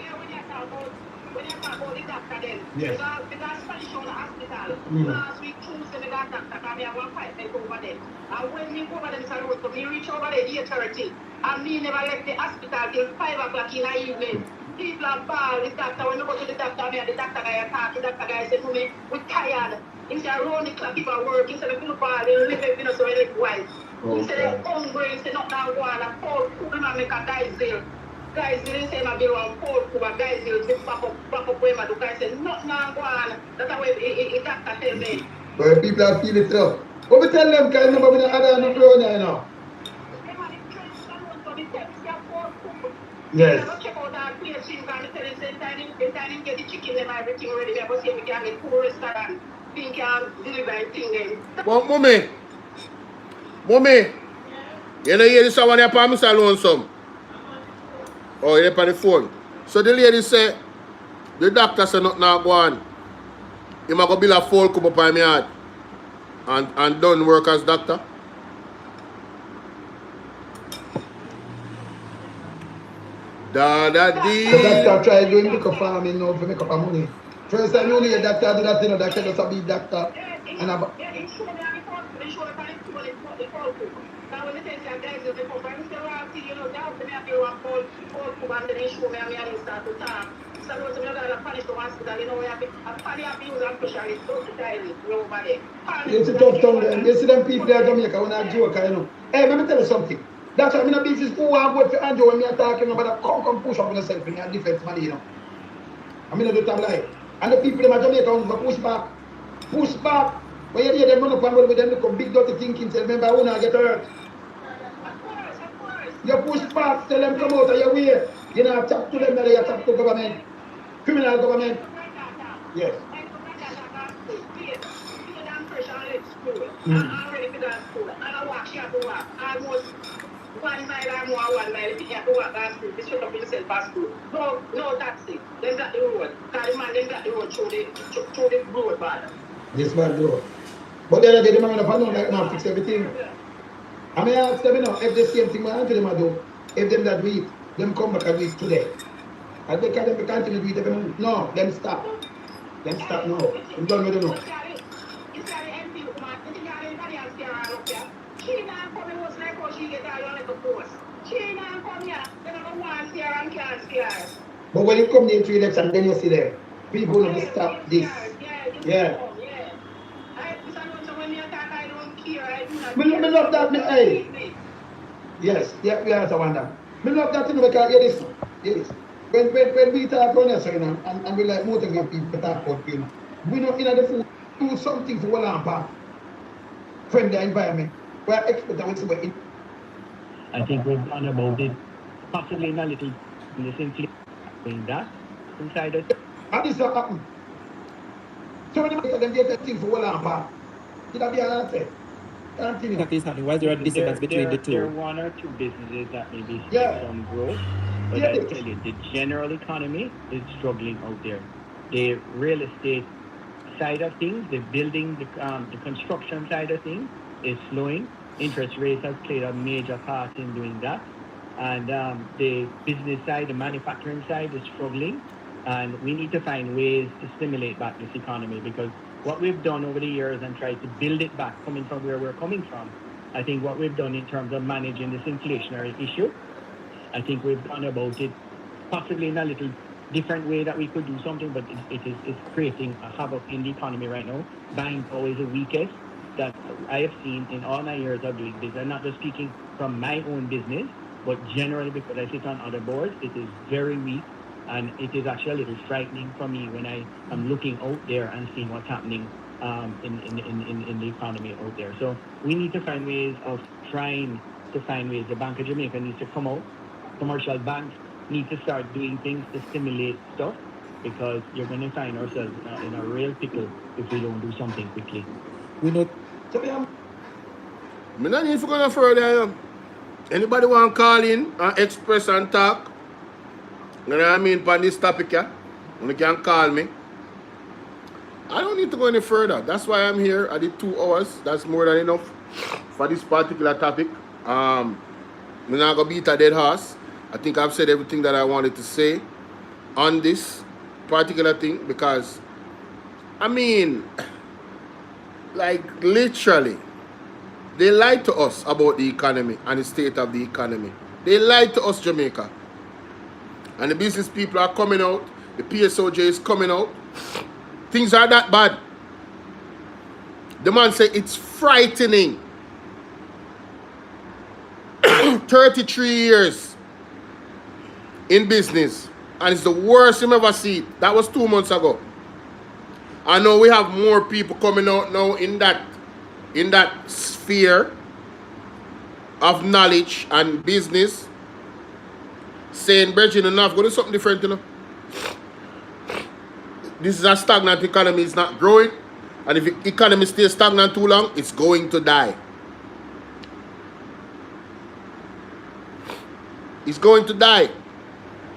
you talk about the doctor then, Yes. because Spanish on the hospital, last week Tuesday we got doctor, because we have one fight over there. And when we go over there, Mr. Road, so we reach over there 8:30, and me never left the hospital till 5 o'clock in the evening. People are bad, this doctor, when we go to the doctor, me and the doctor guy attack, the doctor guy said to me, we're tired. He said, around the clock people work, he said, we look all, they live in us, so they look white. He said, they're hungry, he said, not now go on, a cold food, man, make a diesel. Guys, they say, my bill on cold food, but guys, they back up where my do, guys say, not now go on. That's how he doctor tell me. But people are feeling it up. What we tell them, because remember we don't have no flow there, you know. Yes. Check out that place, she's going to tell us, they get the chicken and everything ready, we have to see if we can get 4 restaurants. Think can deliver thing then. Well, mommy, you know hear this one here for Mr. Lonesome? Oh, you're on the phone. So the lady said, the doctor said nothing now go on. He might go build a full cup up on my yard and done work as doctor. Dada The doctor D. tried doing liquor farming now to make up money. First time you hear doctor do that, you know, doctor just a big doctor. And Yeah, he showed me how they showed up and the Paul Cook. Now when they say guys, they come from Mr. Rocky, you know, now they have to Paul Cook and then they show me how they start to talk. So I was going to punish the hospital, you know, we have to use and specialist, don't tell you, nobody. you see tough tongue them. You see them people there in Jamaica when I joke, you know. Hey, let me tell you something. That's why I'm in a business who want to go to Andrew when I'm talking about come push up on yourself in a defense money, you know. I'm in a do time like. And the people in Jamaica want to push back. Push back. When you hear them run up and roll with them, look big dirty thinking, say, remember, who not get hurt. Of course. You push back, tell them come out of your way. You know, talk to them, you talk to government. Criminal government. Yes. I'm ready for that school. And I walk, she have to walk. Almost 1 mile or more, 1 mile. If you have to walk that school, this should not be the same past school. No taxi. Then got the road. Because the man then got the road through the road bad. This bad road. But the other day, the man up and down like now fix everything. I may ask them, you know, if the same thing my auntie them do, if them that do it, them come back and do it today. And they can them continue to do it, them, no, them stop. Them stop now. Them done with it now. She not coming was like how she get all on the post. She not come here. They don't want to see her and can't see her. But when you come into election, then you see them. People will stop this. Yeah. Me love that, hey. Yes, yeah, we have to wonder. Me love that thing because hear this. Yes. When we talk on this, you know, and we like motivate people to talk about, you know, we know in the food, do something for one part. Friend the environment. We are expert and we see what I think we've done about it, possibly in a little simply doing that inside us. how this will happen? So when they get a thing for one part, it'll be an answer. Continue. That is happening. Why is there a dissonance between the two? There are 1 or 2 businesses that maybe see some growth, but Yeah, I tell you, the general economy is struggling out there. The real estate side of things, the building, the construction side of things is slowing. Interest rates have played a major part in doing that. And the business side, the manufacturing side is struggling. And we need to find ways to stimulate back this economy, because what we've done over the years and tried to build it back, coming from where we're coming from, I think what we've done in terms of managing this inflationary issue, I think we've gone about it possibly in a little different way that we could do something, but it's creating a havoc in the economy right now. Buying power is the weakest that I have seen in all my years of doing business. I'm not just speaking from my own business, but generally because I sit on other boards, it is very weak. And it is actually a little frightening for me when I am looking out there and seeing what's happening in the economy out there. So we need to find ways of trying to find ways. The Bank of Jamaica needs to come out. Commercial banks need to start doing things to stimulate stuff, because you're going to find ourselves in a real pickle if we don't do something quickly. We know. Me not need to go no further. Anybody want to call in and express and talk? You know what I mean, on this topic, yeah? You can call me. I don't need to go any further. That's why I'm here. I did 2 hours. That's more than enough for this particular topic. I'm not going to beat a dead horse. I think I've said everything that I wanted to say on this particular thing, because, I mean, like, literally, they lied to us about the economy and the state of the economy. They lied to us, Jamaica. And the business people are coming out. The PSOJ is coming out. Things are that bad. The man said it's frightening. 33 years in business. And it's the worst you've ever seen. That was 2 months ago. I know we have more people coming out now in that sphere of knowledge and business, saying, Brethren, enough, go do something different, you know. This is a stagnant economy, it's not growing. And if the economy stays stagnant too long, it's going to die. It's going to die.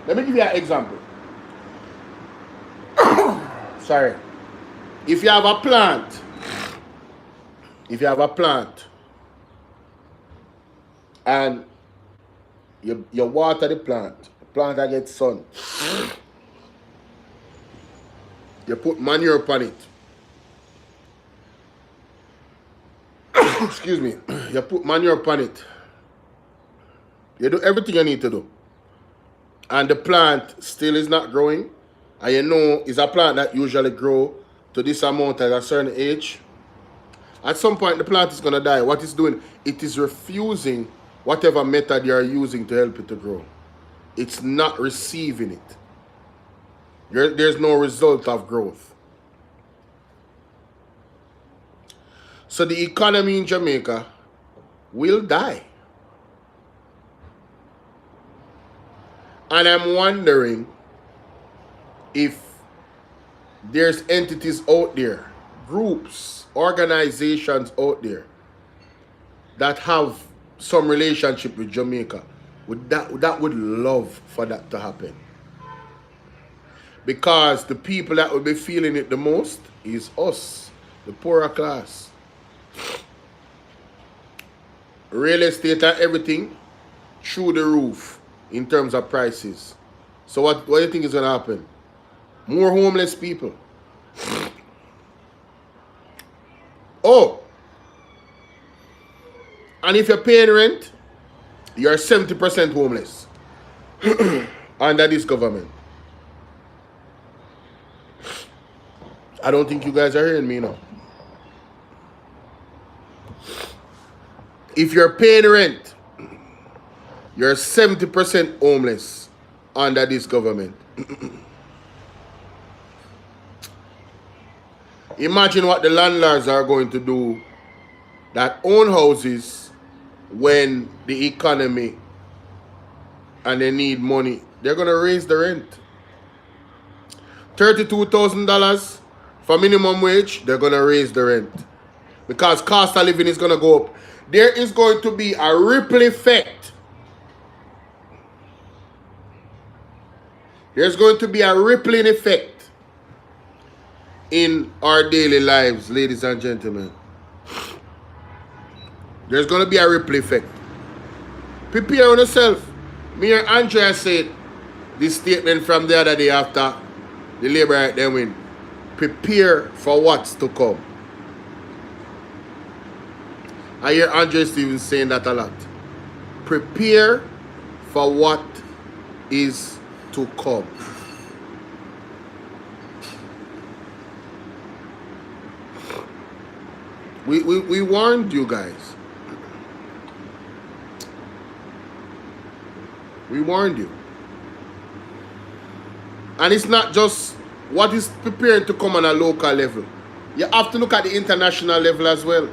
Let me give you an example. Sorry. If you have a plant, and you water the plant, Plant that get sun. You put manure upon it. Excuse me. You put manure upon it. You do everything you need to do. And the plant still is not growing. And you know it's a plant that usually grow to this amount at a certain age. At some point the plant is going to die. What it's doing, it is refusing whatever method you are using to help it to grow. It's not receiving it. There's no result of growth. So the economy in Jamaica will die. And I'm wondering if there's entities out there, groups, organizations out there that have some relationship with Jamaica that would love for that to happen. Because the people that will be feeling it the most is us, the poorer class. Real estate and everything through the roof in terms of prices. So what do you think is going to happen? More homeless people. Oh, and if you're paying rent, you're 70% homeless under this government. I don't think you guys are hearing me now. If you're paying rent, you're 70% homeless under this government. Imagine what the landlords are going to do that own houses when the economy and they need money. They're going to raise the rent. $32,000 for minimum wage, they're going to raise the rent. Because cost of living is going to go up. There is going to be a ripple effect. There's going to be a rippling effect in our daily lives, ladies and gentlemen. There's going to be a ripple effect. Prepare on yourself. Me and Andrea said this statement from the other day after the Labour right then win. Prepare for what's to come. I hear Andre Stevens saying that a lot. Prepare for what is to come. We warned you guys. We warned you. And it's not just what is preparing to come on a local level. You have to look at the international level as well.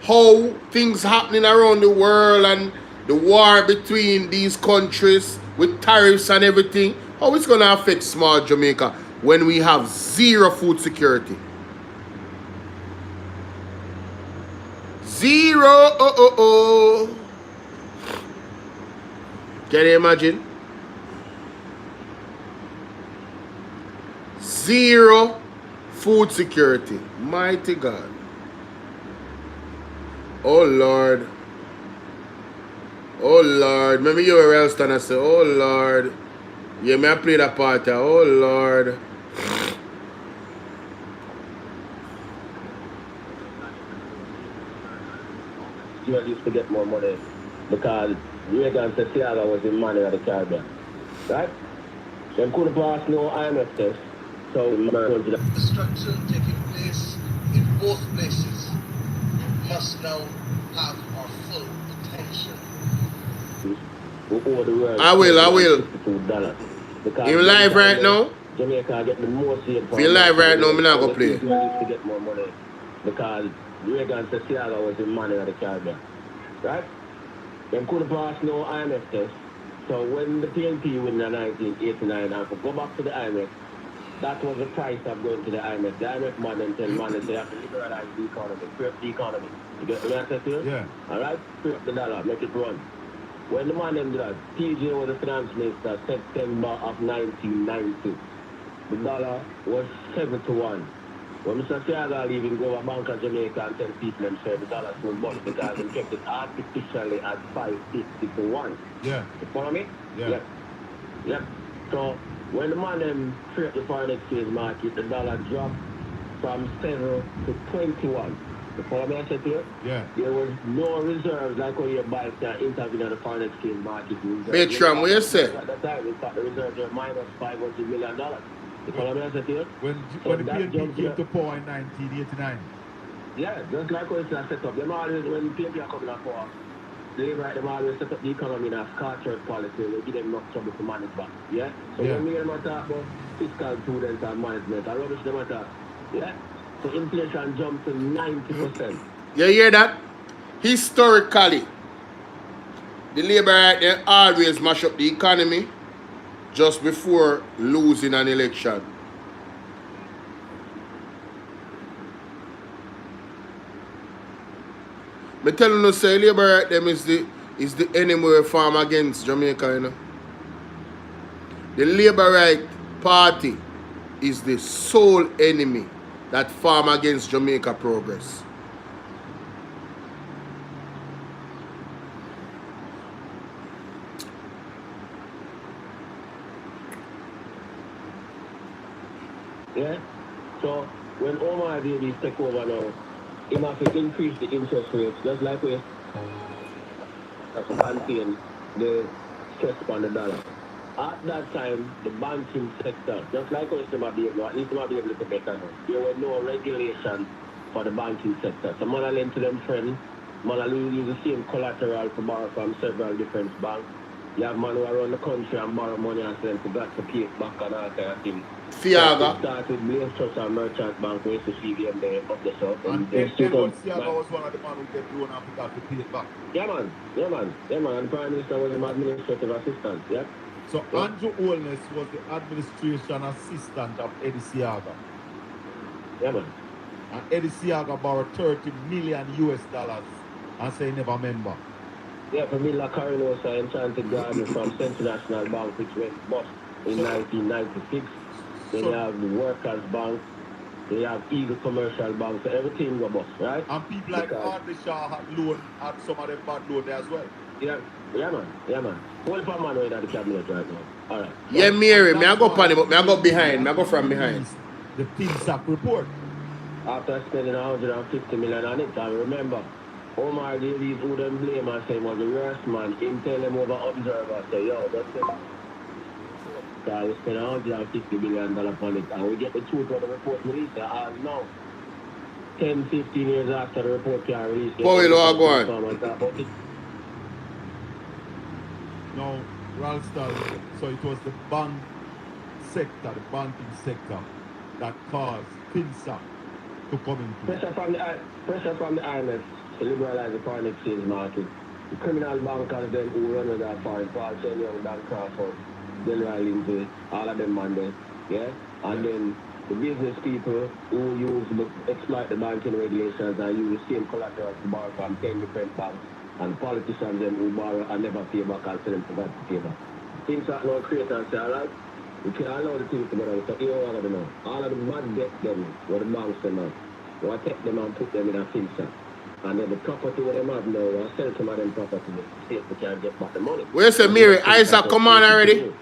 How things happening around the world and the war between these countries with tariffs and everything. How it's going to affect small Jamaica when we have zero food security. Zero. Can you imagine? Zero food security. Mighty God. Oh Lord. Oh Lord. Maybe you were else and I say, oh Lord. Yeah, may I play that part. Oh Lord. You used to get more money because Reagan said Thiago was the money of the Caribbean. Right? They couldn't pass no IMF test. So the destruction taking place in both places must now have our full attention. I will. You live right now? Jamaica get the most aid. If you live right now, I'm not going to play. Used to get more money because Reagan said Thiago was the money of the Caribbean. Right? They couldn't pass no IMF test. So when the PNP win in 1989 and go back to the IMF, that was the price of going to the IMF. The IMF man then tell man they have to liberalize the economy, free up the economy. You get what I said to you? Yeah. Alright? Free up the dollar, make it run. When the man them did that, TJ was the finance minister September of 1990. The dollar was 7 to 1. When Mr. Thiago leaving go to Bank of Jamaica and tell people themselves the dollar was bought because they kept it artificially at 550 to 1. Yeah. You follow me? Yeah. Yep. So when the man them create the foreign exchange market, the dollar dropped from 7 to 21. The follow I said to you? Yeah. There was no reserves like when you buy can intervene in the foreign exchange market. Bertram, what you say? At that time, we thought the reserves were minus $500 million. The follow I said to you? When the PNP came to power in 1989. Yeah, just like when it's set up. Them always, when the PNP are coming up power, them always set up the economy in a scorched policy. They give them enough trouble to manage back. Yeah? So when we hear them talk about fiscal prudence and management, I rubbish them talk. Yeah? So inflation jumped to 90%. You hear that? Historically, the Labour right there always mash up the economy just before losing an election. Me tell you, say Labour right them is the enemy we farm against Jamaica, you know. The Labour right party is the sole enemy that farm against Jamaica progress. Yeah? So when Omar Davies take over now, he must increase the interest rates, just like we contain the stress on the dollar. At that time, the banking sector, just like us, at least they might be able to better now. There was no regulation for the banking sector. So man lend to them friends, man use the same collateral to borrow from several different banks. You have man who around the country and borrow money and send to Govt to pay it back and all kind of things. Fiaga. So start with Blaze Trust and Merchant Bank, we used to see them there up the south. And Edward Fiaga was one of the men who get loan and forgot to pay it back. Yeah man. And the Prime Minister was an administrative assistant, yeah? So Andrew Holness was the administration assistant of Eddie Siaga. Yeah man. And Eddie Siaga borrowed $30 million and say he never member. Yeah, for me, like Carinosa Enchanted Garden from Central National Bank, which went bust in 1996. Then you have the Workers Bank, they have Eagle Commercial Bank, so everything was bust, right? And people like Hardly Shaw had some of them bad loan there as well. Yeah man. Hold for man right at the cabinet right now. Alright. Yeah, Mary, me I go pan but me I go behind, me I go from behind. The PINSAC report. After spending $150 million on it, and remember, Omar Davies who them blame and say was the worst man. Him tell them over observer, say, yo, that's it. So we spend $150 million on it, and we get the truth of the report released. Now, 10, 15 years after the report can release. Bolo, go on. Now, Ralston, so it was the bank sector, the banking sector, that caused PINSAC to come into pressure from the IMF to liberalize the foreign exchange market. The criminal bankers then who run with that foreign, Paul Young, Dan Crawford, Delroy Lindsay, all of them man there, yeah? And then the business people who exploit the banking regulations and use the same collateral to borrow from 10 different banks, and politicians then who borrow and never pay back and tell them to pay back. Things that now create and say, alright, we can allow the things to go down. So here all of them now. All of the bad debt them, where the banks them now. We'll take them and put them in a FinSA. And then the property where them have now, we'll sell some of them property to see if we can get back the money. Where's the Mary? Isaac, come on already.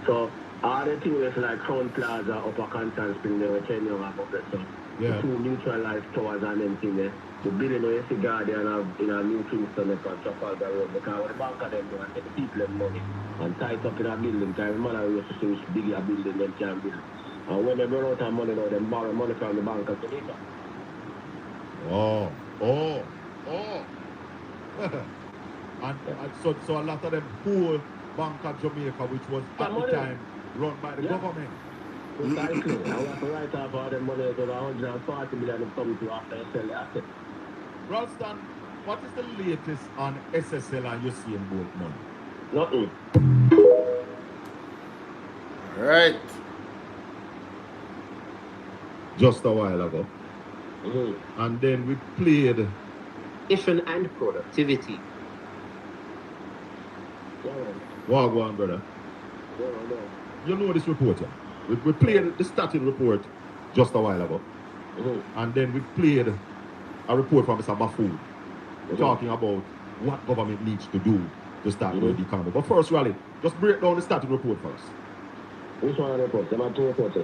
So all the things like Crown Plaza, Upper Canton Spring, they were 10 years above that stuff. Yeah. The two neutralized towers and them things there. The building where you see Guardian in a New Kingston on Trafalgar Road, because when the bank of them do and take the people them money and tie it up in a building, because every man I used to see which bigger building them can build. And when they run out of money now, they borrow money from the Bank of Jamaica. and so a lot of them poor Bank of Jamaica, which was at the time run by the government. Precisely. I want to write off all the money to the 140 million come to after you sell the asset. Ralston, what is the latest on SSL and UCM both money? Nothing. Right. Just a while ago. And then we played Efficient and productivity. Well, go on, brother. You know this report, yeah? We played the starting report just a while ago. And then we played a report from Mr. Mafood talking about what government needs to do to start with the economy. But first, Raleigh, just break down the static report first. Which one are the reports? There are two reports.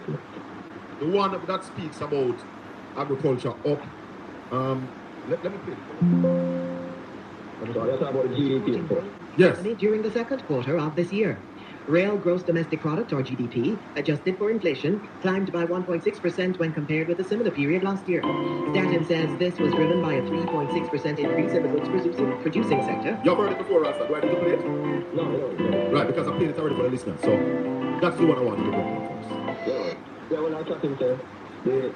The one that speaks about agriculture up. Let me play. So that's about GDP. Yes. During the second quarter of this year. Real gross domestic product, or GDP, adjusted for inflation, climbed by 1.6% when compared with a similar period last year. Statin says this was driven by a 3.6% increase in the goods producing sector. You've heard it before, Rasta. Do I need to play it? No. Right, because I played it already for the listeners. So that's the one I want you to bring in first. Yeah, when I was talking to the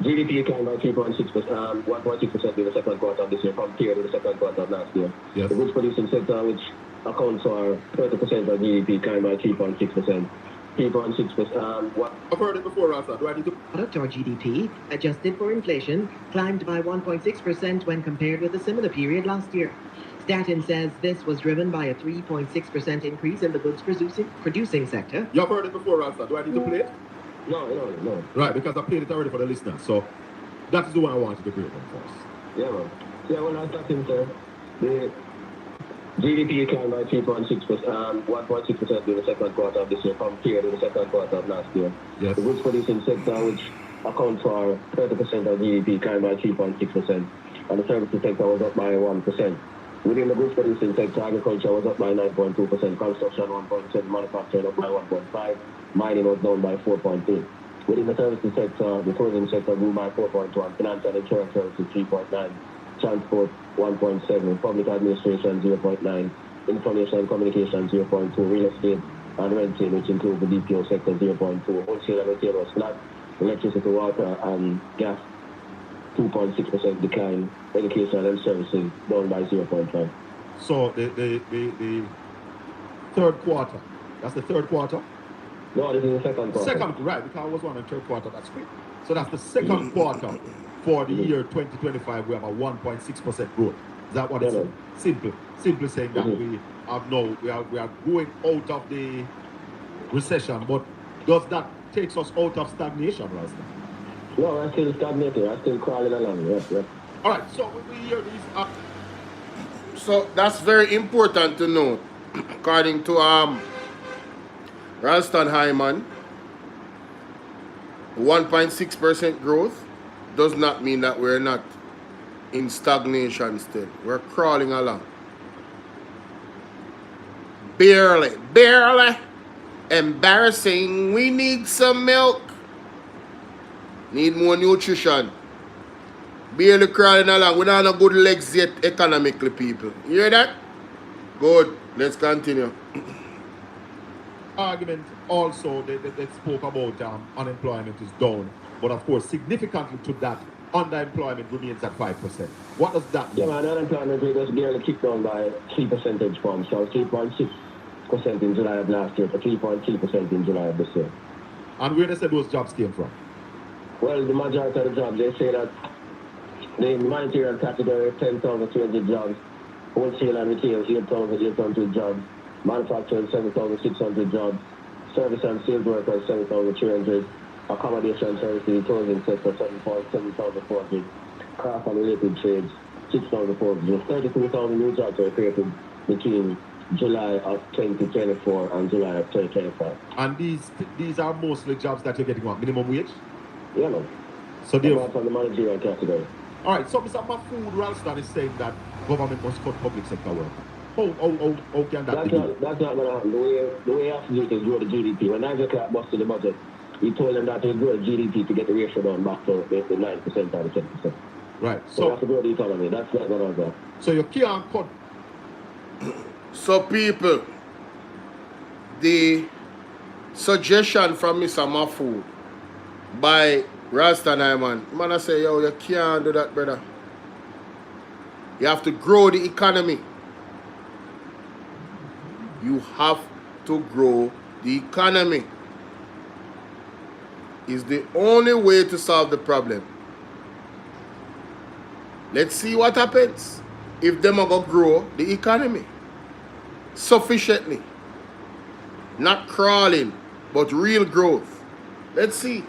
GDP climbed by 3.6%, 1.6% in the second quarter of this year compared to the second quarter of last year. Yes. The goods producing sector, which accounts for 30% of GDP, climbed by 3.6%. 3.6%. What? I've heard it before, Rasta. Do I need to? Product, or GDP, adjusted for inflation, climbed by 1.6% when compared with a similar period last year. Statin says this was driven by a 3.6% increase in the goods producing sector. You've heard it before, Rasta. Do I need to play it? No. Right, because I played it already for the listeners. So that is the one I wanted to bring in first. Yeah, man. Yeah, when I was talking to the GDP climbed by 3.6%, 1.6% in the second quarter of this year compared to the second quarter of last year. Yes. The goods producing sector, which accounts for 30% of GDP, climbed by 3.6%, and the services sector was up by 1%. Within the goods producing sector, agriculture was up by 9.2%, construction 1.7%, manufacturing up by 1.5%, mining was down by 4.8%. Within the services sector, the tourism sector grew by 4.1%, finance and insurance services 3.9%, transport 1.7%, public administration 0.9%, information and communication 0.2%, real estate and renting, which includes the BPO sector 0.2%, wholesale and retail was flat, electricity, water and gas 2.6% decline, education and services down by 0.5%. So the third quarter, that's the third quarter? No, this is the second quarter. Second, right, because I was on the third quarter, that's great. So that's the second quarter for the year 2025, we have a 1.6% growth. Is that what it's saying? Simple saying that we are going out of the recession, but does that take us out of stagnation, Rasta? No, I'm still stagnating, I'm still crawling along, yes. All right, so we hear these So that's very important to note. According to Ralston Hyman, 1.6% growth does not mean that we're not in stagnation still. We're crawling along. Barely. Embarrassing. We need some milk. Need more nutrition. Barely crawling along. We're not on good legs yet economically, people. You hear that? Good. Let's continue. Argument also, they spoke about unemployment is down, but of course, significantly to that, underemployment remains at 5%. What does that mean? Yeah, man, unemployment rate was barely kicked down by 3 percentage points, so 3.6% in July of last year to 3.3% in July of this year. And where they said those jobs came from? Well, the majority of the jobs, they say that the managerial category, 10,300 jobs, wholesale and retail, 8,800 jobs, manufacturing, 7,600 jobs, service and sales workers, 7,300, accommodation services, tourism sector, 7,400, craft and related trades, 6,400. 32,000 new jobs were created between July of 2024 and July of 2025. And these are mostly jobs that you're getting what, minimum wage? Yeah, man. So they're from the managerial category. All right, so Mr. Mahfoud Ralston is saying that government must cut public sector work. How can that be? That's not going to happen. The way you have to do it is grow the GDP. When Nigel Clark busted the budget, he told them that he'll grow the GDP to get the ratio down back to the 9% or the 10%. Right. So you have to grow the economy. That's not going to happen. So you can't cut. So people, the suggestion from Mr. Mahfoud by Ralston Hyman, man, I say, yo, you can't do that, brother. You have to grow the economy. You have to grow the economy. It's the only way to solve the problem. Let's see what happens if them are going to grow the economy sufficiently. Not crawling, but real growth. Let's see.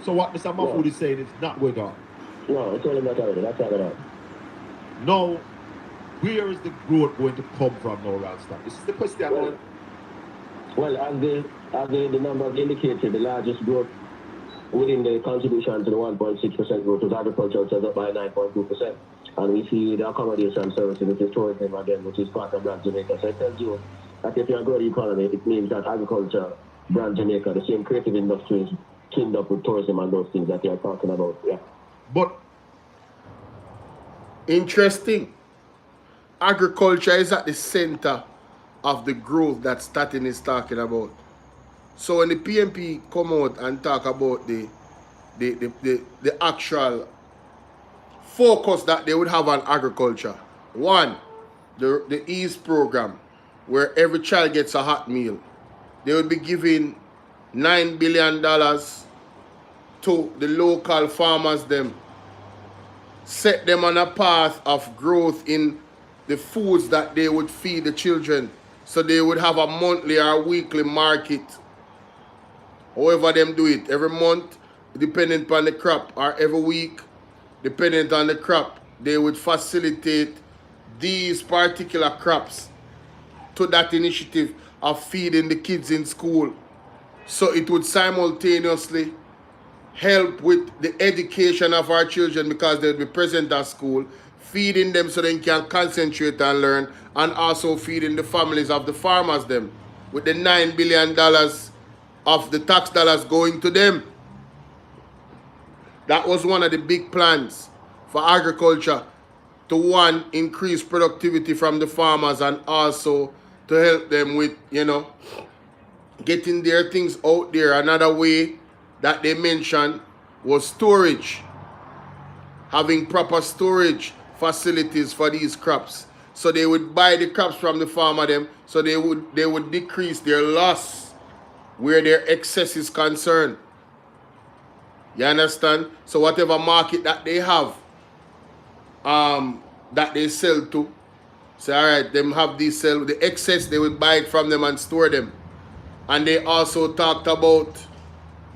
So what Mr. Mahfoud is saying is not going on. No, it's only not already. That's not going on. No, where is the growth going to come from now, Ralston? This is the question. Well, as the numbers indicated, the largest growth within the contribution to the 1.6% growth was agriculture, which was up by 9.2%. And we see the accommodation services, which is tourism again, which is part of Brand Jamaica. So it tells you that if you're growing the economy, it means that agriculture, Brand Jamaica, the same creative industries, teamed up with tourism and those things that you're talking about. Yeah. But interesting. Agriculture is at the center of the growth that Statin is talking about. So when the PMP come out and talk about the actual focus that they would have on agriculture, one, the EASE program, where every child gets a hot meal, they would be giving $9 billion to the local farmers them, set them on a path of growth in the foods that they would feed the children, so they would have a monthly or weekly market, however them do it, every month, depending upon the crop, or every week, depending on the crop, they would facilitate these particular crops to that initiative of feeding the kids in school. So it would simultaneously help with the education of our children, because they would be present at school, feeding them so they can concentrate and learn, and also feeding the families of the farmers them with the $9 billion of the tax dollars going to them. That was one of the big plans for agriculture, to one, increase productivity from the farmers, and also to help them with, you know, getting their things out there. Another way that they mentioned was storage, having proper storage facilities for these crops. So they would buy the crops from the farmer them, so they would decrease their loss where their excess is concerned. You understand? So whatever market that they have, that they sell to, say, all right, them have these sell the excess, they would buy it from them and store them. And they also talked about,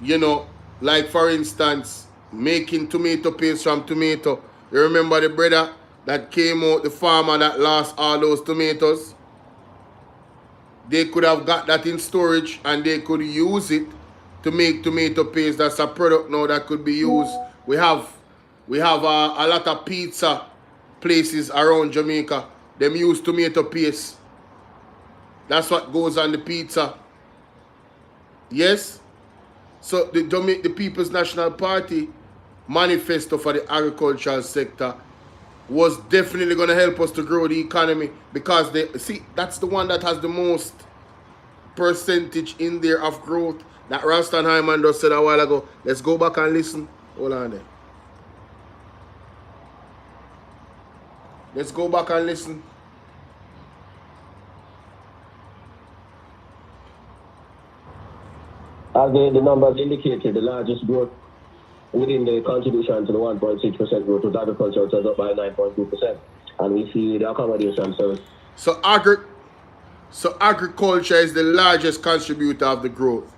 you know, like for instance, making tomato paste from tomato. You remember the brother that came out, the farmer that lost all those tomatoes? They could have got that in storage and they could use it to make tomato paste. That's a product now that could be used. We have a lot of pizza places around Jamaica. Them use tomato paste. That's what goes on the pizza. Yes? So the People's National Party manifesto for the agricultural sector was definitely going to help us to grow the economy, because they see that's the one that has the most percentage in there of growth. That Ralston Hyman just said a while ago. Let's go back and listen. Hold on there. Let's go back and listen. As the numbers indicated, the largest growth within the contribution to the 1.6% growth was agriculture, which was up by 9.2%. And we see the accommodation service. So agriculture is the largest contributor of the growth,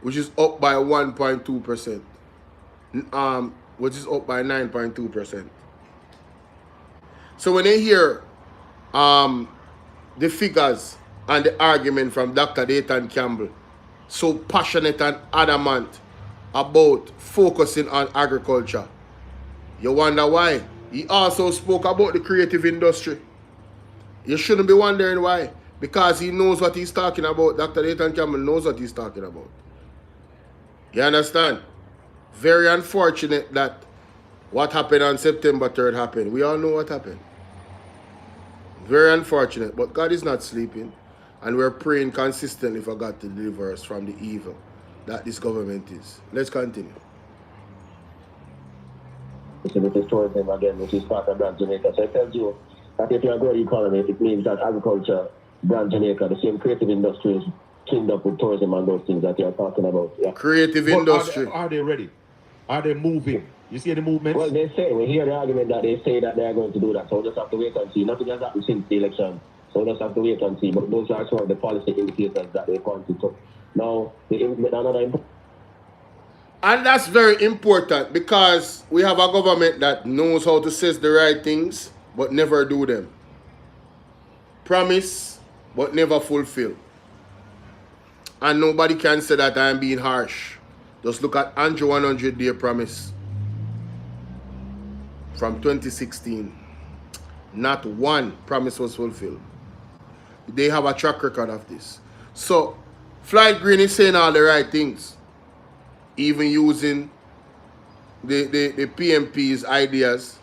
which is up by 1.2%. Which is up by 9.2%. So when they hear the figures and the argument from Dr. Dayton Campbell, so passionate and adamant about focusing on agriculture, you wonder why. He also spoke about the creative industry. You shouldn't be wondering why, because he knows what he's talking about. Dr. Dayton Campbell knows what he's talking about. You understand? Very unfortunate that what happened on September 3rd happened. We all know what happened. Very unfortunate, but God is not sleeping, and we're praying consistently for God to deliver us from the evil that this government is. Let's continue. Which is tourism again, which is part of Brand Jamaica. So it tells you that if you're growing the economy, it means that agriculture, Brand Jamaica, the same creative industries, teamed up with tourism and those things that you're talking about. Yeah. Creative industry. Are they ready? Are they moving? You see any movements? Well, they say, we hear the argument that they say that they are going to do that. So we'll just have to wait and see. Nothing has happened since the election. So we'll just have to wait and see. But those are some of the policy indicators that they pointed to. Now, and that's very important, because we have a government that knows how to say the right things but never do them. promise but never fulfill. And nobody can say that I'm being harsh. Just look at Andrew 100-day promise from 2016. Not one promise was fulfilled. They have a track record of this. So, Floyd Green is saying all the right things. Even using the PMP's ideas.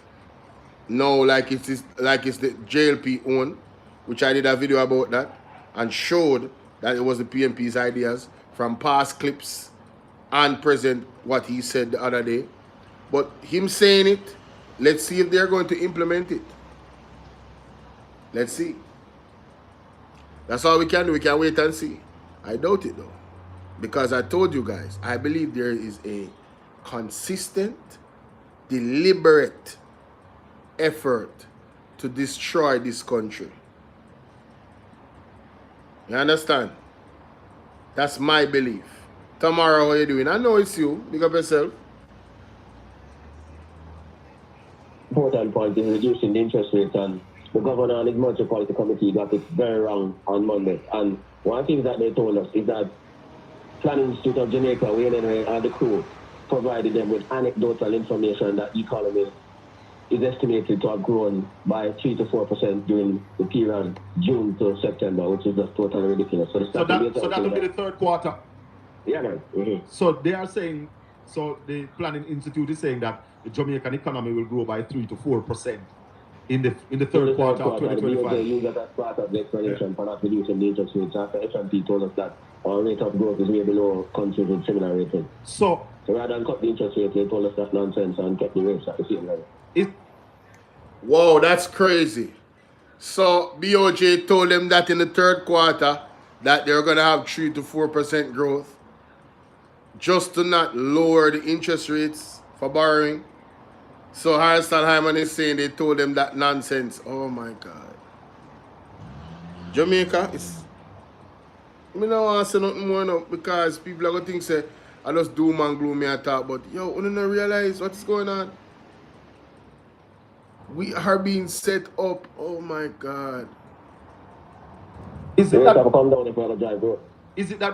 No, like it's the JLP own, which I did a video about that and showed that it was the PMP's ideas from past clips and present what he said the other day. But him saying it, let's see if they're going to implement it. Let's see. That's all we can do. We can wait and see. I doubt it though. Because I told you guys, I believe there is a consistent, deliberate effort to destroy this country. You understand? That's my belief. Tomorrow, how you doing? I know it's you. Big up yourself. Important point is reducing the interest rate, and the governor and his monetary policy committee got it very wrong on Monday. And one thing that they told us is that Planning Institute of Jamaica, we and the crew provided them with anecdotal information that the economy is estimated to have grown by 3 to 4% during the period June to September, which is just totally ridiculous. So that will be the third quarter. Yeah, man. Mm-hmm. So they are saying, so the Planning Institute is saying that the Jamaican economy will grow by 3 to 4% in the third quarter of 2025. They use that as part of the explanation for not reducing the interest rates after H&P told us that our rate of growth is way below countries with similar rating. So rather than cut the interest rate, they told us that nonsense and kept the rates at the same level. Whoa, that's crazy. So BOJ told them that in the third quarter that they're going to have 3 to 4% growth just to not lower the interest rates for borrowing. So Harrison Hyman is saying they told them that nonsense. Oh my God. Jamaica is... I don't want to say nothing more now because people are going to think say, I just doom and gloom me and talk, but yo, I don't realize what's going on. We are being set up. Oh my God. Is it that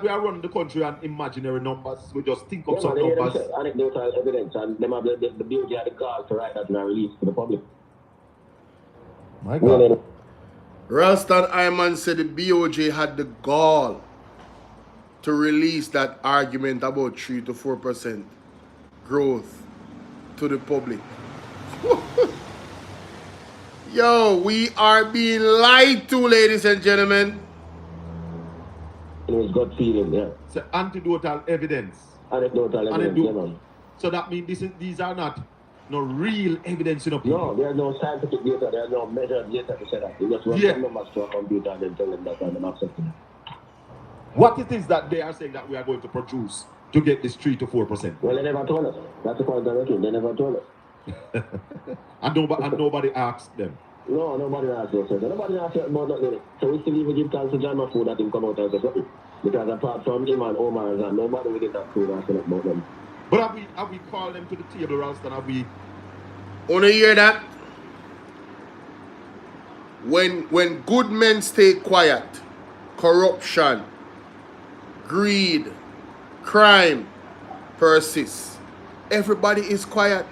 we are running the country on imaginary numbers? We just think of some numbers. Anecdotal evidence, and them have the BOJ had the gall to write that and release to the public. My God. Ralston Iman said the BOJ had the gall to release that argument about 3 to 4% growth to the public. Yo, we are being lied to, ladies and gentlemen. It was gut feeling, yeah. So anecdotal evidence. Anecdotal evidence, yeah, man. So that means these are not no real evidence in a people. No, there's no scientific data, there's no measured data to say that. You just run some numbers to a computer and then tell them that and accept it. What it is that they are saying that we are going to produce to get this 3 to 4%? Well, they never told us. That's the point I'm making. They never told us. and nobody asked them. No, nobody asked us. Nobody asked us about nothing. So we still even give thanks to John Mahfoud that him come out and say something. Because apart from him and Omar, and nobody within that crew asking about them. But have we called them to the table, Ralston? Have we? Wanna hear that? When good men stay quiet, corruption, greed, crime persists. Everybody is quiet.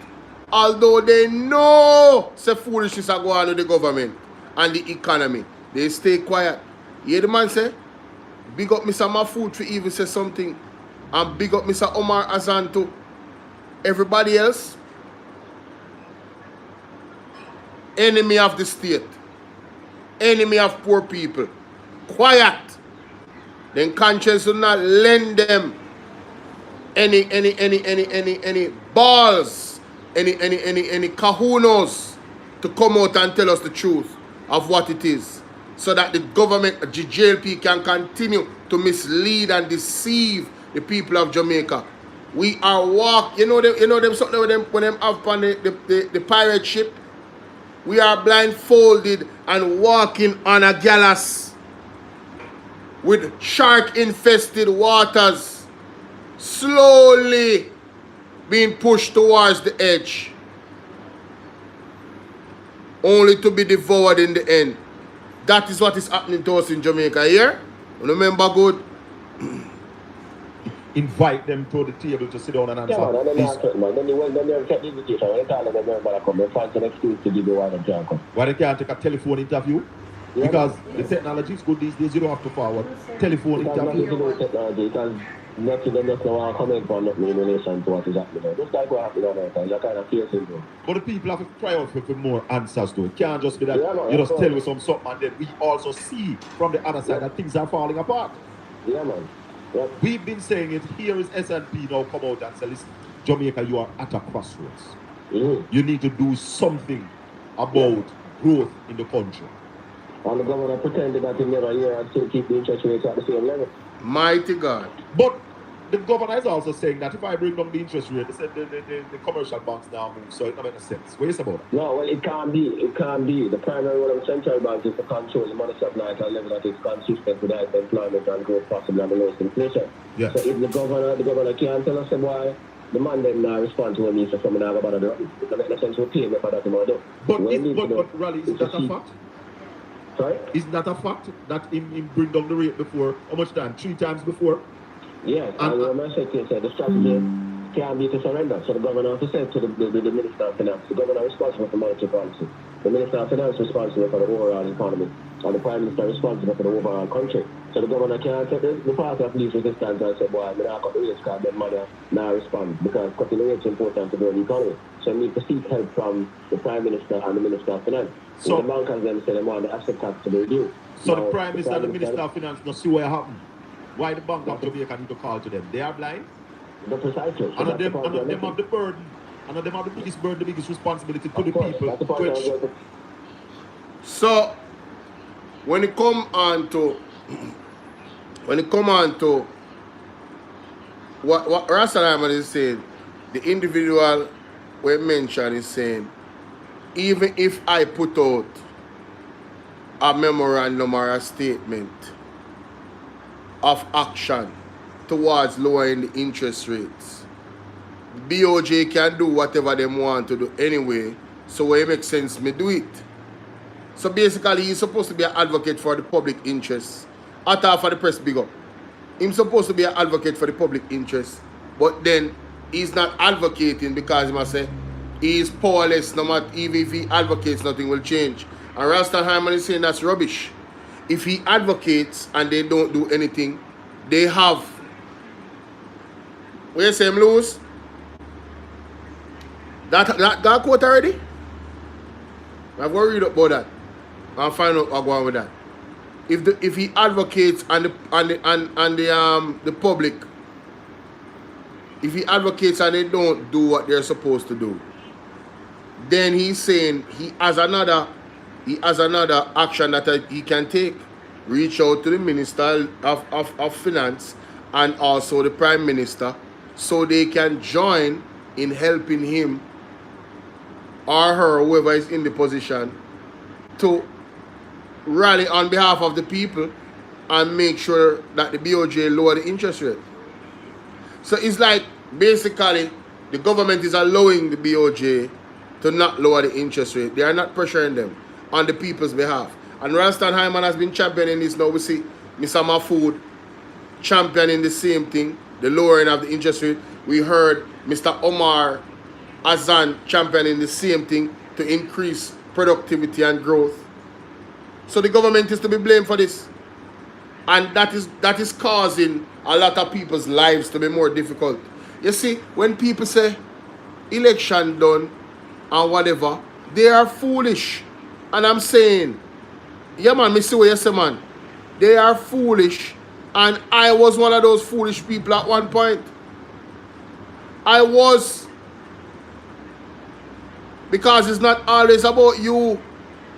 Although they know say foolishness are going on with the government and the economy, they stay quiet. You hear the man say? Big up Mr. Mahfoud to even say something. And big up Mr. Omar Azan too. Everybody else, enemy of the state, enemy of poor people, quiet. Then conscience will not lend them any balls, any kahunos to come out and tell us the truth of what it is, so that the government, the JLP, can continue to mislead and deceive the people of Jamaica. We are you know them something with them when them up on the pirate ship. We are blindfolded and walking on a gallows with shark-infested waters, slowly being pushed towards the edge, only to be devoured in the end. that is what is happening to us in Jamaica here. Remember good. Invite them to the table to sit down and answer. Yeah, man, and then they take the invitation. When they call them, they're come. They find an excuse to give you why they can't come. Why they can't take a telephone interview? Yeah, because the technology is good these days. You don't have to forward telephone interview. Nothing to do with technology. Because nothing them just don't want to comment on nothing in relation to what is happening. Just like what happened on America. You're kind of facing them. But the people have to try out for more answers to it. It can't just be that man, you just tell me something and then we also see from the other side that things are falling apart. Yeah, man. Yeah. We've been saying it. Here is S&P now come out and say, listen, Jamaica, you are at a crossroads. You need to do something about growth in the country. And the governor pretended that he never hear and still keep the interest rates at the same level. Mighty God. But the governor is also saying that if I bring down the interest rate, they said the commercial banks now move, so it doesn't make sense. What is about it? No, well, it can't be. It can't be. The primary role of the central bank is to control the money supply at a level that is consistent with the employment and growth possible and the lowest inflation. Yes. So if the governor can't tell us why the man then respond to a minister from another about it, it doesn't make sense to pay me for that amount. But Raleigh, is that a fact? Sorry? Isn't that a fact that him bring down the rate before? How much time? 3 times before? Yes, and what my secretary said, the strategy can't be to surrender. So the governor has to say to the Minister of Finance, the governor is responsible for monetary policy. The Minister of Finance is responsible for the overall economy. And the Prime Minister is responsible for the overall country. So the governor can't take the party of least resistance and say, boy, I'm not cut the rates because that money now respond. Because cutting the rates is important to grow the economy. So we need to seek help from the Prime Minister and the Minister of Finance. So the bankers then say they want the asset tax to be reduced. So now, the Prime Minister and the Minister of Finance don't see what happened. Why the Bank of Jamaica need to call to them? They are blind. Precisely. And them have the burden. And them have the biggest burden, the biggest responsibility to the people. So when it come on to what Rastaman is saying, the individual we mentioned is saying, even if I put out a memorandum or a statement of action towards lowering the interest rates, BOJ can do whatever they want to do anyway, so when it makes sense, me do it. So basically, he's supposed to be an advocate for the public interest. After for the press big up. He's supposed to be an advocate for the public interest, but then he's not advocating because he must say he is powerless, no matter even if he advocates, nothing will change. And Rastaman is saying that's rubbish. If he advocates and they don't do anything, they have. Where you say him lose? That got quote already? I've worried about that. I'll find out what's going on with that. If he advocates and the public, if he advocates and they don't do what they're supposed to do, then he's saying he has another action that he can take. Reach out to the Minister of Finance and also the Prime Minister so they can join in helping him or her, whoever is in the position, to rally on behalf of the people and make sure that the BOJ lower the interest rate. So it's like basically the government is allowing the BOJ to not lower the interest rate. They are not pressuring them on the people's behalf. And Ranston Hyman has been championing this now. We see Mr. Mahfoud championing the same thing, the lowering of the interest rate. We heard Mr. Omar Azan championing the same thing to increase productivity and growth. So the government is to be blamed for this. And that is causing a lot of people's lives to be more difficult. You see, when people say election done and whatever, they are foolish. And I'm saying, yeah man, me see what you say man. They are foolish. And I was one of those foolish people at one point. I was. Because it's not always about you.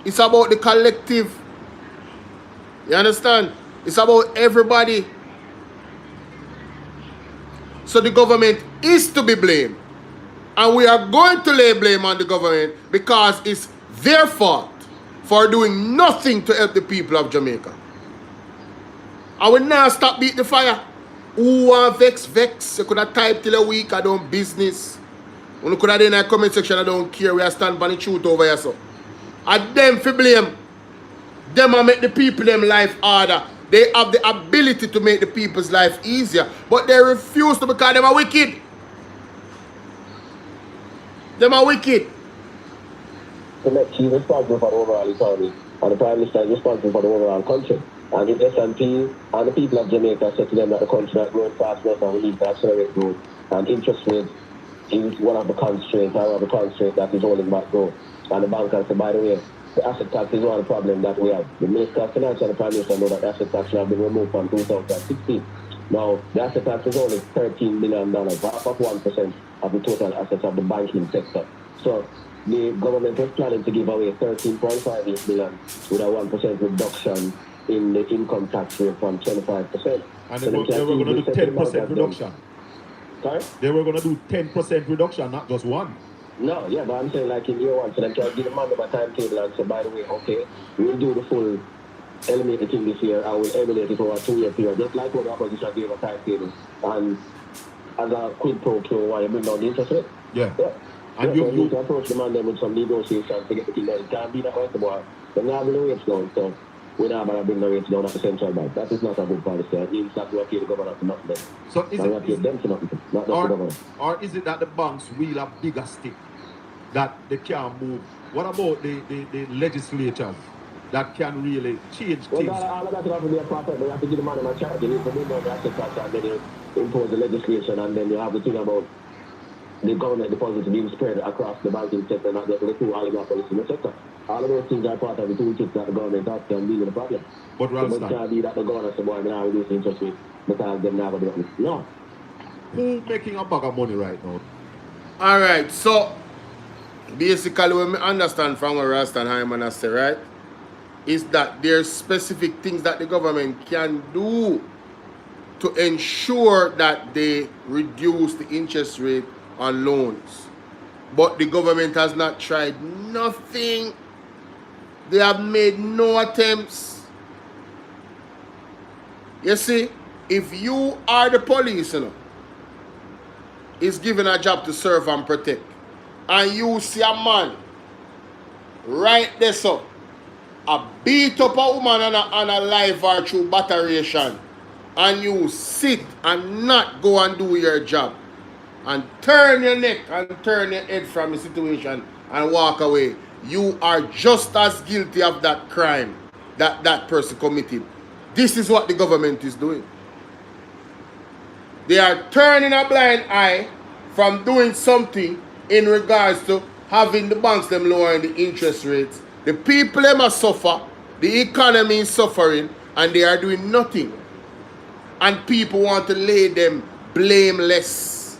It's about the collective. You understand? It's about everybody. So the government is to be blamed. And we are going to lay blame on the government because it's their fault for doing nothing to help the people of Jamaica. I will now stop beating the fire. Who want vex? You could have typed till a week, I don't business. You could have done in the comment section, I don't care. We are standing by the truth over here, so. And them for blame. Them a make the people them life harder. They have the ability to make the people's life easier, but they refuse to because them are wicked. Them are wicked. To make he responsible for the overall economy, and the Prime Minister is responsible for the overall country. And if S&P and the people of Jamaica said to them that the country is growing fast enough and we need to accelerate growth, and interest rate is one of the constraints, that is holding back growth. And the bankers said, by the way, the asset tax is one of the problems that we have. The Minister of Finance and the Prime Minister know that the asset tax should have been removed from 2016. Now, the asset tax is only $13 billion, half of 1% of the total assets of the banking sector. So, the government was planning to give away $13.58 billion with a 1% reduction in the income tax rate from 25%. And they were going to do 10% reduction. Sorry? They were going to do 10% reduction, not just one. No, yeah, but I'm saying like in year one, so they can give the man a timetable and say, by the way, okay, we'll do the full eliminate thing this year, I will eliminate it over a 2-year period, just like what the opposition gave a timetable. And as a quid pro quo, why you bring down the interest rate? Yeah. And you need to approach the man then with some negotiations to get the thing done. It can't be that way, boy. They're not going to rates down, so we're not going to bring the rates down at the central bank. That is not a good policy. It means that we are paying the government for nothing. So is it them for nothing, not the government. Or is it that the banks will have bigger stick that they can move? What about the legislatures that can really change things? Well, all of that have to be a part of it. They have to give the money a charge. They need to bring down the asset tax and then you impose the legislation, and then you have the thing about the government deposits being spread across the banking sector, not just the two oligopolies in the sector. All of those things are part of the toolkit that the government has to deal with the problem. But it can't be that the government says, boy, I'm not reducing interest rate because they're never doing it. No. Who making a bag of money right now? All right, so basically what I understand from what Rastan Hyman has said, right, is that there's specific things that the government can do to ensure that they reduce the interest rate on loans. But the government has not tried nothing. They have made no attempts. You see, if you are the police, is given a job to serve and protect, and you see a man right there, so a beat up a woman on a live or through batteration, and you sit and not go and do your job, and turn your neck and turn your head from the situation and walk away, you are just as guilty of that crime that person committed. This is what the government is doing. They are turning a blind eye from doing something in regards to having the banks them lowering the interest rates. The people them are suffer, the economy is suffering, and they are doing nothing. And people want to lay them blameless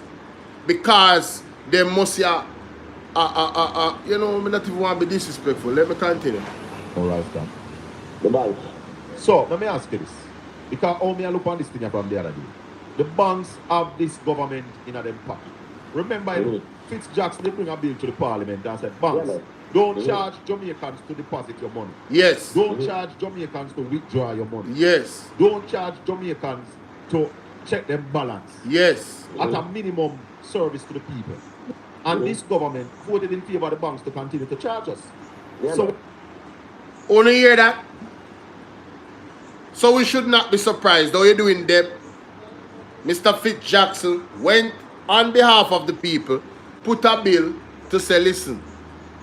because they must you know, I not even want to be disrespectful. Let me continue. All right, then. The banks. So, let me ask you this. Because how me I look on this thing from the other day. The banks have this government in their pocket. Remember, Fitzjackson, they bring a bill to the parliament and said, banks, don't charge Jamaicans to deposit your money. Yes. Don't charge Jamaicans to withdraw your money. Yes. Don't charge Jamaicans to check them balance. Yes. At a minimum service to the people. And this government voted in favor of the banks to continue to charge us. So, only hear that? So we should not be surprised, though you're doing debt. Mr. Fitzjackson went on behalf of the people, put a bill to say, listen,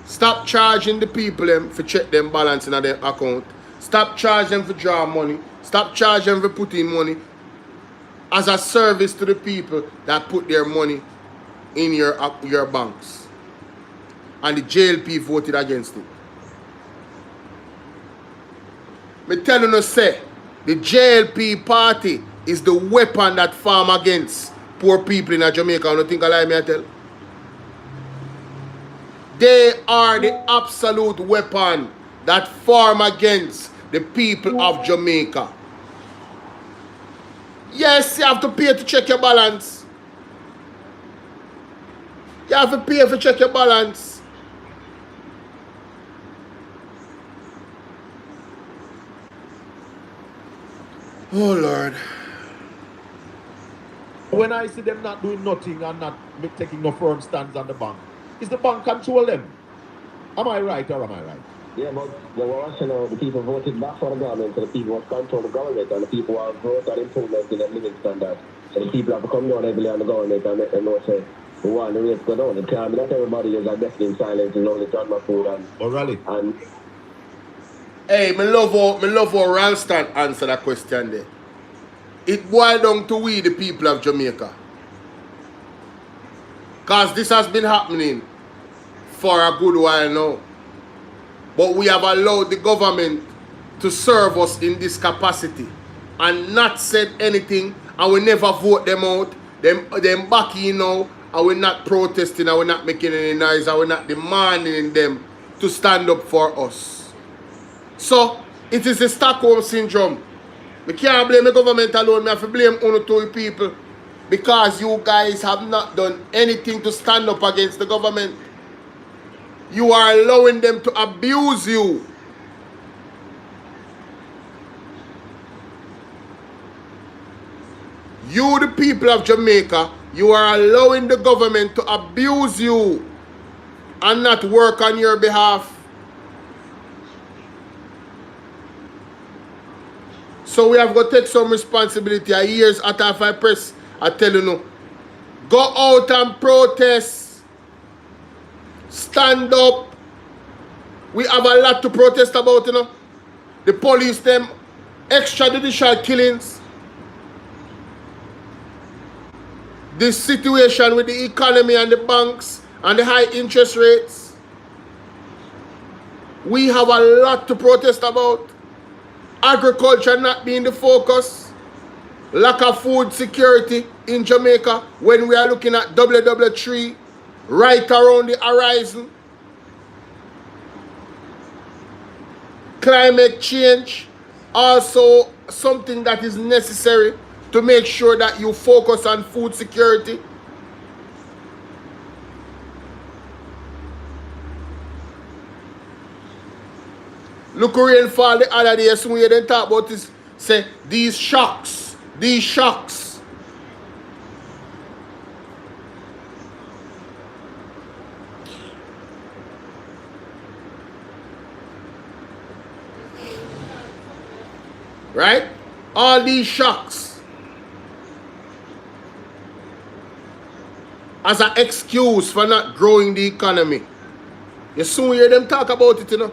stop charging the people them for check them balance in their account. Stop charging them for draw money. Stop charging them for put in money as a service to the people that put their money in your banks. And the JLP voted against it. Me tell you, say, the JLP party is the weapon that farm against poor people in Jamaica. I don't think I lie, me I tell. They are the absolute weapon that farm against the people of Jamaica. Yes, you have to pay to check your balance. You have to pay to check your balance. Oh, Lord. When I see them not doing nothing and not taking no firm stands on the bank, is the bank control them? Am I right or am I right? Yeah, but the worst, the people voted back for the government, so the people who control the government, and the people who have growth and improvement in their living standards. So the people have to come down heavily on the government and let them know, say, we want the rates go down. It can't be that everybody is definitely in silence and only John McFood and Hey, me love how Ralston answer that question there. It boils down to we, the people of Jamaica. Because this has been happening for a good while now. But we have allowed the government to serve us in this capacity and not said anything, and we never vote them out. Them back in now, and we're not protesting, and we're not making any noise, and we're not demanding them to stand up for us. So, it is the Stockholm syndrome. We can't blame the government alone, we have to blame only two people. Because you guys have not done anything to stand up against the government. You are allowing them to abuse you. You, the people of Jamaica, you are allowing the government to abuse you and not work on your behalf. So we have got to take some responsibility. Years after I press, I tell you no, go out and protest. Stand up. We have a lot to protest about, The police, them extrajudicial killings. This situation with the economy and the banks and the high interest rates. We have a lot to protest about. Agriculture not being the focus. Lack of food security in Jamaica when we are looking at WW3 right around the horizon. Climate change, also something that is necessary to make sure that you focus on food security. Look at rainfall the other day, so we didn't talk about this, say, these shocks. Right? All these shocks as an excuse for not growing the economy. You soon hear them talk about it,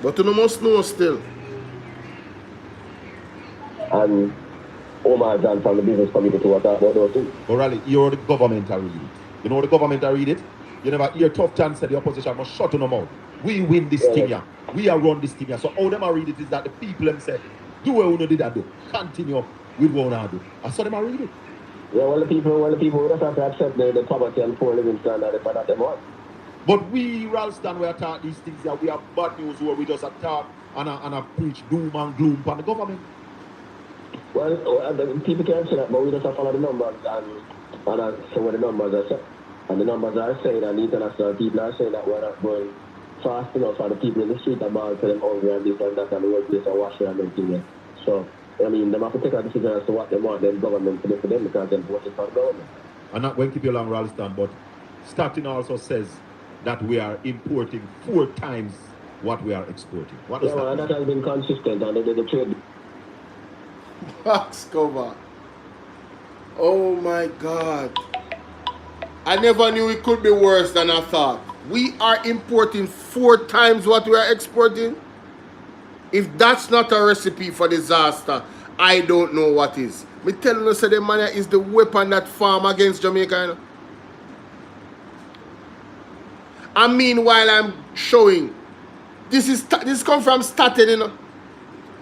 But you must know still. And Omar John from the business community was talking about those things. Morally, you're the government to read it. You know the government to read it? You never hear tough chance that the opposition must shut on them out. We win this thing here. We are run this thing here. So how them are read it is that the people them say, do what we did that do. Continue with what we do. And so them are read it. Yeah, well the people just have to accept the poverty and poor living standard for that them want. But we, Ralston, we attack these things here. We have bad news where we just attack and preach doom and gloom for the government. Well, people can say that, but we just have to follow the numbers and say what the numbers are saying. And the numbers are saying, and the international people are saying that we're not going fast enough for the people in the street about to them hungry and this and that and the workplace and washing and everything. So, I mean, they have to take a decision as to what they want the government to do for them because they're voting for the government. I'm not going to keep you long, Ralston, but Statin also says that we are importing 4 times what we are exporting. What does that mean? That has been consistent and the trade. Box cover. Oh my God. I never knew it could be worse than I thought. We are importing 4 times what we are exporting. If that's not a recipe for disaster, I don't know what is. Me telling you, the money is the weapon that farm against Jamaica. And meanwhile, I'm showing this come from Statin,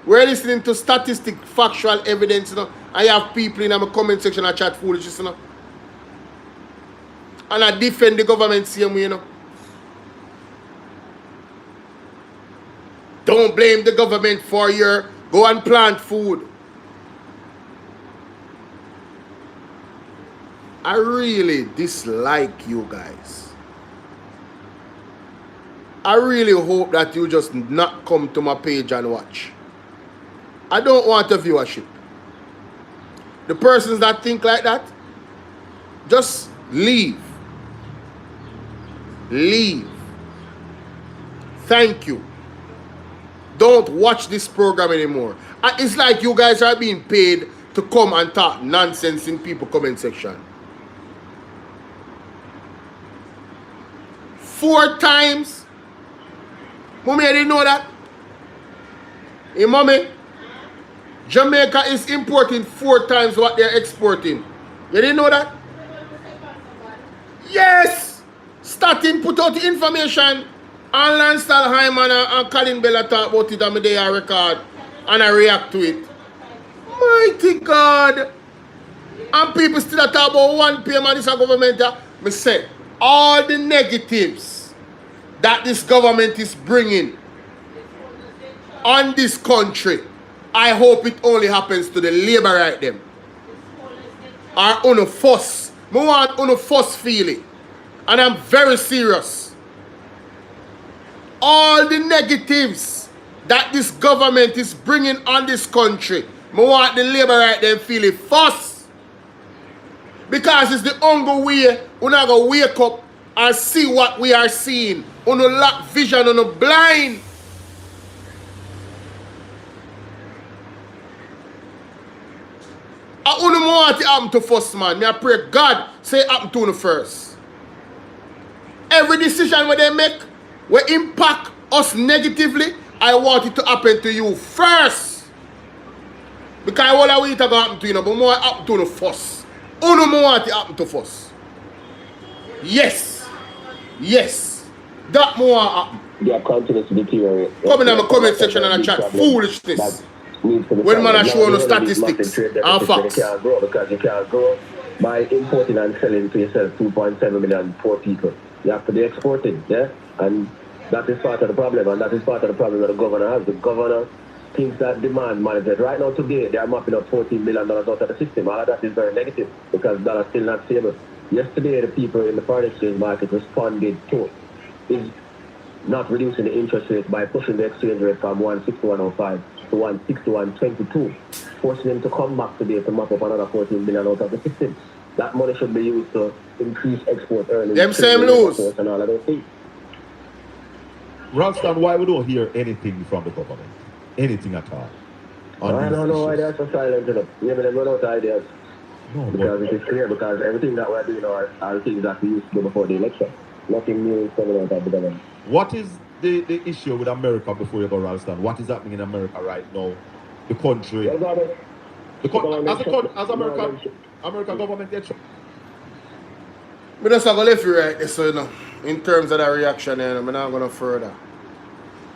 We're listening to statistic, factual evidence, I have people in my comment section that chat foolishness, And I defend the government same way, Don't blame the government for your go and plant food. I really dislike you guys. I really hope that you just not come to my page and watch. I don't want a viewership. The persons that think like that, just leave. Leave. Thank you. Don't watch this program anymore. It's like you guys are being paid to come and talk nonsense in people comment section. 4 times. Mommy, I didn't know that. Hey, mommy, Jamaica is importing 4 times what they're exporting. You didn't know that? Yes! Starting put out the information. And Lance Hyman and Colin Bella talk about it on my day I record. And I react to it. Mighty God. And people still talk about 1 PM and this government. Me say, all the negatives that this government is bringing on this country, I hope it only happens to the labor right them. Or on a fuss. I want on a fuss feeling. And I'm very serious. All the negatives that this government is bringing on this country, I want the labor right them feeling fuss. Because it's the only way we're not going to wake up and see what we are seeing. We don't lack vision, we don't blind. I only want it happen to first, man. I pray God say it happen to you first. Every decision where they make will impact us negatively, I want it to happen to you first. Because I want it to happen to you, but more happen to you first. Only more want it happen to first. Yes. Yes. That more happen. They are continuous to deteriorate. Come in the comment section and chat foolishness. When man are showing the statistics and facts. You can't grow because you can't grow by importing and selling to yourself 2.7 million poor people. You have to be exporting, yeah? And that is part of the problem, and that is part of the problem that the governor has. The governor thinks that demand management. Right now today, they are mapping up $14 million out of the system. All of that is very negative because dollar is still not stable. Yesterday, the people in the foreign exchange market responded to is not reducing the interest rate by pushing the exchange rate from 161.05 to 161.22, forcing them to come back today to map up another 14 million out of the system. That money should be used to increase export earnings. Them same lose. And all of those things. Ralston, why we don't hear anything from the government? Anything at all? I don't know why they're so silent enough. Maybe they run out of ideas. No, because it is clear, because everything that we're doing are things that we used to do before the election. Nothing new is coming out of the government. What is the issue with America before you go, Ralston? What is happening in America right now? The country. As American government gets. I just have to left you right there, so you know, in terms of the reaction, I'm not going to further.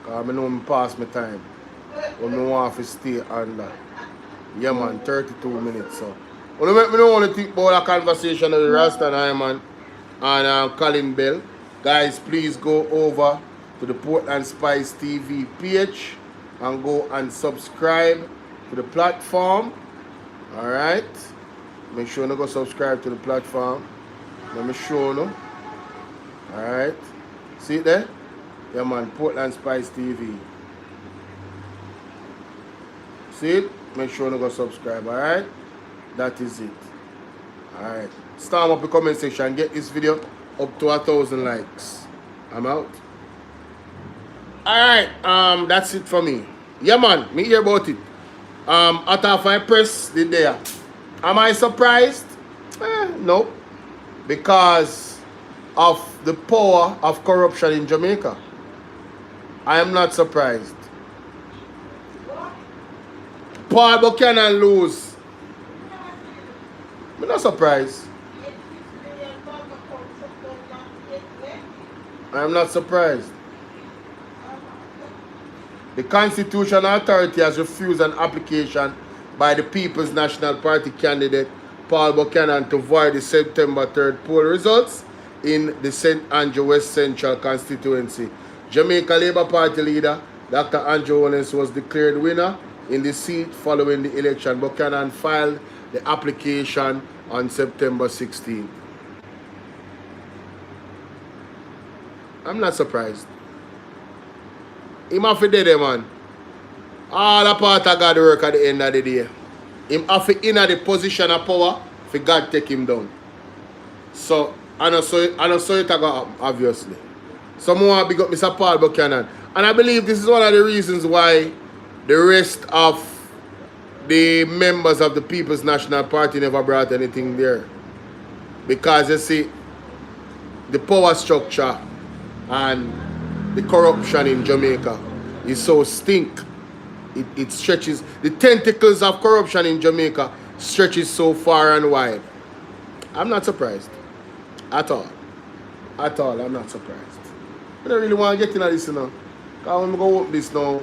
Because I know I pass my time. But I want to stay under. Yeah, man, 32 minutes. So, I don't want to think about a conversation with Rasta Hyman and Colin Bell. Guys, please go over to the Portland Spice TV page and go and subscribe to the platform. Alright? Make sure you go subscribe to the platform. Let me show you. Alright? See it there? Yeah, man, Portland Spice TV. See it? Make sure you go subscribe, alright? That is it. Alright. Storm up the comment section. Get this video up to 1,000 likes. I'm out. Alright, that's it for me. Yeah, man, me hear about it. After I press the there. Am I surprised? No. Because of the power of corruption in Jamaica. I am not surprised. Paul Buchanan lose. I'm not surprised. I am not surprised. The Constitutional Authority has refused an application by the People's National Party candidate Paul Buchanan to void the September 3rd poll results in the St. Andrew West Central constituency. Jamaica Labour Party leader Dr. Andrew Owens was declared winner in the seat following the election. Buchanan filed the application on September 16th. I'm not surprised. Him have to do that, man. All a part of God work at the end of the day. Him have to in the position of power for God take him down. So, I know so it go happen, obviously. Someone big up Mr. Paul Buchanan. And I believe this is one of the reasons why the rest of the members of the People's National Party never brought anything there. Because you see, the power structure and the corruption in Jamaica is so stink. It stretches, the tentacles of corruption in Jamaica stretches so far and wide. I'm not surprised. At all. At all, I'm not surprised. I don't really want to get into this now. Because when I go up this now,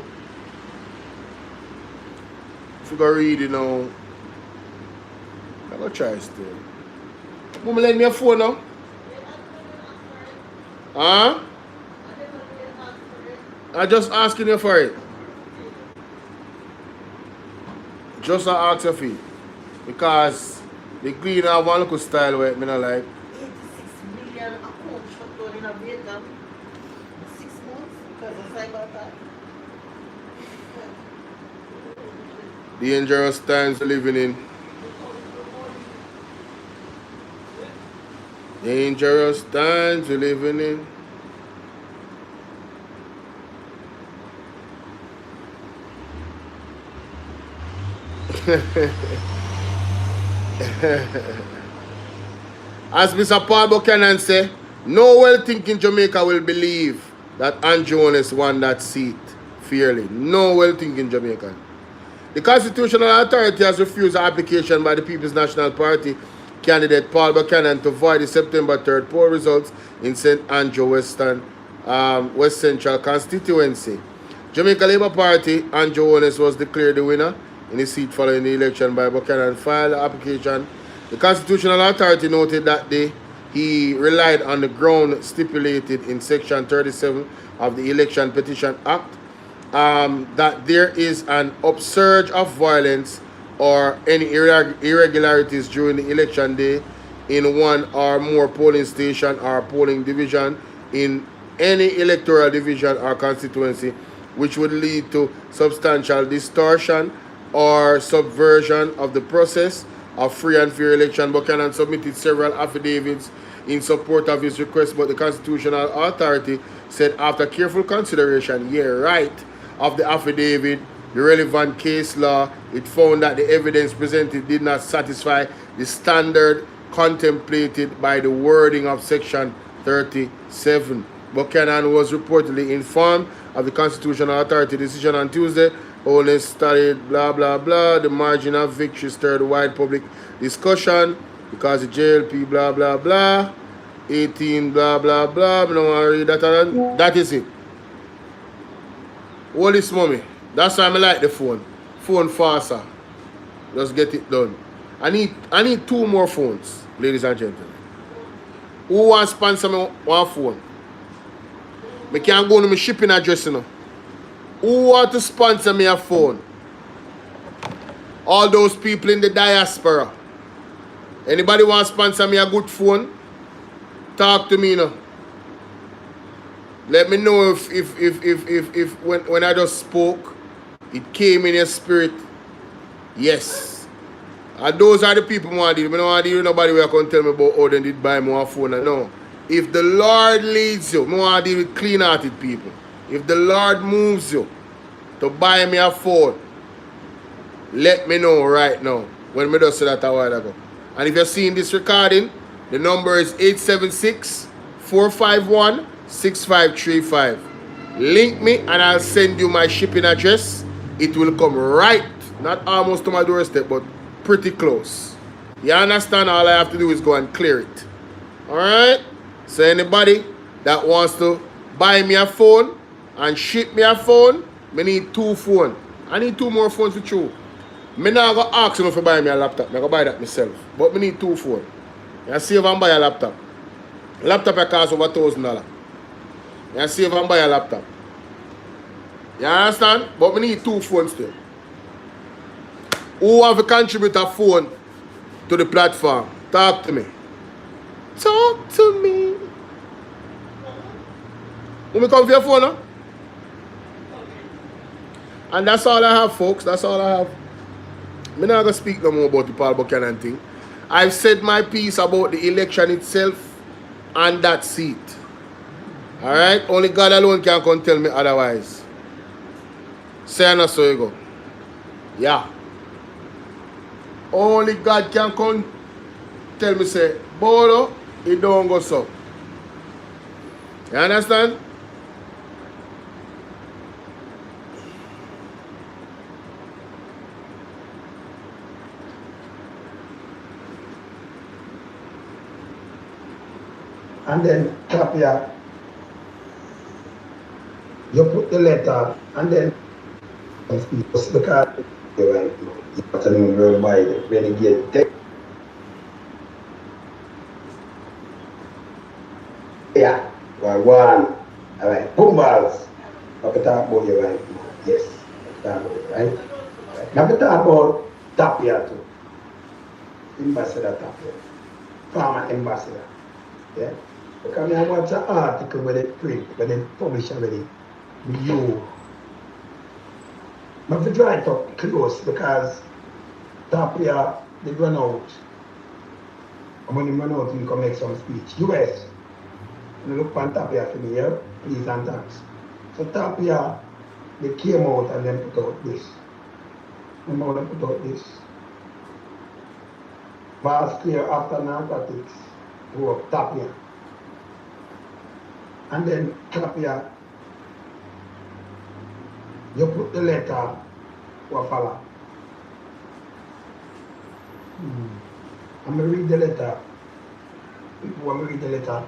if you go read it now, I'm going to try still. Mama, lend me a phone now. Huh? I'm just asking you for it. Just to ask you for it. Because the green have one local style where I don't like. 86 million accounts shut down in Jamaica. 6 months because of cyber attack. Dangerous times we're living in. Dangerous times we're living in. As Mr. Paul Buchanan said, no well-thinking Jamaica will believe that Andrew Jones won that seat fairly. No well-thinking Jamaican. The Constitutional Authority has refused the application by the People's National Party candidate Paul Buchanan to void the September 3rd poll results in St. Andrew West Central constituency. Jamaica Labour Party, Andrew Jones was declared the winner in the seat following the election by Buchanan filed the application. The Constitutional Authority noted that he relied on the ground stipulated in Section 37 of the Election Petition Act that there is an upsurge of violence or any irregularities during the election day in one or more polling station or polling division in any electoral division or constituency, which would lead to substantial distortion or subversion of the process of free and fair election. Buchanan submitted several affidavits in support of his request, but the Constitutional Authority said after careful consideration, of the affidavit, the relevant case law, it found that the evidence presented did not satisfy the standard contemplated by the wording of Section 37. Buchanan was reportedly informed of the Constitutional Authority decision on Tuesday. Only studied blah blah blah. The margin of victory stirred wide public discussion because the JLP blah blah blah. 18 blah blah blah. I don't want to read that. That is it. Hold this, mommy. That's why I like the phone. Phone faster. Just get it done. I need 2 more phones, ladies and gentlemen. Who wants to sponsor me one phone? I can't go to my shipping address, you know. Who want to sponsor me a phone? All those people in the diaspora. Anybody want to sponsor me a good phone? Talk to me, you know. Let me know if when I just spoke, it came in your spirit. Yes. And those are the people I want to deal with. I don't want to deal with nobody who can tell me about how they did buy me a phone. No. If the Lord leads you, I want to deal with clean-hearted people. If the Lord moves you to buy me a phone, let me know right now. When I just said that a while ago. And if you're seeing this recording, the number is 876-451-6535. Link me and I'll send you my shipping address. It will come right, not almost to my doorstep, but pretty close. You understand? All I have to do is go and clear it. Alright? So anybody that wants to buy me a phone and ship me a phone, I need 2 phones. I need 2 more phones with you. I'm not going to ask you to buy me a laptop. I'm going to buy that myself. But I need 2 phones. You see if I buy a laptop. Laptop costs over $1,000. You see if I buy a laptop. You understand? But we need 2 phones still. Who have to contribute a phone to the platform? Talk to me. Talk to me. When we come for your phone, huh? And that's all I have, folks. That's all I have. I'm not going to speak no more about the Paul Buchanan thing. I've said my piece about the election itself and that seat. Alright? Only God alone can come tell me otherwise. Say no, so you go. Yeah. Only God can come tell me, say, Bolo, it don't go so. You understand? And then Tapia, you put the letter and then because you're right, you're telling me worldwide, renegade tech. Yeah, one. All right, boom balls. Now we talk about you right now. Yes, talk about it, right? Now we talk about Tapia too. Ambassador Tapia. Former ambassador. Yeah? Because I watch an article when they print, when they publish already. You. I have to try to close because Tapia, they run out. And when they run out, you can make some speech. US. And look for Tapia for me here, please and thanks. So Tapia, they came out and then put out this. Remember they put out this. Vast clear after narcotics, who up Tapia. And then Tapia, you put the letter for follow. I'm going to read the letter. People want to read the letter.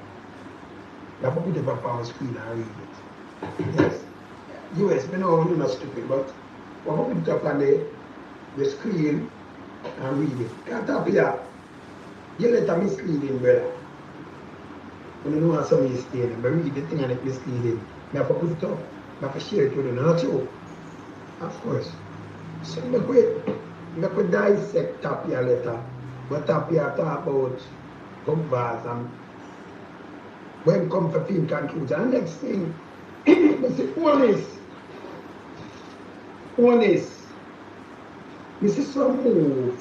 You have to put it up on the screen and read it. Yes. US, I know you're not stupid, but you have to put it up on the screen and read it. Can't Tapia, your letter misleading, brother. When you know how somebody is saying, but read the thing and it's misleading. You have to put it up. You have to share it with them, not you. Of course. So you have to dissect Tapia letter. But Tapia talk about Govt and when come for film conclusion. And next thing, they say, honest. This is some move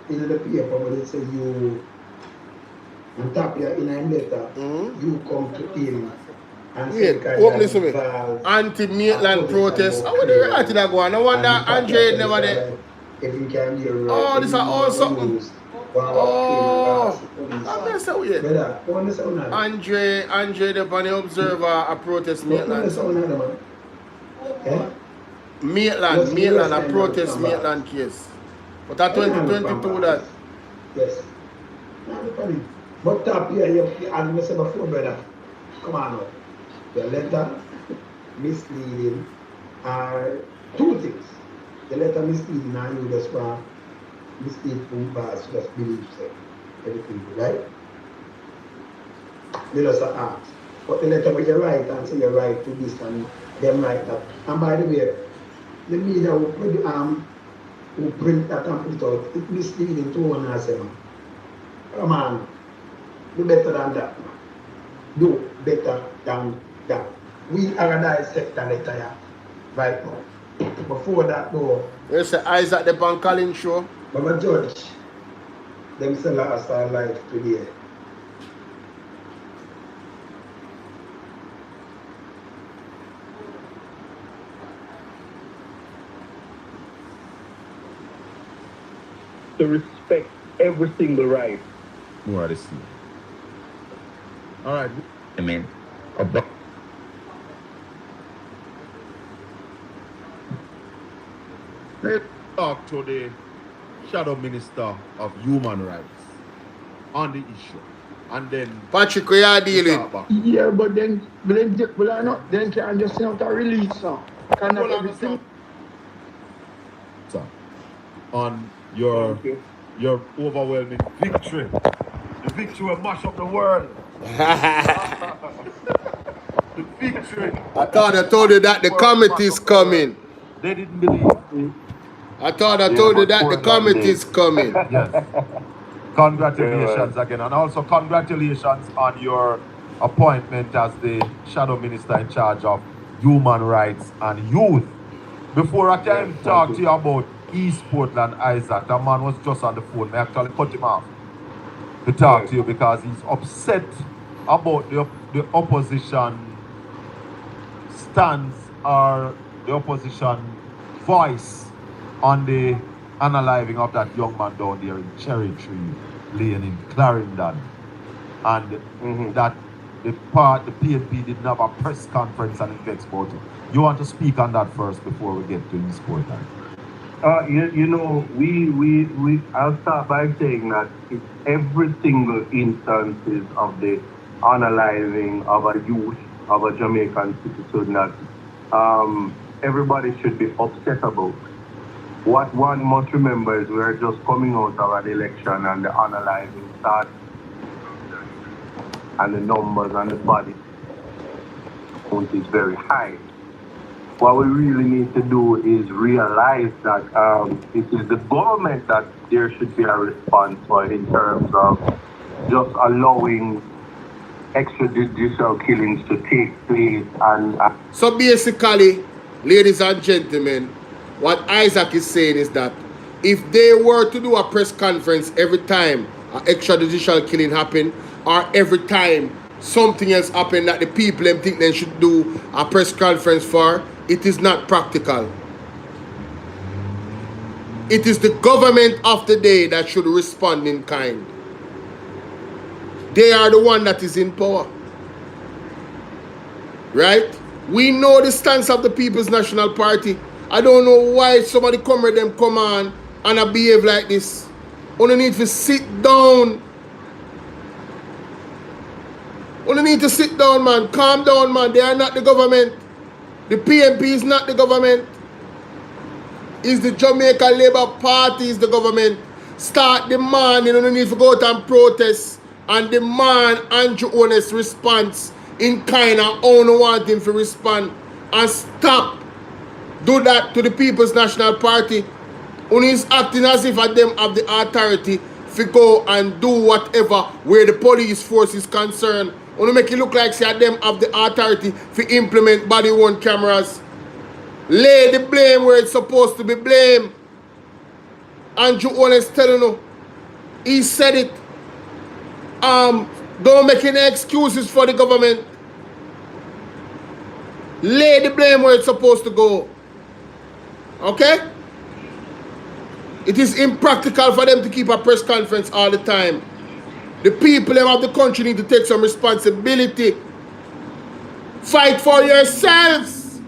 in the paper where they say you and Tapia in a letter, you come to him and say, open to me. Anti-Maitland protest. How would you write that go on? No wonder Andre never did. Oh, this is all something. Oh, I'm not so weird. Andre the Bunny Observer a protest Maitland. Maitland a protest Maitland case. But at 2022 that. Yes. But Tapia, as I said before, brother, come on now. The letter misleading are two things. The letter misleading and you just want mislead from past, just believe everything, right? They just ask. But the letter where you write and say you write to this and them write that. And by the way, the media who print that and put it out, it's misleading to one and say, come on, do better than that. Do better than that. We are a dissect the letter here, right now. Before that though. There's the eyes at the Van Collins show. But a judge, them still lost our life today. To respect every single right. More to see. All right. I mean, let's talk to the Shadow Minister of Human Rights on the issue. And then Patrick, we are dealing. Yeah, but then can't just not a release now. Cannot everything. On your overwhelming victory. The victory will mash up the world. The victory. I thought I told you that the committee is coming. They didn't believe. I thought I told you that the committee is coming. Yes. Congratulations again. And also congratulations on your appointment as the Shadow Minister in charge of Human Rights and Youth. Before I can talk to you about East Portland, Isaac, that man was just on the phone. I actually cut him off to talk to you because he's upset about the opposition stance or the opposition voice on the unaliving of that young man down there in Cherry Tree Lane in Clarendon, and that the PNP didn't have a press conference and it gets about it. You want to speak on that first before we get to this point? You know, I'll start by saying that it's every single instances of the unaliving of a youth, of a Jamaican citizen that everybody should be upset about. What one must remember is we're just coming out of an election and the unaliving starts, and the numbers and the body count is very high. What we really need to do is realize that it is the government that there should be a response for in terms of just allowing extrajudicial killings to take place. And so basically, ladies and gentlemen, what Isaac is saying is that if they were to do a press conference every time an extrajudicial killing happen, or every time something else happen that the people them think they should do a press conference for, it is not practical. It is the government of the day that should respond in kind. They are the one that is in power. Right? We know the stance of the People's National Party. I don't know why somebody come with them come on and behave like this. You need to sit down. You need to sit down, man. Calm down, man. They are not the government. The PNP is not the government. It's the Jamaica Labour Party is the government. Start demanding. You need to go out and protest and demand Andrew Honest response in kind of how you want him to respond. And stop. Do that to the People's National Party. Who is acting as if them have the authority to go and do whatever where the police force is concerned. Want to make it look like say them have the authority to implement body-worn cameras. Lay the blame where it's supposed to be blamed. Andrew Honest telling you. He said it. Don't make any excuses for the government. Lay the blame where it's supposed to go. Okay? It is impractical for them to keep a press conference all the time. The people of the country need to take some responsibility. Fight for yourselves.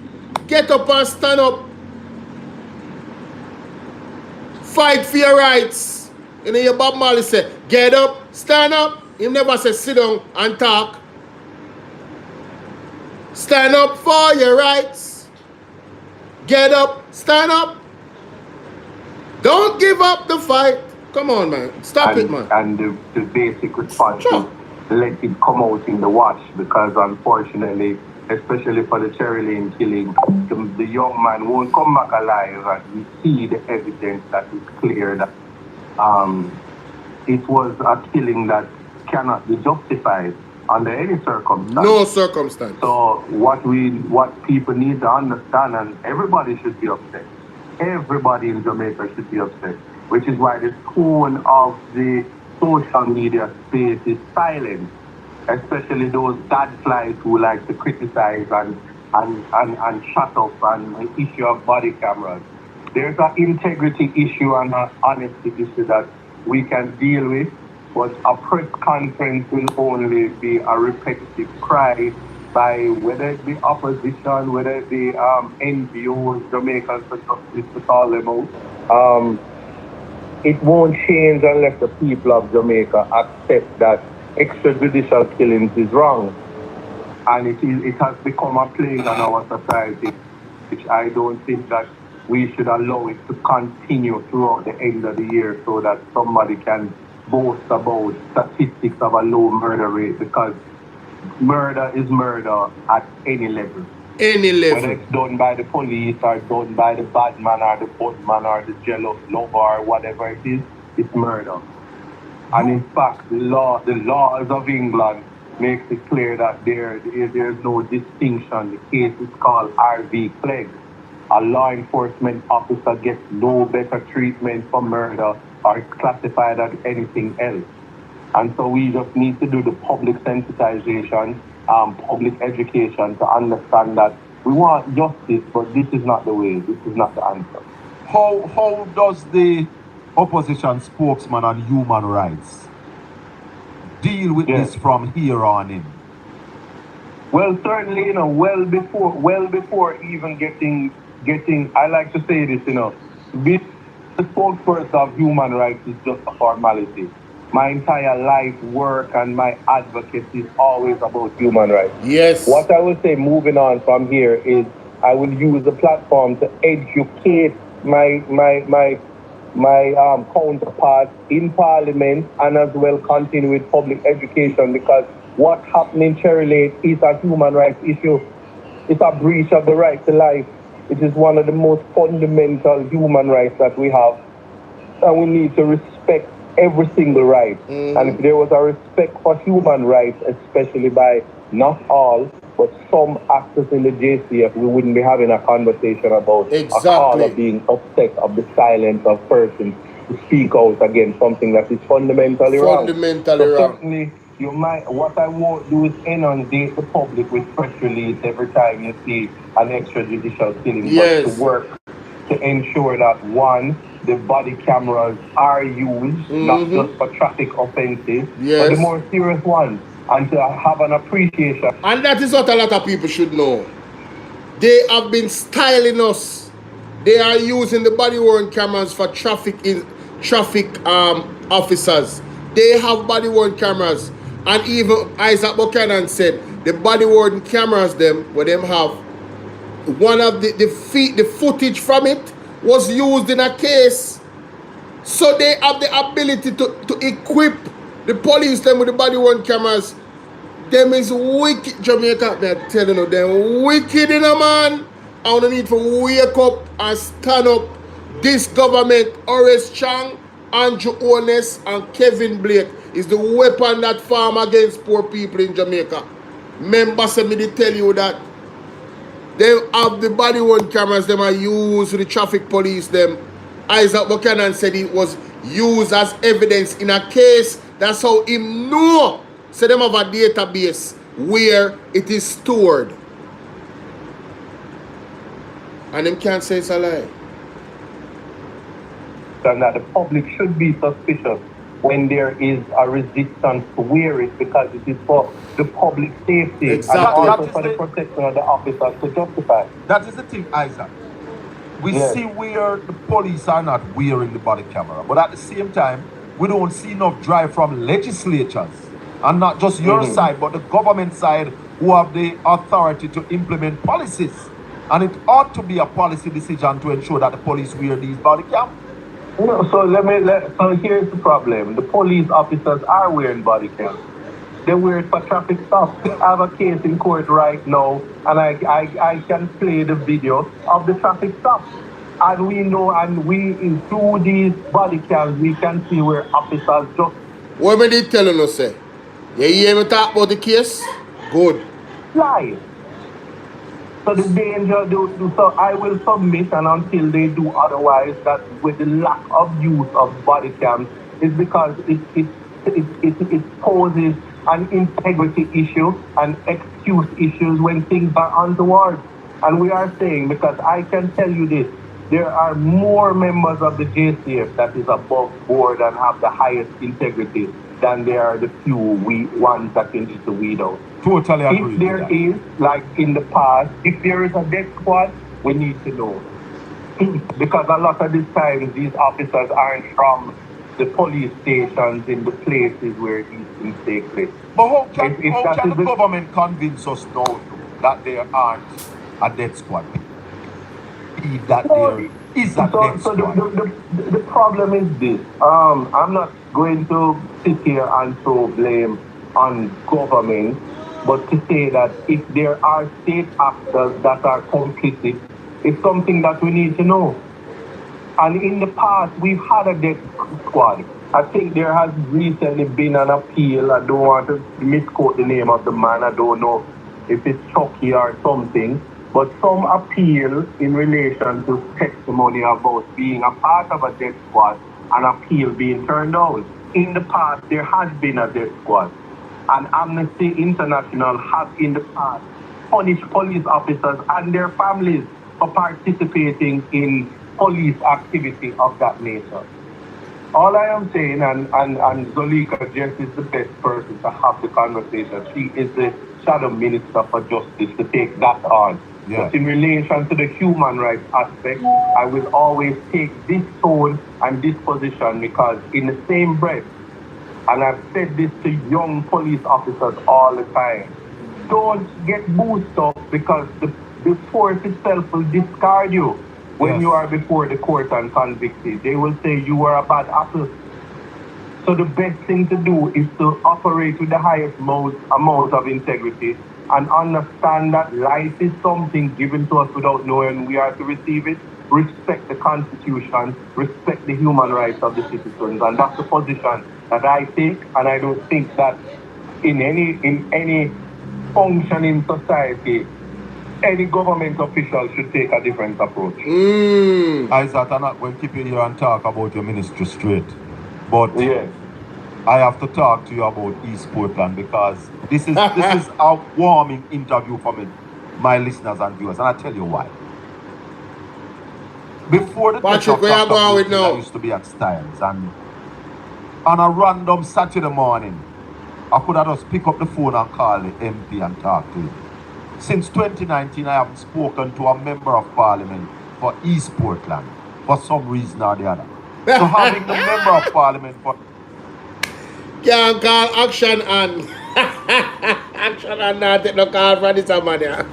Get up and stand up. Fight for your rights. You know, your Bob Marley said, get up, stand up. He never said sit down and talk. Stand up for your rights. Get up, stand up. Don't give up the fight. Come on, man. Stop it, man. And the basic response is let it come out in the wash, because unfortunately, especially for the Cherry Lane killing, the young man won't come back alive, and we see the evidence that is clear that it was a killing that cannot be justified under any circumstance. No circumstance. So what people need to understand, and everybody should be upset. Everybody in Jamaica should be upset, which is why the tone of the social media space is silent, especially those gadflies who like to criticize and shut up and the issue of body cameras. There's an integrity issue and an honesty issue that we can deal with, but a press conference will only be a repetitive cry by whether it be opposition, whether it be NGOs, Jamaicans for Justice, to call them out. It won't change unless the people of Jamaica accept that extrajudicial killings is wrong. And it has become a plague on our society, which I don't think that we should allow it to continue throughout the end of the year so that somebody can boast about statistics of a low murder rate, because murder is murder at any level. Any level. Whether it's done by the police or done by the bad man or the boatman or the jealous lover or whatever it is, it's murder. And in fact, the laws of England makes it clear that there's no distinction. The case is called R.V. Clegg. A law enforcement officer gets no better treatment for murder or is classified as anything else. And so we just need to do the public sensitization, public education to understand that We want justice, but this is not the way. This is not the answer. How does the opposition spokesman on human rights deal with this from here on in? Well, certainly, you know, well before even getting, I like to say this, you know, being the spokesperson of human rights is just a formality. My entire life, work, and my advocacy is always about human rights. Yes. What I will say moving on from here is I will use the platform to educate my counterparts in Parliament and as well continue with public education, because what's happening in Cherry Lake is a human rights issue. It's a breach of the right to life. It is one of the most fundamental human rights that we have. And we need to respect every single right. And if there was a respect for human rights, especially by not all, but some actors in the JCF, we wouldn't be having a conversation about a call of being upset of the silence of persons to speak out against something that is fundamentally wrong. Certainly, you might. What I won't do is inundate the public with press release every time you see an extrajudicial killing, but to work to ensure that one, the body cameras are used, not just for traffic offenses, but the more serious ones, and to have an appreciation. And that is what a lot of people should know. They have been styling us. They are using the body-worn cameras for traffic officers. They have body-worn cameras. And even Isaac Buchanan said the body-worn cameras where them have one of the footage from it was used in a case. So they have the ability to equip the police them with the body-worn cameras. Them is wicked, Jamaica. They're telling you, they're wicked in a man. I want to need to wake up and stand up. This government, Horace Chang, Andrew Ones, and Kevin Blake is the weapon that farm against poor people in Jamaica. Members me they tell you that they have the body-worn cameras, them are used with the traffic police, them. Isaac Buchanan said it was used as evidence in a case. That's how him know. So them have a database where it is stored. And them can't say it's a lie. And that the public should be suspicious when there is a resistance to wear it, because it is for the public safety and also for the protection of the officers to justify. That is the thing, Isaac. We see where the police are not wearing the body camera, but at the same time, we don't see enough drive from legislatures, and not just your side, but the government side, who have the authority to implement policies. And it ought to be a policy decision to ensure that the police wear these body cams. No, so here's the problem. The police officers are wearing body cams. They wear it for traffic stops. I have a case in court right now, and I can play the video of the traffic stop. And we know, and through these body cams, we can see where officers just... What am I telling you, say? You hear me talk about the case? Good. Lie. So the danger, so I will submit, and until they do otherwise, that with the lack of use of body cams is because it poses an integrity issue and excuse issues when things are untoward. And we are saying, because I can tell you this, there are more members of the JCF that is above board and have the highest integrity than there are the few ones that can need to weed out. Totally agree. If there is, like in the past, if there is a death squad, we need to know. Because a lot of these times, these officers aren't from the police stations in the places where these things take place. But how can the government convince us now that there aren't a death squad? That there is a death squad. The problem is this. I'm not going to sit here and throw blame on government, but to say that if there are state actors that are complicit, it's something that we need to know. And in the past, we've had a death squad. I think there has recently been an appeal. I don't want to misquote the name of the man. I don't know if it's Chucky or something. But some appeal in relation to testimony about being a part of a death squad, an appeal being turned down. In the past, there has been a death squad. And Amnesty International has in the past punish police officers and their families for participating in police activity of that nature. All I am saying, and Zolika Jess is the best person to have the conversation. She is the Shadow Minister for Justice to take that on. Yeah. But in relation to the human rights aspect, I will always take this tone and this position because in the same breath, and I've said this to young police officers all the time, don't get boosted up because the force itself will discard you when you are before the court and convicted. They will say you are a bad apple. So the best thing to do is to operate with the highest amount of integrity and understand that life is something given to us without knowing we are to receive it. Respect the Constitution, respect the human rights of the citizens, and that's the position that I take. And I don't think that in any functioning society, any government official should take a different approach. Isaac, I'm not going to keep you here and talk about your ministry straight, but yes, I have to talk to you about East Portland because this is a warming interview for me, my listeners and viewers, and I'll tell you why. Before the Patrick, where you going with now? I used to be at Styles, and on a random Saturday morning, I could have just pick up the phone and call the MP and talk to him. Since 2019, I haven't spoken to a member of parliament for East Portland for some reason or the other. So having the member of parliament for... Can't call action and... action and not take no call for this man here.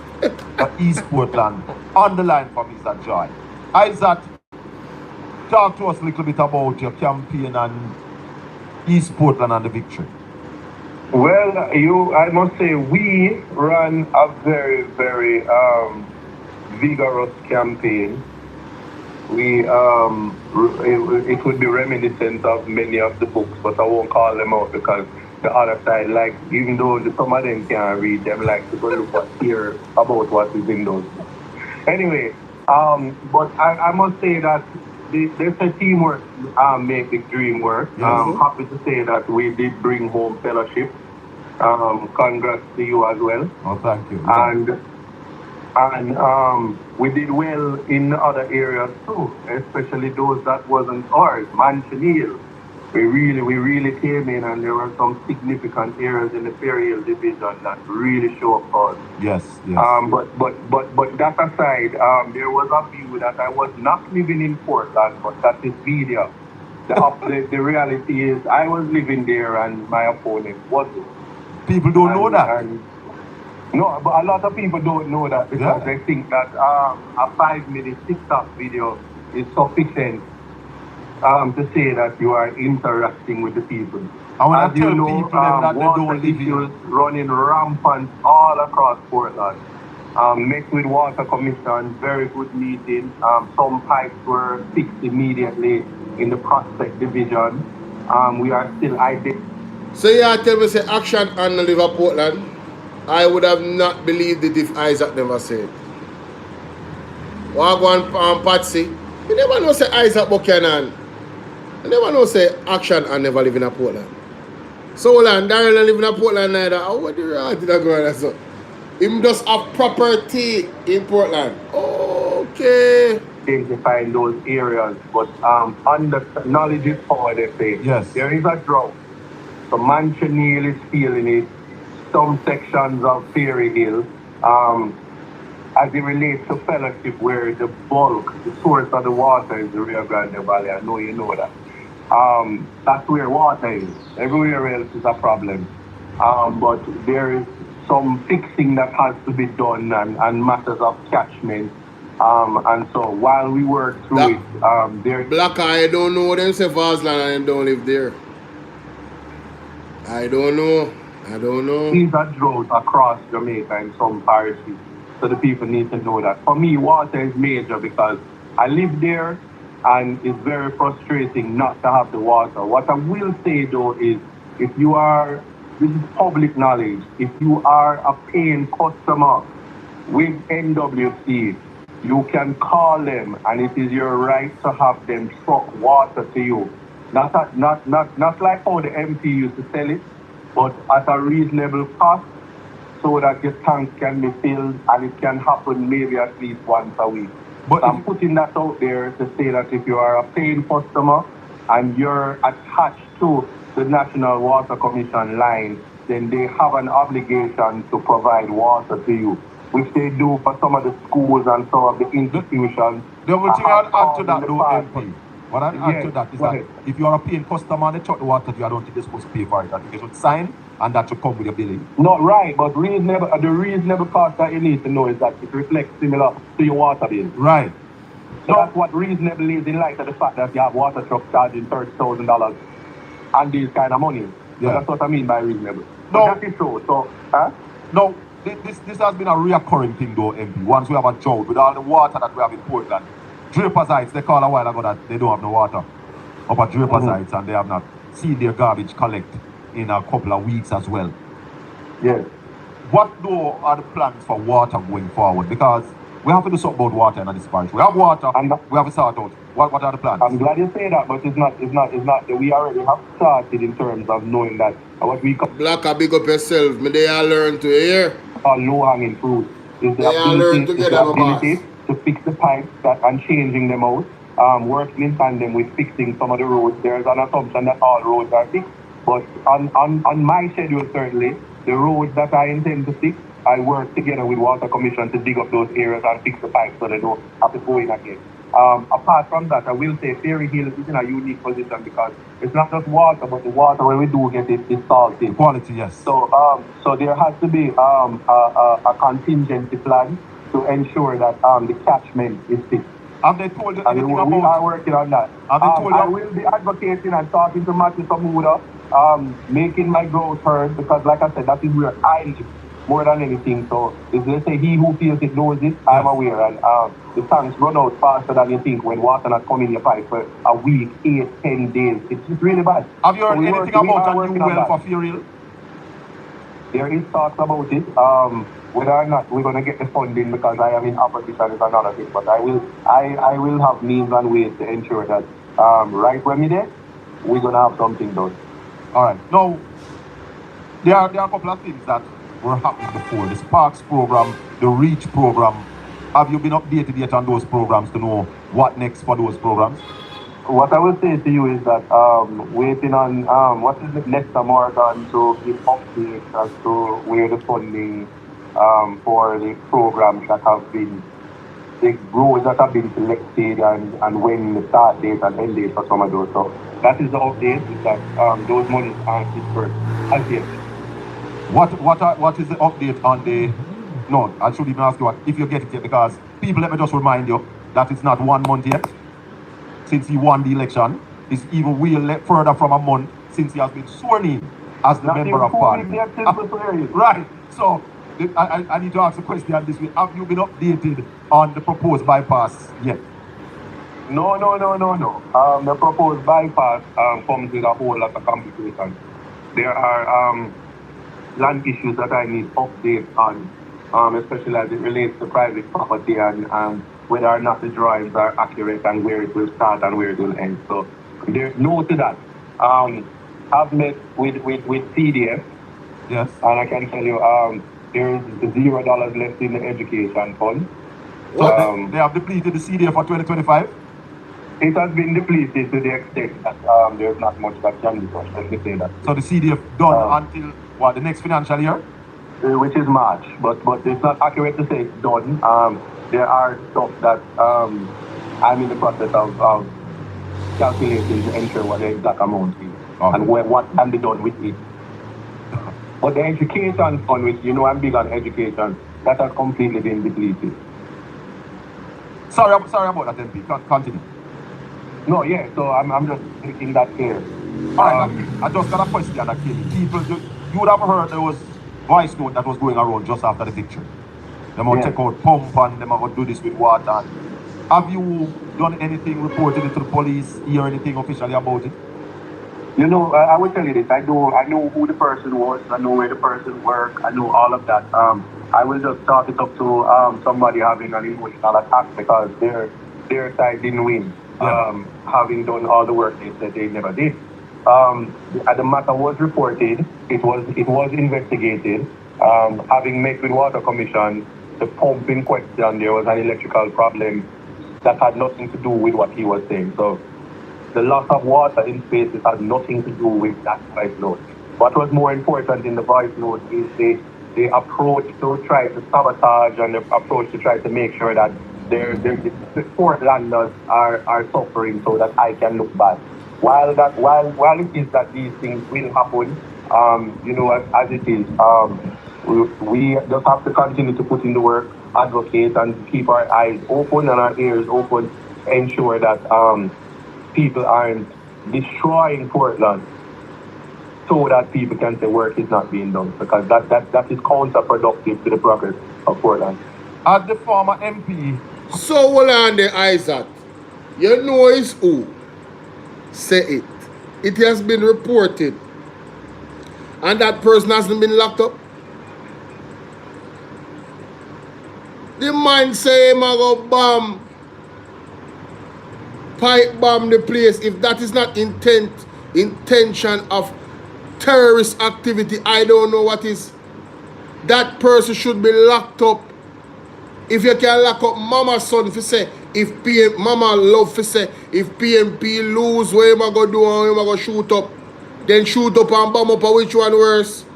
For East Portland, on the line for me is a joy. Isaac, talk to us a little bit about your campaign and East Portland and the victory. Well, I must say, we ran a very, very vigorous campaign. It would be reminiscent of many of the books, but I won't call them out because the other side, like, even though some of them can't read, them like to go look at here about what is in those books. Anyway, but I must say that there's a teamwork make the dream work. I'm happy to say that we did bring home fellowship. Congrats to you as well. Oh, thank you. And we did well in other areas too, especially those that wasn't ours. Manchaniel, we really came in, and there were some significant areas in the Ferry Hill division that really show up for us. Yes. But that aside, there was a view that I was not living in Portland, but that is media. The reality is I was living there and my opponent wasn't. People don't know that. No, but a lot of people don't know that because they think that a 5-minute TikTok video is sufficient to say that you are interacting with the people. And when I tell people that they don't live here, running rampant all across Portland. Met with Water Commission, very good meeting. Some pipes were fixed immediately in the Prospect Division. We are still identifying. So yeah, tell me say action on Liverpool Portland. I would have not believed it if Isaac never said. Wagwan Patsy. You never know say Isaac Buchanan. You never know say action and never live in a Portland. So Darren live in a Portland neither. How would you really go on so? Him just have property in Portland. Okay. Identifying those areas, but knowledge is power, they say. Yes. There is a drought. So Manchaniel is feeling it. Some sections of Ferry Hill, as it relates to fellowship, where the bulk, the source of the water is the Rio Grande Valley. I know you know that. That's where water is. Everywhere else is a problem. But there is some fixing that has to be done and matters of catchment. And so while we work through it, there... Black I don't know them say Varsland and don't live there. I don't know. These are drought across Jamaica in some parishes. So the people need to know that. For me, water is major because I live there and it's very frustrating not to have the water. What I will say though is, if you are, this is public knowledge, if you are a paying customer with NWC, you can call them and it is your right to have them truck water to you. Not like how the MP used to sell it, but at a reasonable cost, so that your tank can be filled, and it can happen maybe at least once a week. But I'm putting that out there to say that if you are a paying customer and you're attached to the National Water Commission line, then they have an obligation to provide water to you, which they do for some of the schools and some of the institutions. The only thing I'll add to that, though, MP, what I'll add to that is that if you are a paying customer and they chuck the water to you, I don't think you're supposed to pay for it. I think you should sign, and that should come with your billing. Not right, but the reasonable cost that you need to know is that it reflects similar to your water bill. Right. So that's what reasonable is in light of the fact that you have water trucks charging $30,000 and these kind of money. So that's what I mean by reasonable. No. But that is true. So, No, this has been a reoccurring thing though, MP. Once we have a drought with all the water that we have in Portland, Draper's Heights, they called a while ago that they don't have no water up at Draper's Heights, and they have not seen their garbage collect in a couple of weeks as well. Yes. What though are the plans for water going forward? Because we have to do something about water in this parish. We have water, and we have to sort out. What are the plans? I'm glad you say that, but it's not. We already have started in terms of knowing that what we call Black, big up yourself. Me they all learn to hear. Low-hanging fruit is the ability to fix the pipes and changing them out. Working in tandem with fixing some of the roads. There's an assumption that all roads are fixed, but on my schedule certainly, the roads that I intend to fix, I work together with Water Commission to dig up those areas and fix the pipes so they don't have to go in again. Apart from that, I will say Ferry Hill is in a unique position because it's not just water, but the water when we do get it is salty. Quality, yes. So there has to be a contingency plan to ensure that the catchment is fixed. Have they told you anything about? We are working on that. Have they told you? I will be advocating and talking to Matthew Samuda, making my growth heard because, like I said, that is where I live more than anything. So if they say he who feels it knows it, I'm aware. And the tanks run out faster than you think when water not coming in your pipe for a week, 8, 10 days. It's really bad. Have you heard anything about a new well for Ferry Hill? There is talks about it. Whether or not we're going to get the funding because I am in opposition is another thing. But I will have means and ways to ensure that right when we're there, we're going to have something done. All right. Now, there are a couple of things that were happening before. The Sparks program, the REACH program. Have you been updated yet on those programs to know what next for those programs? What I will say to you is that waiting on Lester Morgan to give updates as to where the funding for the programs that have been, the roads that have been selected and when the start date and end date for some of those. So that is the update, is that those monies aren't dispersed as yet. What is the update on the... No, I should even ask you if you get it yet, because people, let me just remind you that it's not 1 month yet since he won the election. It's even way further from a month since he has been sworn in as the member of parliament. Right. So I need to ask a question this week. Have you been updated on the proposed bypass yet? No. The proposed bypass comes with a whole lot of complications. There are land issues that I need updates on, especially as it relates to private property and whether or not the drawings are accurate and where it will start and where it will end. So there's no to that. I've met with CDF. Yes. And I can tell you there is $0 left in the education fund. So they have depleted the CDF for 2025? It has been depleted to the extent that there's not much that can be done. Let me say that. So the CDF done until what, the next financial year? Which is March, but it's not accurate to say it's done. There are stuff that I'm in the process of calculating to ensure what the exact amount is and what can be done with it. But the education fund, which I'm big on education, that has completely been depleted. Sorry about that, MP. Continue. No, yeah, so I'm just making that clear. All right, I just got a question that came. People, you would have heard there was voice note that was going around just after the victory. They might take out pump and they might do this with water. Have you done anything, reported it to the police, hear anything officially about it? I will tell you this. I know who the person was. I know where the person worked. I know all of that. I will just chalk it up to somebody having an emotional attack because their side didn't win. Having done all the work they said they never did. The matter was reported. It was investigated. Having met with Water Commission, the pump in question, there was an electrical problem that had nothing to do with what he was saying. So the loss of water in spaces had nothing to do with that voice note. What was more important in the voice note is the approach to try to sabotage and the approach to try to make sure that the Portlanders are suffering so that I can look bad. While it is that these things will happen, as it is, we just have to continue to put in the work, advocate, and keep our eyes open and our ears open, ensure that people aren't destroying Portland so that people can say work is not being done, because that is counterproductive to the progress of Portland. As the former MP. So hold on there, Isaac. You know it's who say it. It has been reported. And that person hasn't been locked up. The man say him a go pipe bomb the place. If that is not intention of terrorist activity, I don't know what is. That person should be locked up. If you can lock up mama's son, if you say, mama love, if say, if PMP lose, what am I going to do and am I going to shoot up? Then shoot up and bomb up, which one worse?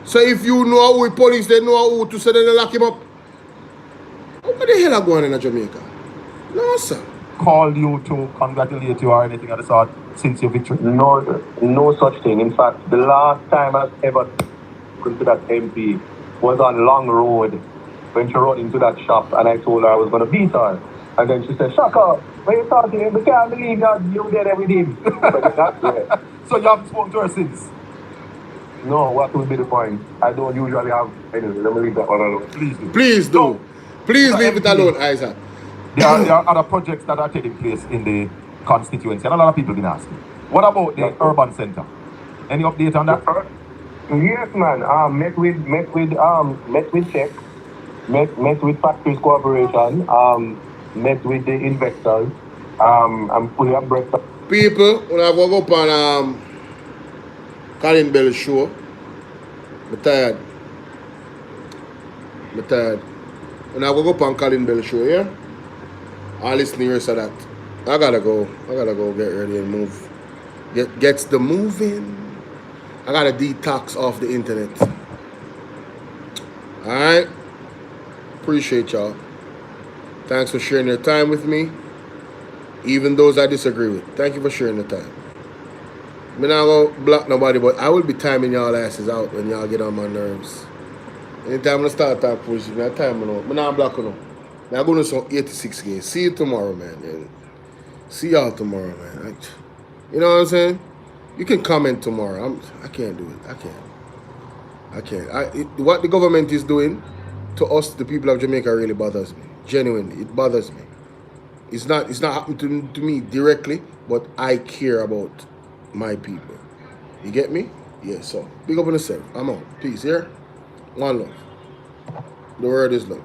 So if you know who the police, they know who to say, then they lock him up. What the hell are going on in Jamaica? No, sir. Call you to congratulate you or anything of the sort since your victory? No such thing. In fact, the last time I ever went to that MP was on Long Road when she rode into that shop and I told her I was going to beat her. And then she said, Shaka, when you talking, I can't believe that you did everything. So you haven't spoken to her since? No, what would be the point? I don't usually have anything. Let me leave that one alone. Please do. Please do. No. Please leave it alone, Isaac. There are other projects that are taking place in the constituency, and a lot of people have been asking. What about the urban center? Any update on that? Yes, man. Met with Czech, met with Factories Corporation, met with the investors. I'm fully abreast of people. When I go up on Colin Bell's show, I'm tired. When I go up on Colin Bell's show, yeah? I listen to the rest of that. I gotta go get ready and move. Gets the moving. I gotta detox off the internet. Alright? Appreciate y'all. Thanks for sharing your time with me. Even those I disagree with. Thank you for sharing the time. I'm not gonna block nobody, but I will be timing y'all asses out when y'all get on my nerves. Anytime I start talking pushing, I time I'm not blocking them. I'm going to some 86 games. See you tomorrow, man. And see y'all tomorrow, man. You know what I'm saying? You can comment tomorrow. I can't do it. I can't. What the government is doing to us, the people of Jamaica, really bothers me. Genuinely, it bothers me. It's not happening to me directly, but I care about my people. You get me? Yeah, so big up on yourself. I'm out. Peace, here. One love. The word is love.